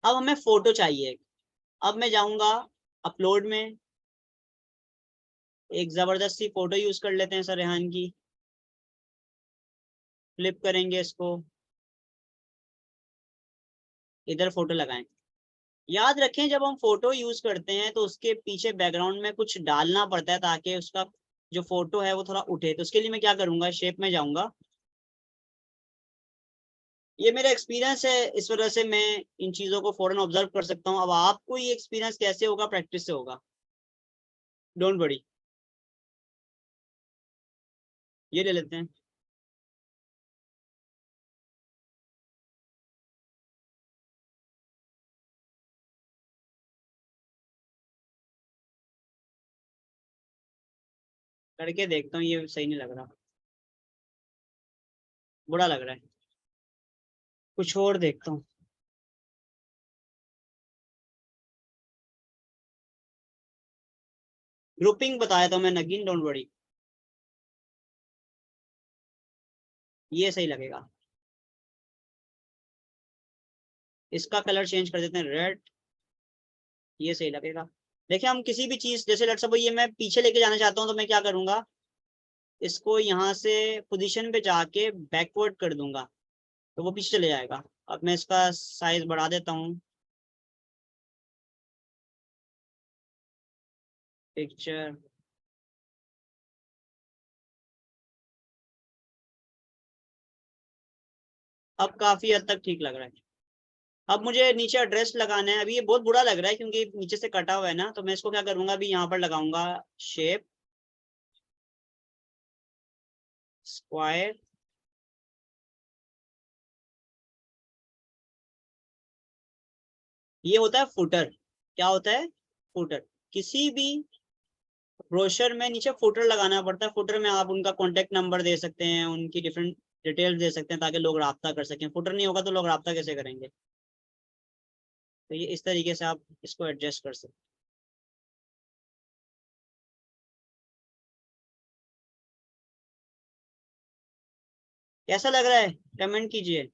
अब हमें फोटो चाहिए। अब मैं जाऊंगा अपलोड में, एक जबरदस्त सी फोटो यूज कर लेते हैं सर रेहान की। फ्लिप करेंगे इसको, इधर फोटो लगाएं। याद रखें जब हम फोटो यूज करते हैं तो उसके पीछे बैकग्राउंड में कुछ डालना पड़ता है ताकि उसका जो फोटो है वो थोड़ा उठे। तो उसके लिए मैं क्या करूंगा, शेप में जाऊंगा। ये मेरा एक्सपीरियंस है, इस वजह से मैं इन चीजों को फौरन ऑब्जर्व कर सकता हूँ। अब आपको ये एक्सपीरियंस कैसे होगा, प्रैक्टिस से होगा, डोंट वरी। ये ले लेते हैं। करके देखता हूँ, ये सही नहीं लग रहा, बुरा लग रहा है। कुछ और देखता हूँ। ग्रुपिंग बताया था मैं नगीन, डोंट वरी, ये सही लगेगा। इसका कलर चेंज कर देते हैं, रेड, ये सही लगेगा। देखिए हम किसी भी चीज, जैसे लेट्स सपोज ये मैं पीछे लेके जाना चाहता हूँ, तो मैं क्या करूंगा, इसको यहाँ से पोजीशन पे जाके बैकवर्ड कर दूंगा तो वो पीछे चले जाएगा। अब मैं इसका साइज बढ़ा देता हूँ, पिक्चर, अब काफी हद तक ठीक लग रहा है। अब मुझे नीचे एड्रेस लगाना है, अभी ये बहुत बुरा लग रहा है क्योंकि नीचे से कटा हुआ है ना, तो मैं इसको क्या करूंगा, अभी यहाँ पर लगाऊंगा शेप स्क्वायर, ये होता है फुटर। क्या होता है? फुटर। किसी भी ब्रोशर में नीचे फुटर लगाना पड़ता है। फुटर में आप उनका कॉन्टेक्ट नंबर दे सकते हैं, उनकी डिफरेंट डिटेल्स दे सकते हैं ताकि लोग राब्ता कर सकें। फुटर नहीं होगा तो लोग राब्ता कैसे करेंगे? तो ये इस तरीके से आप इसको एडजस्ट कर सकते हैं। कैसा लग रहा है कमेंट कीजिए।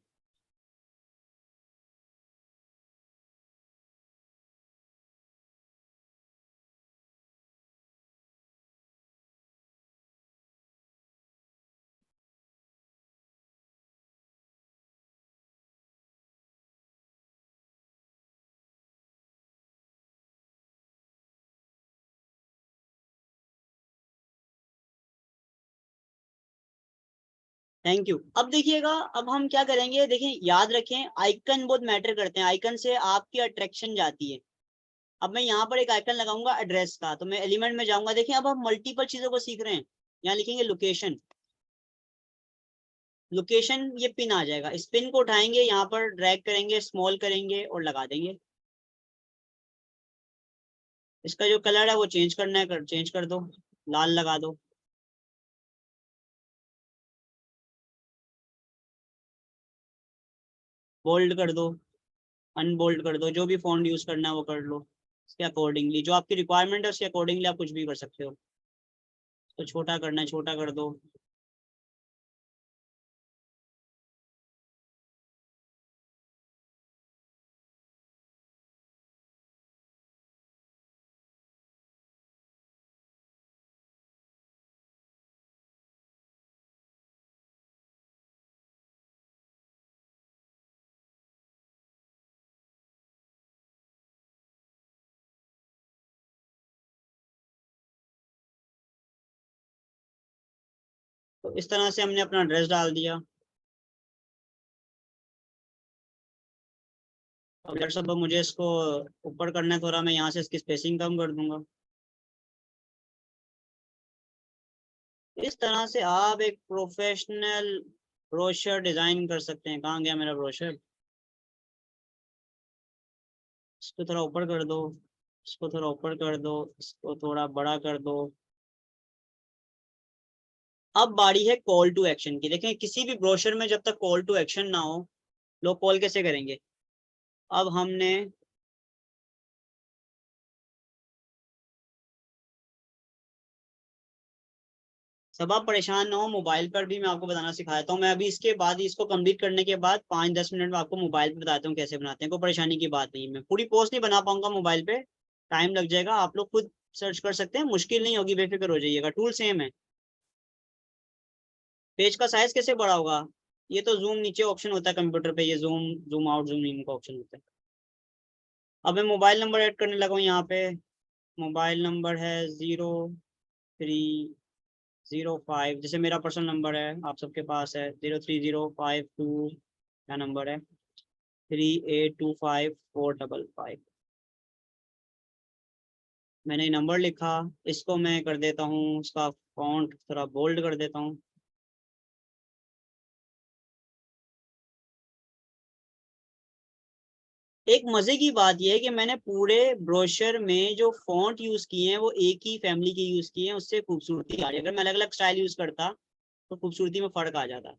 Thank you. अब देखिएगा, अब हम क्या करेंगे, देखिए याद रखें आइकन बहुत मैटर करते हैं, आइकन से आपकी अट्रैक्शन जाती है। अब मैं यहाँ पर एक आइकन लगाऊंगा एड्रेस का, तो मैं एलिमेंट में जाऊंगा। देखिए अब हम मल्टीपल चीजों को सीख रहे हैं। यहाँ लिखेंगे लोकेशन, लोकेशन ये पिन आ जाएगा, इस पिन को उठाएंगे, यहाँ पर ड्रैग करेंगे, स्मॉल करेंगे और लगा देंगे। इसका जो कलर है वो चेंज करना है, चेंज कर दो, लाल लगा दो। बोल्ड कर दो, अनबोल्ड कर दो, जो भी फॉन्ट यूज करना है वो कर लो। इसके अकॉर्डिंगली जो आपकी रिक्वायरमेंट है उसके अकॉर्डिंगली आप कुछ भी कर सकते हो। तो छोटा करना है छोटा कर दो। तो इस तरह से हमने अपना एड्रेस डाल दिया। अब लेट्स सपोज मुझे इसको ऊपर करना है थोड़ा, मैं यहाँ से इसकी स्पेसिंग कम कर दूंगा। इस तरह से आप एक प्रोफेशनल ब्रोशर डिजाइन कर सकते हैं। कहाँ गया मेरा ब्रोशर? इसको थोड़ा ऊपर कर दो, इसको थोड़ा ऊपर कर दो, इसको थोड़ा बड़ा कर दो। अब बारी है कॉल टू एक्शन की। देखें किसी भी ब्रोशर में जब तक कॉल टू एक्शन ना हो, लोग कॉल कैसे करेंगे? अब हमने सब, आप परेशान ना हो, मोबाइल पर भी मैं आपको बताना सिखाता हूँ। मैं अभी इसके बाद इसको कंप्लीट करने के बाद 5-10 मिनट में आपको मोबाइल पे बताता हूँ कैसे बनाते हैं। कोई परेशानी की बात नहीं है। मैं पूरी पोस्ट नहीं बना पाऊंगा मोबाइल पे, टाइम लग जाएगा। आप लोग खुद सर्च कर सकते हैं, मुश्किल नहीं होगी, बेफिक्र हो जाइएगा, टूल सेम है। पेज का साइज कैसे बड़ा होगा? ये तो जूम नीचे ऑप्शन होता है कंप्यूटर पे, ये zoom zoom out zoom in का ऑप्शन होता है। अब मैं मोबाइल नंबर ऐड करने लगा हूँ यहाँ पे। मोबाइल नंबर है 0305, जैसे मेरा पर्सनल नंबर है, आप सबके पास है 0305 क्या नंबर है, 38254555। मैंने नंबर लिखा, इसको मैं कर देता हूँ, उसका फॉन्ट थोड़ा बोल्ड कर देता हूँ। एक मजे की बात यह है कि मैंने पूरे ब्रोशर में जो फॉन्ट यूज किए हैं वो एक ही फैमिली के यूज किए हैं, उससे खूबसूरती आ रही है। अगर मैं अलग अलग स्टाइल यूज करता तो खूबसूरती में फर्क आ जाता।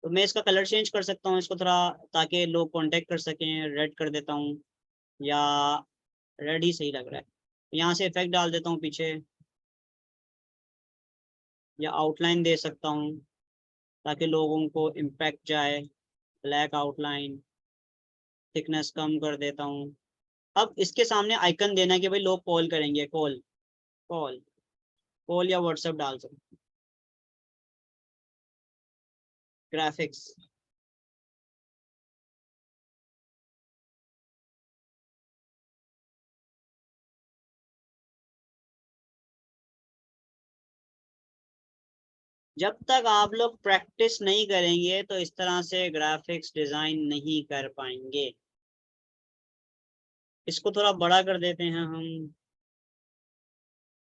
तो मैं इसका कलर चेंज कर सकता हूँ इसको थोड़ा, ताकि लोग कांटेक्ट कर सकें। रेड कर देता हूँ, या रेड ही सही लग रहा है। यहाँ से इफेक्ट डाल देता हूँ पीछे, या आउटलाइन दे सकता हूँ ताकि लोगों को इम्पैक्ट जाए। ब्लैक आउटलाइन, थिकनेस कम कर देता हूँ, अब इसके सामने आइकन देना कि भाई लोग कॉल करेंगे, कॉल कॉल कॉल या व्हाट्सएप डाल सकते, ग्राफिक्स। जब तक आप लोग प्रैक्टिस नहीं करेंगे तो इस तरह से ग्राफिक्स डिजाइन नहीं कर पाएंगे। इसको थोड़ा बड़ा कर देते हैं हम,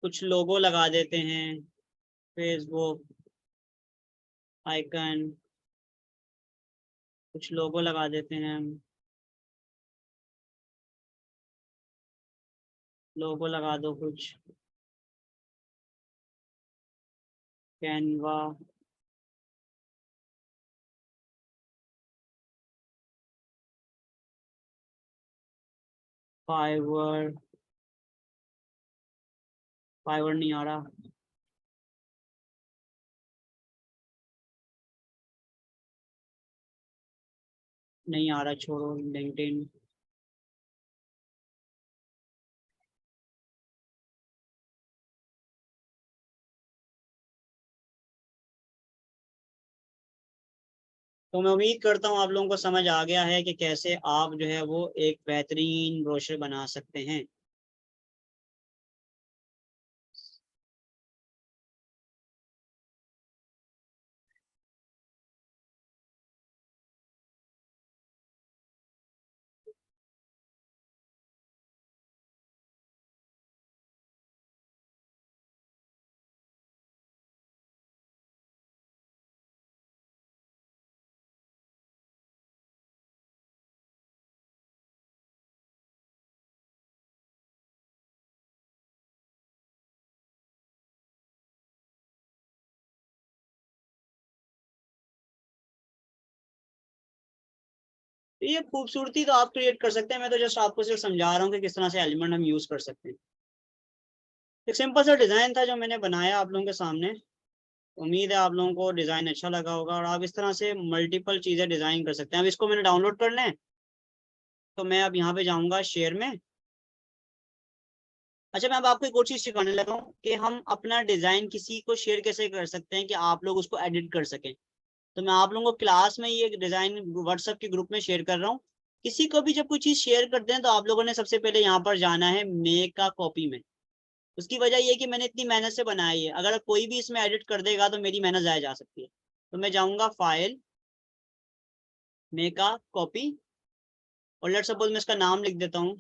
कुछ लोगो लगा देते हैं, फेसबुक आइकन, कुछ लोगो लगा देते हैं हम, लोगो लगा दो कुछ, कैनवा, फाइवर, फाइवर नहीं आ रहा, नहीं आ रहा, छोड़ो, लिंक्डइन, तो मैं उम्मीद करता हूँ आप लोगों को समझ आ गया है कि कैसे आप जो है वो एक बेहतरीन ब्रोशर बना सकते हैं। तो ये खूबसूरती तो आप क्रिएट कर सकते हैं, मैं तो जस्ट आपको सिर्फ समझा रहा हूँ कि किस तरह से एलिमेंट हम यूज कर सकते हैं। एक सिंपल सा डिजाइन था जो मैंने बनाया आप लोगों के सामने। उम्मीद है आप लोगों को डिजाइन अच्छा लगा होगा और आप इस तरह से मल्टीपल चीजें डिजाइन कर सकते हैं। अब इसको मैंने डाउनलोड कर लें, तो मैं अब यहाँ पे जाऊंगा शेयर में। अच्छा, मैं अब आपको एक और चीज सिखाने लगा हूँ कि हम अपना डिजाइन किसी को शेयर कैसे कर सकते हैं कि आप लोग उसको एडिट कर सकें। तो मैं आप लोगों को क्लास में ये डिजाइन व्हाट्सएप के ग्रुप में शेयर कर रहा हूँ। किसी को भी जब कोई चीज शेयर करते हैं तो आप लोगों ने सबसे पहले यहाँ पर जाना है मेक का कॉपी में। उसकी वजह ये है कि मैंने इतनी मेहनत से बनाई है, अगर कोई भी इसमें एडिट कर देगा तो मेरी मेहनत जाया जा सकती है। तो मैं जाऊंगा फाइल, मेक का कॉपी, और लेट्स सपोज मैं इसका नाम लिख देता हूँ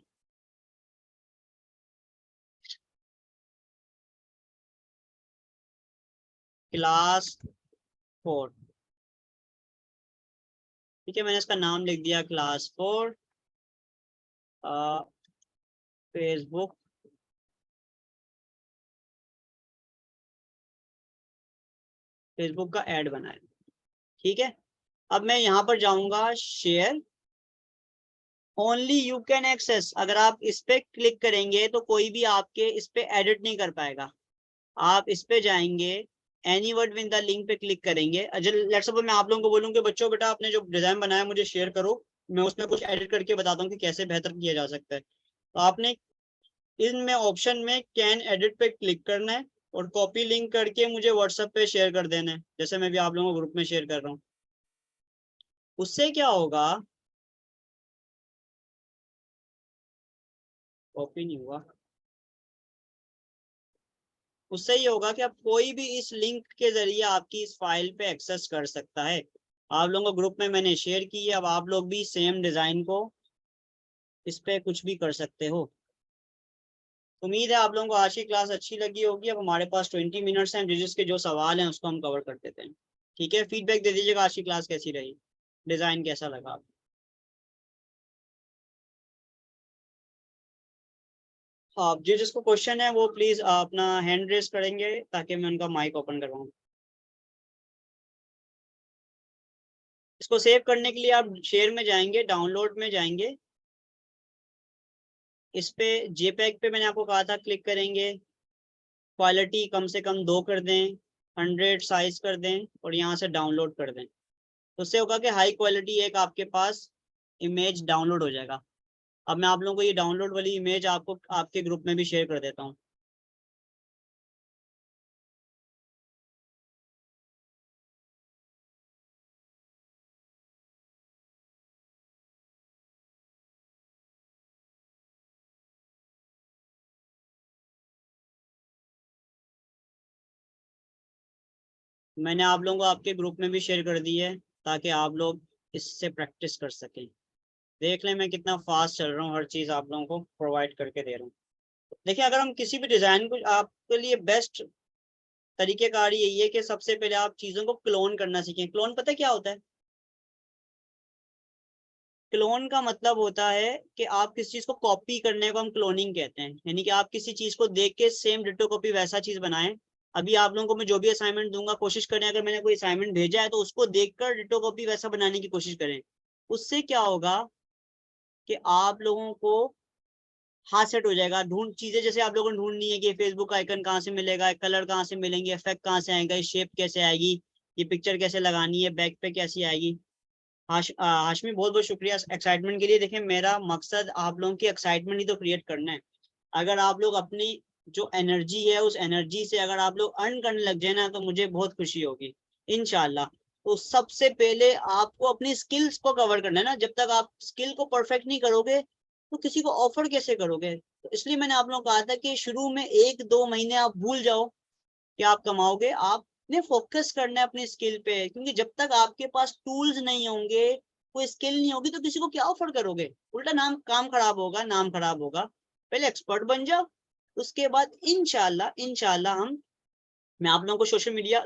क्लास 4। ठीक है, मैंने इसका नाम लिख दिया क्लास 4। फेसबुक, फेसबुक का ऐड बनाया। ठीक है, अब मैं यहाँ पर जाऊंगा share, only you can access. अगर आप इस पे क्लिक करेंगे तो कोई भी आपके इस पे एडिट नहीं कर पाएगा। आप इस पे जाएंगे, any word with the link पे क्लिक करेंगे। लेट्स सपोज मैं आप लोगों को बोलूँ कि बच्चों बेटा आपने जो डिजाइन बनाया मुझे शेयर करो, मैं उसमें कुछ एडिट करके बताता हूँ कि कैसे बेहतर किया जा सकता है। तो आपने इनमें ऑप्शन में कैन एडिट पे क्लिक करना है और कॉपी लिंक करके मुझे व्हाट्सएप पे शेयर कर देना है, जैसे मैं भी आप लोगों को ग्रुप में शेयर कर रहा हूँ। उससे क्या होगा, कॉपी नहीं हुआ, उससे ये होगा कि अब कोई भी इस लिंक के जरिए आपकी इस फाइल पे एक्सेस कर सकता है। आप लोगों को ग्रुप में मैंने शेयर की है, अब आप लोग भी सेम डिजाइन को इस पे कुछ भी कर सकते हो। उम्मीद है आप लोगों को आज की क्लास अच्छी लगी होगी। अब हमारे पास 20 मिनट्स हैं, जिसके जो सवाल हैं उसको हम कवर कर देते हैं। ठीक है, फीडबैक दे दीजिएगा आज की क्लास कैसी रही, डिजाइन कैसा लगा। हाँ, जिसको क्वेश्चन है वो प्लीज अपना हैंड रेस करेंगे ताकि मैं उनका माइक ओपन करवाऊँ। इसको सेव करने के लिए आप शेयर में जाएंगे, डाउनलोड में जाएंगे, इस पे जेपैग पे मैंने आपको कहा था क्लिक करेंगे, क्वालिटी कम से कम 2 कर दें, 100 साइज कर दें और यहाँ से डाउनलोड कर दें। तो उससे होगा कि हाई क्वालिटी एक आपके पास इमेज डाउनलोड हो जाएगा। अब मैं आप लोगों को ये डाउनलोड वाली इमेज आपको आपके ग्रुप में भी शेयर कर देता हूँ। मैंने आप लोगों को आपके ग्रुप में भी शेयर कर दी है ताकि आप लोग इससे प्रैक्टिस कर सकें। देख लें मैं कितना फास्ट चल रहा हूँ, हर चीज़ आप लोगों को प्रोवाइड करके दे रहा हूँ। देखिए, अगर हम किसी भी डिज़ाइन को, आपके लिए बेस्ट तरीकेकार यही है कि सबसे पहले आप चीज़ों को क्लोन करना सीखें। क्लोन पता है क्या होता है? क्लोन का मतलब होता है कि आप किसी चीज़ को कॉपी करने को हम क्लोनिंग कहते हैं। यानी कि आप किसी चीज़ को देख के सेम डिटो कॉपी वैसा चीज़ बनाएं। अभी आप लोगों को मैं जो भी असाइनमेंट दूंगा, कोशिश करें अगर मैंने कोई असाइनमेंट भेजा है तो उसको देखकर डिटो कॉपी वैसा बनाने की कोशिश करें। उससे क्या होगा कि आप लोगों को हाथ सेट हो जाएगा। ढूंढ चीजें जैसे आप लोगों ने ढूंढनी है कि फेसबुक आइकन कहाँ से मिलेगा, कलर कहाँ से मिलेंगे, इफेक्ट कहाँ से आएगा, शेप कैसे आएगी, ये पिक्चर कैसे लगानी है, बैक पे कैसी आएगी। हाशमी बहुत बहुत शुक्रिया एक्साइटमेंट के लिए। देखिए, मेरा मकसद आप लोगों की एक्साइटमेंट ही तो क्रिएट करना है। अगर आप लोग अपनी जो एनर्जी है उस एनर्जी से अगर आप लोग अर्न करने लग जाए ना तो मुझे बहुत खुशी होगी इंशाल्लाह। तो सबसे पहले आपको अपनी स्किल्स को कवर करना है ना। जब तक आप स्किल को परफेक्ट नहीं करोगे तो किसी को ऑफर कैसे करोगे? तो इसलिए मैंने आप लोगों को कहा था कि शुरू में 1-2 महीने आप भूल जाओ कि आप कमाओगे। आपने फोकस करना है अपनी स्किल पे, क्योंकि जब तक आपके पास टूल्स नहीं होंगे, कोई स्किल नहीं होगी, तो किसी को क्या ऑफर करोगे? उल्टा काम खराब होगा, नाम खराब होगा। पहले एक्सपर्ट बन जाओ, उसके बाद इंशाल्लाह मैं आप लोगों को सोशल मीडिया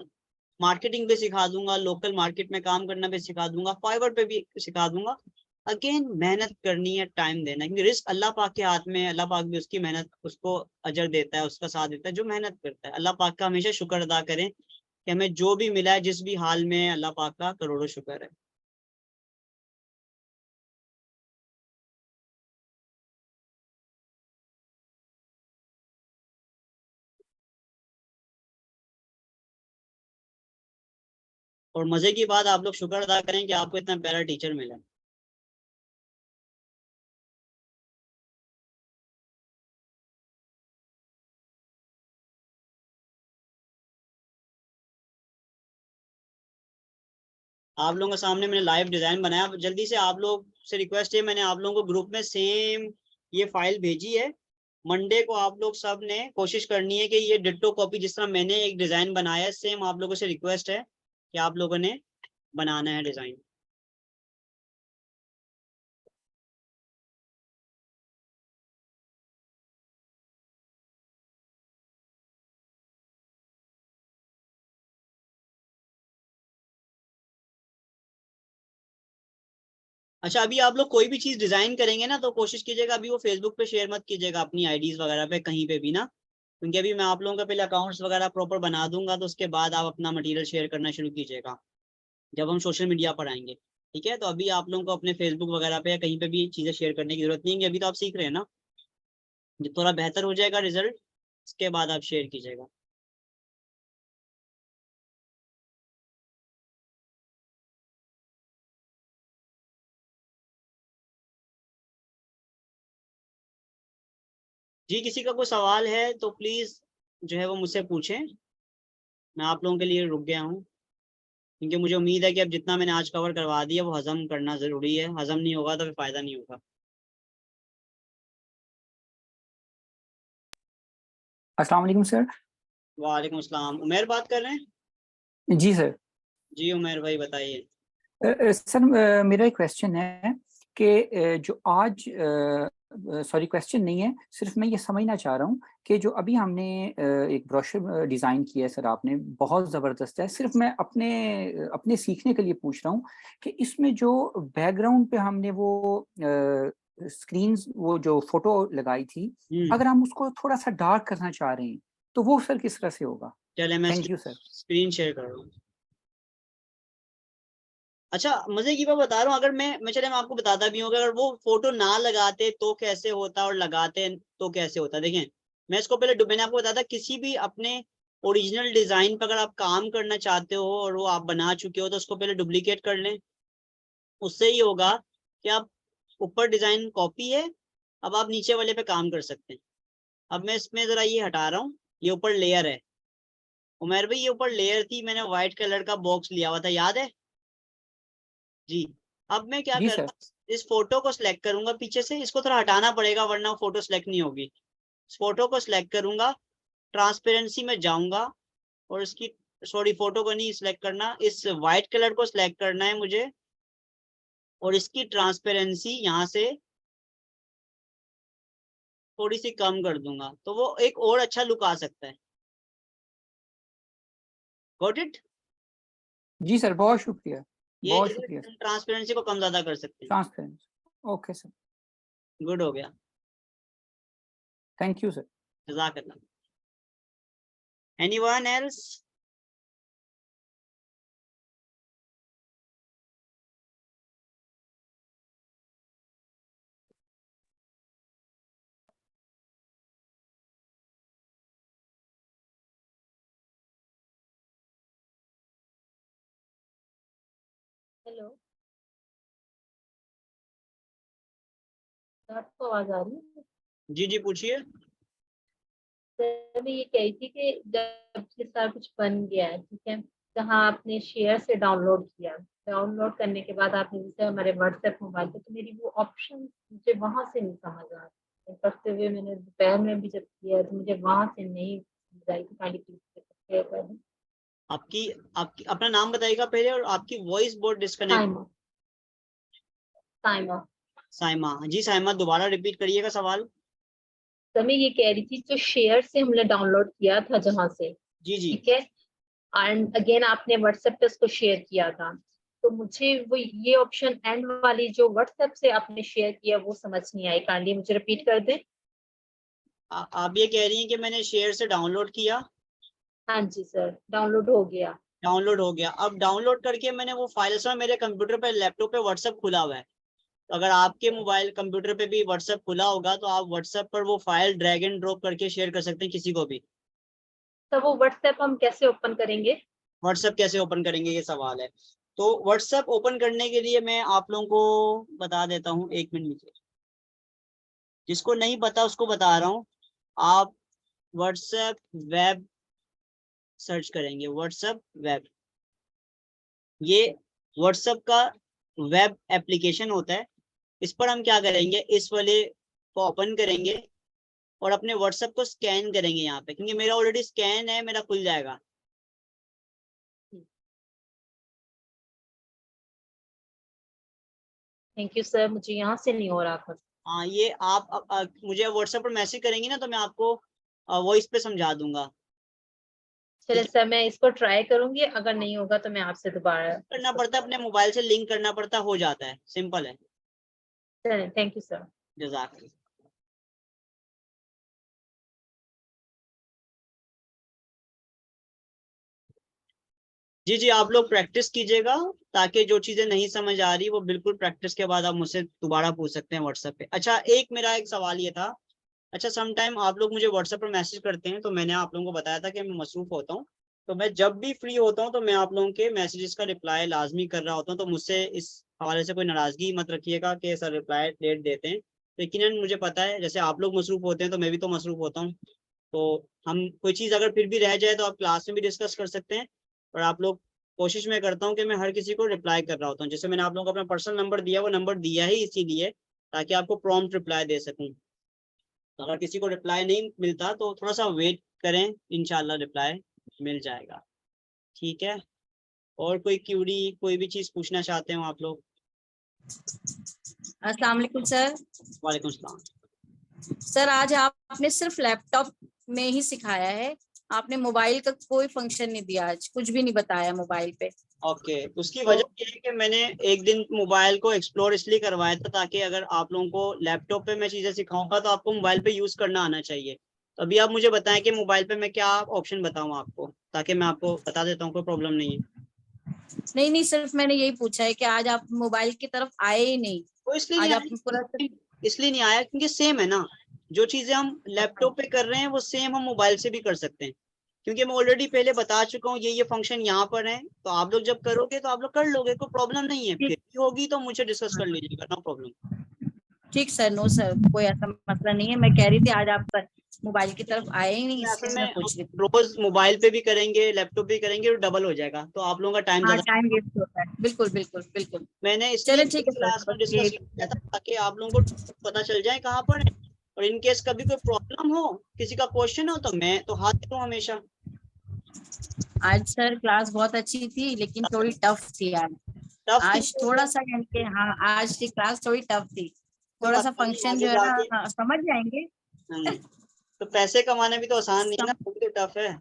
मार्केटिंग पे सिखा दूंगा, लोकल मार्केट में काम करना भी सिखा दूंगा, फाइवर पे भी सिखा दूंगा। अगेन मेहनत करनी है, टाइम देना है, क्योंकि रिस्क अल्लाह पाक के हाथ में है। अल्लाह पाक भी उसकी मेहनत, उसको अजर देता है, उसका साथ देता है जो मेहनत करता है। अल्लाह पाक का हमेशा शुक्र अदा करें कि हमें जो भी मिला है, जिस भी हाल में है, अल्लाह पाक का करोड़ों शुक्र है। और मजे की बात, आप लोग शुक्र अदा करें कि आपको इतना प्यारा टीचर मिला। आप लोगों के सामने मैंने लाइव डिजाइन बनाया। जल्दी से आप लोग से रिक्वेस्ट है, मैंने आप लोगों को ग्रुप में सेम ये फाइल भेजी है। मंडे को आप लोग सब ने कोशिश करनी है कि ये डिट्टो कॉपी जिस तरह मैंने एक डिजाइन बनाया है, सेम आप लोगों से रिक्वेस्ट है कि आप लोगों ने बनाना है डिजाइन। अच्छा, अभी आप लोग कोई भी चीज डिजाइन करेंगे ना तो कोशिश कीजिएगा अभी वो फेसबुक पे शेयर मत कीजिएगा अपनी आईडीज वगैरह पे, कहीं पे भी ना। क्योंकि अभी मैं आप लोगों का पहले अकाउंट्स वगैरह प्रॉपर बना दूंगा, तो उसके बाद आप अपना मटेरियल शेयर करना शुरू कीजिएगा जब हम सोशल मीडिया पर आएंगे। ठीक है, तो अभी आप लोगों को अपने फेसबुक वगैरह पे या कहीं पे भी चीजें शेयर करने की जरूरत नहीं है। अभी तो आप सीख रहे हैं ना, जब थोड़ा बेहतर हो जाएगा रिजल्ट, उसके बाद आप शेयर कीजिएगा। जी, किसी का कोई सवाल है तो प्लीज जो है वो मुझसे पूछें। मैं आप लोगों के लिए रुक गया हूँ, क्योंकि मुझे उम्मीद है कि अब जितना मैंने आज कवर करवा दिया वो हजम करना जरूरी है। हजम नहीं होगा तो फिर फायदा नहीं होगा।
अस्सलाम वालेकुम सर।
वालेकुम अस्सलाम। उमेर बात कर रहे हैं?
जी सर।
जी उमेर भाई बताइए।
सर मेरा एक क्वेश्चन है कि जो आज सॉरी क्वेश्चन नहीं है, सिर्फ मैं ये समझना चाह रहा हूँ कि जो अभी हमने एक ब्रोशर डिज़ाइन किया है सर, आपने बहुत ज़बरदस्त है। सिर्फ मैं अपने अपने सीखने के लिए पूछ रहा हूँ कि इसमें जो बैकग्राउंड पे हमने वो स्क्रीन्स, वो जो फोटो लगाई थी, अगर हम उसको थोड़ा सा डार्क करना चाह रहे हैं तो वो सर किस तरह से होगा?
चले मैं
thank you sir.
Screen share कर रहा हूँ। अच्छा, मजे की बात बता रहा हूँ, अगर मैं चले मैं आपको बताता भी हूँ कि अगर वो फोटो ना लगाते तो कैसे होता और लगाते तो कैसे होता। देखें, मैं इसको पहले मैंने आपको बताया था, किसी भी अपने ओरिजिनल डिजाइन पर अगर आप काम करना चाहते हो और वो आप बना चुके हो तो उसको पहले डुप्लीकेट कर लें। उससे ही होगा कि आप ऊपर डिजाइन कॉपी है अब आप नीचे वाले पे काम कर सकते हैं। अब मैं इसमें जरा ये हटा रहा हूँ, ये ऊपर लेयर है उमर भाई, ये ऊपर लेयर थी, मैंने व्हाइट कलर का बॉक्स लिया हुआ था, याद है जी। अब मैं क्या
जी
करता
सर।
हूँ, इस फोटो को सिलेक्ट करूंगा पीछे से, इसको थोड़ा हटाना पड़ेगा वरना फोटो सिलेक्ट नहीं होगी। इस फोटो को सिलेक्ट करूंगा, ट्रांसपेरेंसी में जाऊंगा और इसकी, सॉरी फोटो को नहीं सिलेक्ट करना, इस व्हाइट कलर को सिलेक्ट करना है मुझे और इसकी ट्रांसपेरेंसी यहाँ से थोड़ी सी कम कर दूंगा, तो वो एक और अच्छा लुक आ सकता है। Got it?
जी सर, बहुत शुक्रिया,
ये
बहुत शुक्रिया।
ट्रांसपेरेंसी को कम ज्यादा कर सकते हैं।
ट्रांसपेरेंस, ओके सर,
गुड हो गया,
थैंक यू सर।
जज़ाकल्लाह। Anyone else?
हेलो, आपको आवाज आ रही है?
जी जी पूछिए।
सर मैं ये कह रही थी कि जब से सारा कुछ बन गया है, ठीक है, जहाँ आपने शेयर से डाउनलोड किया, डाउनलोड करने के बाद आपने जैसे हमारे व्हाट्सएप मोबाइल पे, तो मेरी वो ऑप्शन मुझे वहां से नहीं समझ आ रही। करते हुए मैंने दोपहर में भी जब किया तो मुझे वहां से नहीं समझ आई। तो काइंडली प्लीज शेयर कर दें।
आपकी आपकी अपना नाम बताइएगा पहले, और आपकी वॉइस बहुत डिस्कनेक्ट।
साइमा, साइमा।
साइमा जी, साइमा दोबारा रिपीट करिएगा सवाल।
तो मैं ये कह रही थी, जो शेयर से हमने डाउनलोड किया था जहाँ से,
जी जी
ठीक है, एंड अगेन आपने व्हाट्सएप पे उसको शेयर किया था, तो मुझे वो ये ऑप्शन एंड वाली जो व्हाट्सएप से आपने शेयर किया वो समझ नहीं आई। काइंडली मुझे रिपीट कर दें।
आप ये कह रही हैं कि मैंने शेयर से डाउनलोड किया,
हाँ जी सर, डाउनलोड हो गया।
डाउनलोड हो गया, अब डाउनलोड करके मैंने वो फाइल से मेरे कंप्यूटर पे, लैपटॉप पे व्हाट्सएप खुला हुआ है, तो अगर आपके मोबाइल कंप्यूटर पे भी व्हाट्सएप खुला होगा तो आप व्हाट्सएप पर वो फाइल ड्रैग एंड ड्रॉप करके शेयर कर सकते हैं किसी को भी।
तो वो व्हाट्सएप हम कैसे ओपन करेंगे?
व्हाट्सएप कैसे ओपन करेंगे ये सवाल है। तो व्हाट्सएप ओपन करने के लिए मैं आप लोगों को बता देता हूँ, 1 मिनट, जिसको नहीं पता उसको बता रहा हूँ। आप व्हाट्सएप वेब सर्च करेंगे, व्हाट्सएप वेब, ये व्हाट्सएप का वेब एप्लीकेशन होता है। इस पर हम क्या करेंगे, इस वाले को ओपन करेंगे और अपने व्हाट्सएप को स्कैन करेंगे यहाँ पे, क्योंकि मेरा ऑलरेडी स्कैन है, मेरा खुल जाएगा।
थैंक यू सर, मुझे यहाँ से नहीं हो रहा था।
हाँ, ये आप मुझे व्हाट्सएप पर मैसेज करेंगी ना, तो मैं आपको वॉइस पे समझा दूंगा।
चलिए
ठीक
सर, मैं इसको ट्राई करूंगी, अगर नहीं होगा तो मैं आपसे दोबारा
करना पड़ता है, अपने मोबाइल से लिंक करना पड़ता है, हो जाता है, सिंपल है।
चलिए, थैंक यू सर।
जज़ाकल्लाह। जी जी, आप लोग प्रैक्टिस कीजिएगा, ताकि जो चीजें नहीं समझ आ रही वो बिल्कुल प्रैक्टिस के बाद आप मुझसे दोबारा पूछ सकते हैं व्हाट्सएप पे। अच्छा, मेरा एक सवाल ये था, अच्छा सम टाइम आप लोग मुझे व्हाट्सएप पर मैसेज करते हैं, तो मैंने आप लोगों को बताया था कि मैं मसरूफ होता हूँ, तो मैं जब भी फ्री होता हूँ तो मैं आप लोगों के मैसेजेस का रिप्लाई लाजमी कर रहा होता हूँ, तो मुझसे इस हवाले से कोई नाराजगी मत रखिएगा कि सर रिप्लाई लेट देते हैं। लेकिन मुझे पता है, जैसे आप लोग मसरूफ होते हैं तो मैं भी तो मसरूफ होता हूँ, तो हम कोई चीज़ अगर फिर भी रह जाए तो आप क्लास में भी डिस्कस कर सकते हैं। और आप लोग, कोशिश मैं करता हूँ कि मैं हर किसी को रिप्लाई कर रहा होता हूँ। जैसे मैंने आप लोगों को अपना पर्सनल नंबर दिया, वो नंबर दिया ही इसीलिए ताकि आपको प्रॉम्प्ट रिप्लाई दे सकूँ। अगर किसी को रिप्लाई नहीं मिलता तो थोड़ा सा वेट करें, इंशाल्लाह रिप्लाई मिल जाएगा, ठीक है। और कोई क्यूरी, कोई भी चीज़ पूछना चाहते हो आप लोग?
अस्सलाम वालेकुम सर।
वालेकुम सलाम।
सर आज आपने सिर्फ लैपटॉप में ही सिखाया है, आपने मोबाइल का कोई फंक्शन नहीं दिया, आज कुछ भी नहीं बताया मोबाइल पे।
ओके, उसकी वजह ये है कि मैंने एक दिन मोबाइल को एक्सप्लोर इसलिए करवाया था ताकि अगर आप लोगों को लैपटॉप पे मैं चीज़ें सिखाऊंगा तो आपको मोबाइल पे यूज़ करना आना चाहिए। तो अभी आप मुझे बताएं कि मोबाइल पे मैं क्या ऑप्शन बताऊं आपको, ताकि मैं आपको बता देता हूँ, कोई प्रॉब्लम नहीं है।
नहीं, सिर्फ मैंने यही पूछा है कि आज आप मोबाइल की तरफ आए ही नहीं।
वो इसलिए
आज
नहीं
आप
आया,
पूरा
इसलिए नहीं आया क्योंकि सेम है ना, जो चीज़ें हम लैपटॉप पे कर रहे हैं वो सेम हम मोबाइल से भी कर सकते हैं, क्योंकि मैं ऑलरेडी पहले बता चुका हूँ ये फंक्शन यहाँ पर है। तो आप लोग जब करोगे तो आप लोग कर लोगे, कोई प्रॉब्लम नहीं है, फिर भी होगी तो मुझे डिस्कस कर लीजिएगा, नो प्रॉब्लम।
ठीक सर, नो सर, कोई ऐसा मसला नहीं है। मैं कह रही थी आज आप मोबाइल की तरफ आए ही नहीं,
असल
इसलिए मैं
में
पूछ रही थी।
रोज मोबाइल पे भी करेंगे, लैपटॉप भी करेंगे, तो डबल हो जाएगा, तो आप लोगों का टाइम
हाँ,
ज्यादा।
टाइम वेस्ट होता है, बिल्कुल बिल्कुल बिल्कुल।
मैंने इसलिए
चले ठीक है सर,
क्लास में
बस ये
डिस्कस किया था ताकि आप लोगों को पता चल जाए कहाँ पर है, और इन केस कभी कोई प्रॉब्लम हो, किसी का क्वेश्चन हो, तो मैं तो हाथ दूं हमेशा।
आज सर क्लास बहुत अच्छी थी, लेकिन थोड़ी टफ थी आज।
टफ
आज थोड़ा सा यानी कि हाँ, आज की क्लास थोड़ी टफ थी। थोड़ा सा फंक्शन जो
आगे
है
जाके
ना, समझ जाएंगे।
तो पैसे कमाने भी तो आसान नहीं है ना, वो भी तो टफ है।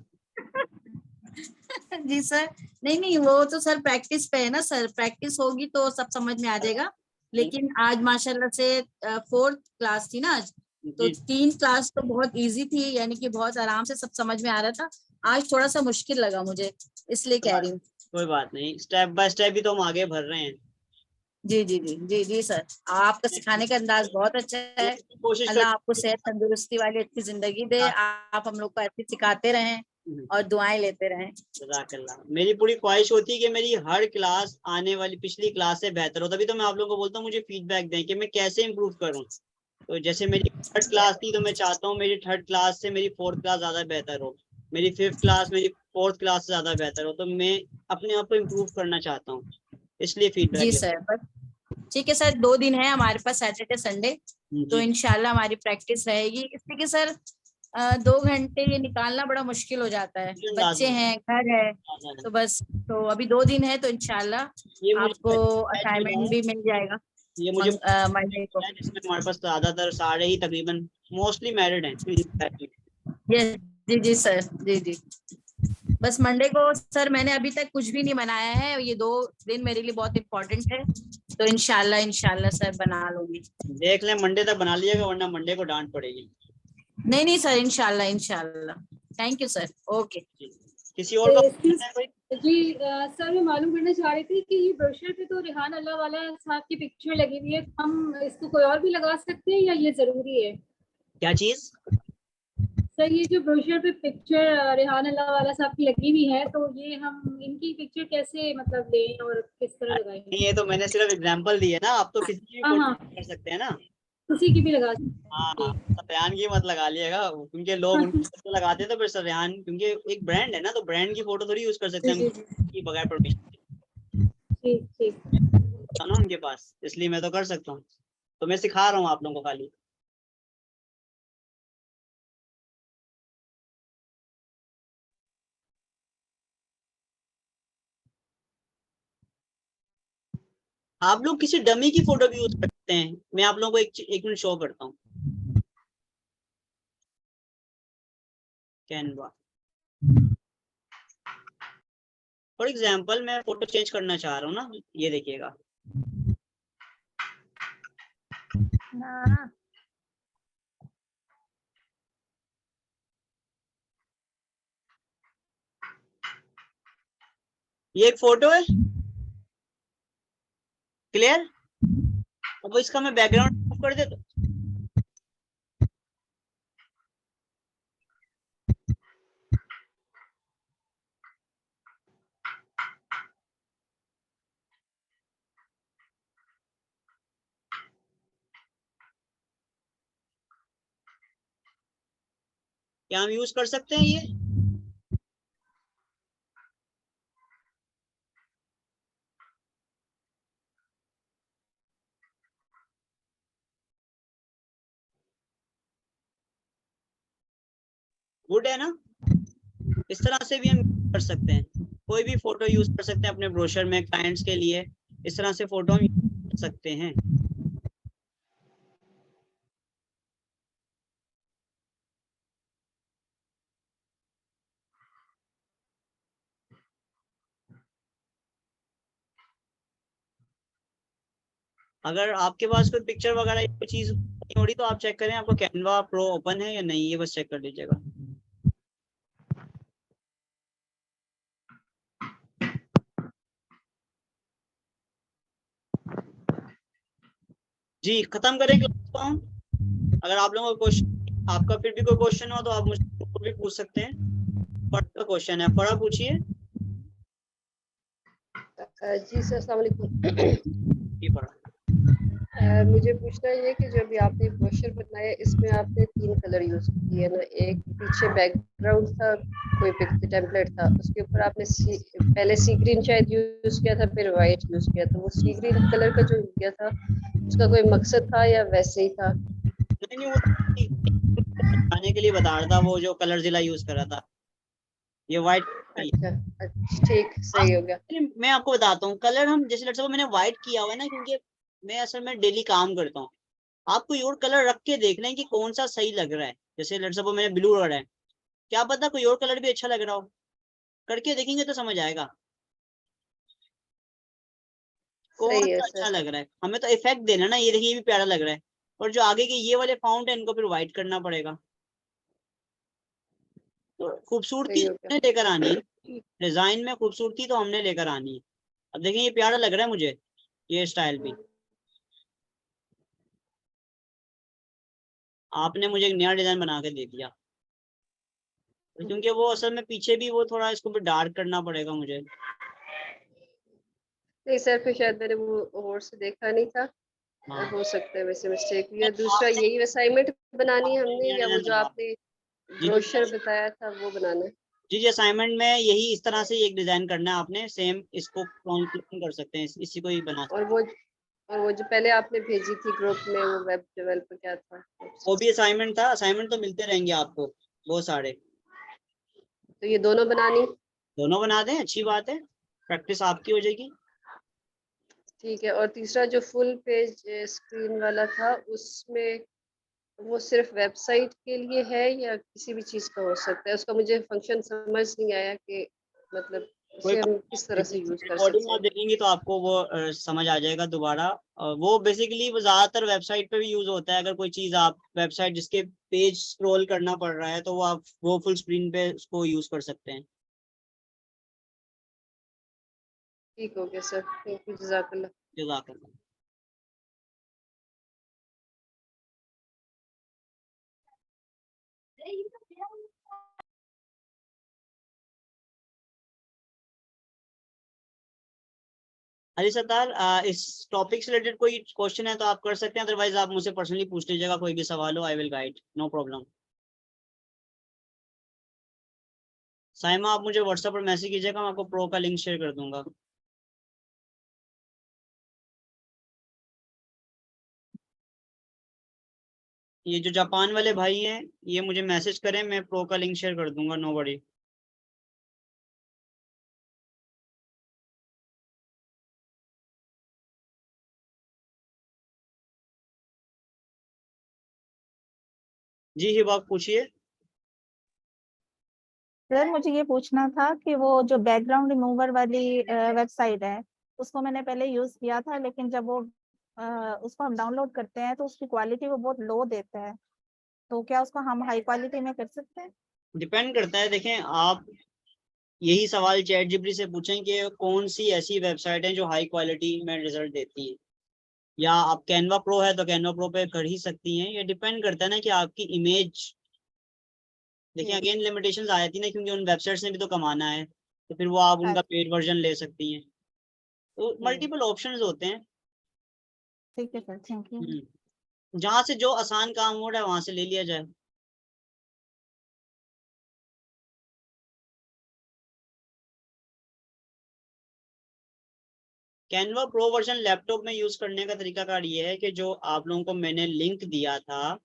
जी सर, नहीं नहीं, वो तो सर प्रैक्टिस पे है ना सर, प्रैक्टिस होगी तो सब समझ में आ जाएगा। लेकिन आज माशाल्लाह से 4th क्लास थी ना आज, तो
जी
3 क्लास तो बहुत इजी थी, यानी कि बहुत आराम से सब समझ में आ रहा था। आज थोड़ा सा मुश्किल लगा मुझे, इसलिए कह रही हूँ।
कोई बात नहीं, स्टेप बाय स्टेप भी तो हम आगे बढ़ रहे हैं।
जी जी जी जी जी सर, आपका सिखाने का अंदाज बहुत अच्छा है।
कोशिश
अल्लाह
कर।
आपको सेहत तंदुरुस्ती वाली अच्छी जिंदगी दे, आप हम लोग को ऐसे सिखाते रहें और दुआएं लेते रहें।
जज़ाकल्लाह। मेरी पूरी ख्वाहिश होती है कि मेरी हर क्लास आने वाली पिछली क्लास से बेहतर हो, तभी तो मैं आप लोगों को बोलता हूँ मुझे फीडबैक दें कि मैं कैसे इम्प्रूव करूँ। तो जैसे मेरी 3rd क्लास थी, तो मैं चाहता हूँ मेरी 3rd क्लास से मेरी 4th क्लास ज्यादा बेहतर हो, मेरी 5th क्लास मेरी 4th क्लास से ज्यादा बेहतर हो, तो मैं अपने आप को इम्प्रूव करना चाहता हूँ, इसलिए फीडबैक
जी सर, बस ठीक है सर, 2 दिन है हमारे पास, सैटरडे संडे, तो इंशाल्लाह हमारी प्रैक्टिस रहेगी। इसलिए कि सर 2 घंटे ये निकालना बड़ा मुश्किल हो जाता है, बच्चे हैं, घर है, तो बस, तो अभी 2 दिन है, तो इंशाल्लाह आपको असाइनमेंट भी मिल जाएगा
ये मुझे
मंडे को।
जिसमें हमारे पास ज्यादातर सारे ही तकरीबन मोस्टली मैरिड हैं।
यस, जी जी सर, जी जी। बस मंडे को सर मैंने अभी तक कुछ भी नहीं बनाया है, ये 2 दिन मेरे लिए बहुत इम्पोर्टेंट है, तो इंशाल्लाह सर बना लूंगी।
देख लें मंडे तक बना लीजिएगा, वरना मंडे को डांट पड़ेगी।
नहीं नहीं सर, इंशाल्लाह। Thank you sir, okay.
किसी और का कोई?
जी सर, मैं मालूम करना चाह रही थी कि ये ब्रोशर पे तो रिहान अल्लाह वाला साहब की पिक्चर लगी हुई है, हम इसको कोई और भी लगा सकते हैं या ये जरूरी है?
क्या चीज?
सर ये जो ब्रोशर पे पिक्चर रेहान अल्लाह वाला साहब की लगी हुई है, तो ये हम इनकी पिक्चर कैसे मतलब लें और किस तरह लगाएंगे?
ये तो मैंने सिर्फ एग्जांपल दी है ना, आप तो किसी की भी
हाँ,
फोटो कर सकते हैं ना।
किसी की भी लगा सकते
हाँ
हैं।
हाँ, रेहान की मत लगा लिएगा, क्योंकि लोग उनकी फोटो लगाते हैं, तो फिर सर रेहान क्योंकि एक ब्रांड है ना, तो ब्रांड की फोटो थोड़ी यूज कर सकते हैं हम बगैर परमिशन
ठीक ठीक।
ना उनके पास, इसलिए मैं तो कर सकता हूँ, तो मैं सिखा रहा हूँ आप लोगों को खाली। आप लोग किसी डमी की फोटो भी यूज कर सकते हैं, मैं आप लोगों को एक मिनट शो करता हूँ। कैनवा, फॉर एग्जाम्पल मैं फोटो चेंज करना चाह रहा हूँ ना, ये देखिएगा। ये एक फोटो है, क्लियर। अब इसका मैं बैकग्राउंड ऑफ कर देता हूँ। क्या हम यूज कर सकते हैं ये? गुड है ना? इस तरह से भी हम कर सकते हैं, कोई भी फोटो यूज कर सकते हैं अपने ब्रोशर में क्लाइंट्स के लिए, इस तरह से फोटो हम यूज कर सकते हैं। अगर आपके पास कोई पिक्चर वगैरह कोई चीज नहीं हो रही, तो आप चेक करें आपको कैनवा प्रो ओपन है या नहीं, ये बस चेक कर लीजिएगा। जी खत्म करें क्लास को हम। अगर आप लोगों को क्वेश्चन, आपका फिर भी कोई क्वेश्चन हो तो आप मुझसे भी पूछ सकते हैं। फर्स्ट का क्वेश्चन है, फरा पूछिए।
जी सर, अस्सलाम वालेकुम।
जी फरा।
मुझे पूछना ये कि जो भी आपने ब्रोशर बनाया इसमें आपने 3 कलर यूज किए ना, एक पीछे बैकग्राउंड था, कोई पिक्चर टेम्पलेट था, उसके ऊपर आपने पहले सी ग्रीन शायद यूज किया था, फिर वाइट यूज किया, तो वो सी ग्रीन कलर का जो किया था उसका कोई मकसद था या वैसे ही था?
नहीं, वो बताने के लिए बता रहा था, वो जो कलर जिला यूज कर रहा था, ये व्हाइट।
अच्छा, ठीक, सही हो गया।
मैं आपको बताता हूँ कलर, हम जैसे लड़के मैंने व्हाइट किया हुआ है ना, क्योंकि मैं असल में डेली काम करता हूँ। आपको और कलर रख के देख लें कि कौन सा सही लग रहा है। जैसे लड़के को मैंने ब्लू रखा है, क्या पता कोई और कलर भी अच्छा लग रहा हो, करके देखेंगे तो समझ आएगा कौन
सही है
सा
सर।
अच्छा लग रहा है। हमें तो इफेक्ट देना ना, ये देखिए ये भी प्यारा लग रहा है, और जो आगे के ये वाले फाउंट है इनको फिर व्हाइट करना पड़ेगा। तो खूबसूरती
सही हो गया।
हमने लेकर आनी है, डिजाइन में खूबसूरती तो हमने लेकर आनी है। अब देखिए ये प्यारा लग रहा है मुझे, ये स्टाइल भी। आपने मुझे एक नया डिजाइन बना के दे दिया, क्योंकि वो असल में पीछे भी वो थोड़ा इसको भी डार्क करना पड़ेगा मुझे।
नहीं सर, फिर शायद मैंने वो और से देखा नहीं था,
हाँ,
हो सकता है वैसे मिस्टेक। या दूसरा यही असाइनमेंट बनानी है हमने, या वो जो आपने ब्रोशर बताया था वो बनाना है?
जी जी, असाइनमेंट में यही इस तरह से एक डिजाइन करना है आपने, सेम इसको क्लोन कर सकते हैं, इसी को ही बना सकते हैं।
और वो जो पहले आपने भेजी थी ग्रुप में, वो वेब डेवलपर क्या था?
वो भी असाइनमेंट था। असाइनमेंट तो मिलते रहेंगे आपको बहुत सारे।
तो ये दोनों बनानी?
दोनों बना दें, अच्छी बात है, प्रैक्टिस आपकी हो जाएगी।
ठीक है। और तीसरा जो फुल पेज स्क्रीन वाला था, उसमें वो सिर्फ वेबसाइट के लिए है या किसी भी चीज का हो सकता है? उसका मुझे फंक्शन समझ नहीं आया कि मतलब
कोई
उसे हम किस तरह से यूज कर
रिकॉर्डिंग
सकते
आप
हैं?
देखेंगे तो आपको वो समझ आ जाएगा दोबारा। वो बेसिकली वो ज्यादातर वेबसाइट पे भी यूज होता है। अगर कोई चीज आप वेबसाइट जिसके पेज स्क्रॉल करना पड़ रहा है तो वो आप वो फुल स्क्रीन पे उसको यूज कर सकते हैं।
ठीक हो गया सर, थैंक यू, जज़ाकल्लाह।
जज़ाकल्लाह। अली सत्तार, इस टॉपिक से रिलेटेड कोई क्वेश्चन है तो आप कर सकते हैं, अदरवाइज आप मुझसे पर्सनली पूछ लीजिएगा, कोई भी सवाल हो, I will guide, no problem. Saima, आप मुझे व्हाट्सएप पर मैसेज कीजिएगा, मैं आपको प्रो का लिंक शेयर कर दूंगा। ये जो जापान वाले भाई हैं, ये मुझे मैसेज करें, मैं प्रो का लिंक शेयर कर दूंगा, नो वरी। जी हिबा, पूछिए।
सर मुझे ये पूछना था कि वो जो बैकग्राउंड रिमूवर वाली वेबसाइट है, उसको मैंने पहले यूज किया था, लेकिन जब वो उसको हम डाउनलोड करते हैं तो उसकी क्वालिटी वो बहुत लो देता है, तो क्या उसको हम हाई क्वालिटी में कर सकते हैं?
डिपेंड करता है, देखें आप यही सवाल चैट जीपीटी से पूछें कि कौन सी ऐसी वेबसाइट है जो हाई क्वालिटी में रिजल्ट देती है, या आप कैनवा प्रो है तो कैनवा प्रो पे कर ही सकती हैं। ये डिपेंड करता है ना कि आपकी इमेज, देखिए अगेन लिमिटेशंस आ जाती है ना, क्योंकि उन वेबसाइट्स ने भी तो कमाना है, तो फिर वो आप उनका पेड वर्जन ले सकती हैं। तो मल्टीपल ऑप्शंस होते हैं।
ठीक है सर, थैंक यू।
जहाँ से जो आसान काम हो रहा है वहां से ले लिया जाए। कैनवा प्रो वर्जन लैपटॉप में यूज करने का तरीकाकार ये है कि जो आप लोगों को मैंने लिंक दिया था,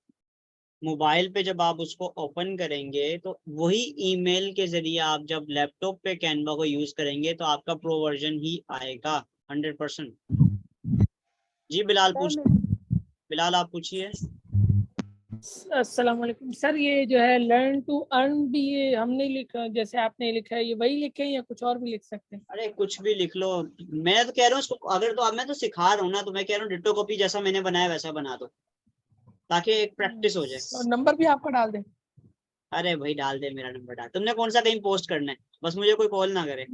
मोबाइल पे जब आप उसको ओपन करेंगे तो वही ईमेल के जरिए आप जब लैपटॉप पे कैनवा को यूज करेंगे तो आपका प्रो वर्जन ही आएगा 100%। जी बिलाल बिलाल आप पूछिए।
अस्सलाम वालेकुम सर, ये जो है लर्न टू अर्न भी ये हमने लिखा, जैसे आपने लिखा है, ये वही लिखे हैं या कुछ और भी लिख सकते हैं?
अरे कुछ भी लिख लो, मैं तो कह रहा हूँ इसको, अगर तो मैं तो सिखा रहा हूँ ना, तो मैं कह रहा हूँ डिट्टो कॉपी जैसा मैंने बनाया वैसा बना दो, ताकि एक प्रैक्टिस हो जाए।
और नंबर भी आपका डाल दें?
अरे भाई डाल दे, मेरा नंबर डाल, तुमने कौन सा कहीं पोस्ट करना है, बस मुझे कोई कॉल ना करे।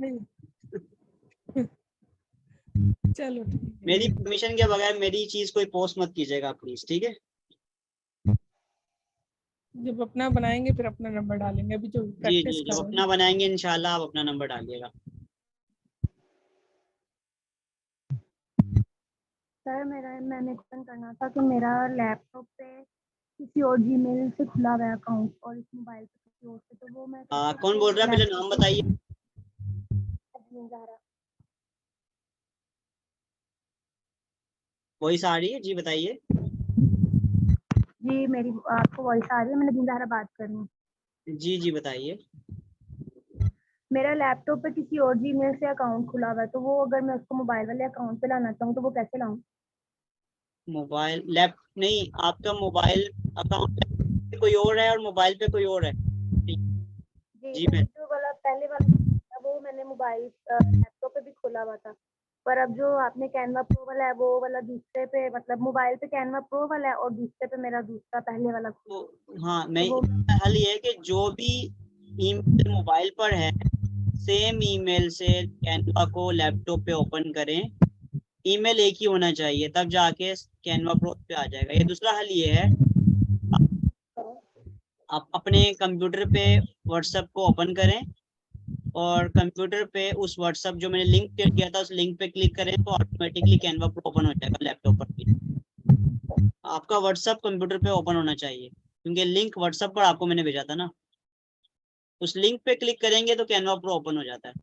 चलो ठीक है।
मेरी परमिशन के बगैर मेरी चीज कोई पोस्ट मत कीजिएगा प्लीज, ठीक है?
जब अपना बनाएंगे फिर अपना नंबर डालेंगे, अभी जो
जी
प्रैक्टिस
जी,
कर
जब
रहे
अपना
हैं।
बनाएंगे इंशाल्लाह आप अपना नंबर डालिएगा।
सर मैंने एक्सप्लेन करना था कि मेरा लैपटॉप पे किसी और जीमेल से खुला हुआ अकाउंट और इस मोबाइल पे किसी और से, तो वो मैं
कौन बोल रहा है, पहले नाम बताइए। वॉइस आ रही है जी, बताइए।
जी मेरी आपको वॉइस आ रही है? मैंने दिन बात कर रही हूँ।
जी जी बताइए।
मेरा लैपटॉप पे किसी और जीमेल से अकाउंट खुला हुआ है, तो वो अगर मैं उसको मोबाइल वाले अकाउंट पे लाना चाहूँ तो वो कैसे लाऊं?
मोबाइल लैप नहीं, आपका मोबाइल अकाउंट पे कोई और है और मोबाइल पे कोई और है। जी मैं
जो वाला पहले वाला वो मैंने मोबाइल लैपटॉप पे भी खोला हुआ था, पर अब जो आपने कैनवा प्रो वाला है वो वाला दूसरे पे, मतलब मोबाइल पे कैनवा प्रो वाला है और दूसरे पे मेरा दूसरा पहले वाला
तो हाँ, मैं हल ये है कि जो भी ईमेल मोबाइल पर है सेम ईमेल से कैनवा को लैपटॉप पे ओपन करें। ईमेल एक ही होना चाहिए, तब जाके कैनवा प्रो पे आ जाएगा। ये दूसरा हल ये है, आप अपने कंप्यूटर पे व्हाट्सएप को ओपन करें और कंप्यूटर पे उस व्हाट्सएप जो मैंने लिंक शेयर किया था उस लिंक पे क्लिक करें तो ऑटोमेटिकली कैनवा प्रो ओपन हो जाएगा लैपटॉप पर भी। आपका व्हाट्सएप कंप्यूटर पे ओपन होना चाहिए क्योंकि लिंक व्हाट्सएप पर आपको मैंने भेजा था ना, उस लिंक पे क्लिक करेंगे तो कैनवा प्रो ओपन हो जाता है।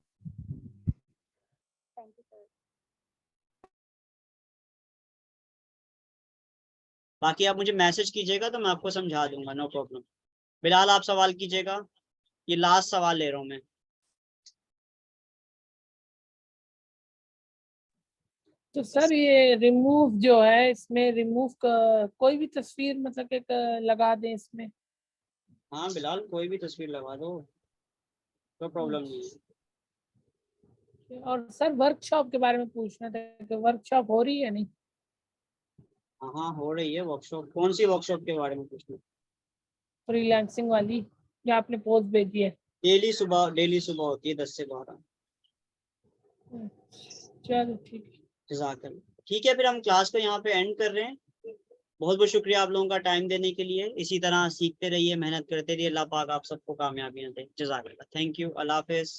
बाकी आप मुझे मैसेज कीजिएगा तो मैं आपको समझा दूंगा, नो प्रॉब्लम। बिलाल आप सवाल कीजिएगा, ये लास्ट सवाल ले रहा हूँ मैं।
तो सर ये रिमूव जो है, इसमें रिमूव का कोई भी तस्वीर मतलब एक लगा दें इसमें?
हाँ बिलाल, कोई भी तस्वीर लगा दो, कोई प्रॉब्लम नहीं है।
और सर वर्कशॉप के बारे में पूछना था कि वर्कशॉप हो रही है नहीं?
हाँ हो रही है वर्कशॉप। कौन सी वर्कशॉप के बारे में पूछना?
फ्रीलांसिंग वाली जो आपने पोस्ट भेजी है।
डेली सुबह होती है 10 से 12।
चलो ठीक है।
जज़ाकल्लाह। ठीक है, फिर हम क्लास को यहाँ पे एंड कर रहे हैं। बहुत बहुत शुक्रिया आप लोगों का टाइम देने के लिए। इसी तरह सीखते रहिए, मेहनत करते रहिए। अल्लाह पाक आप सबको कामयाबियां दे। जज़ाकल्लाह। Thank you. अल्लाह हाफिज़।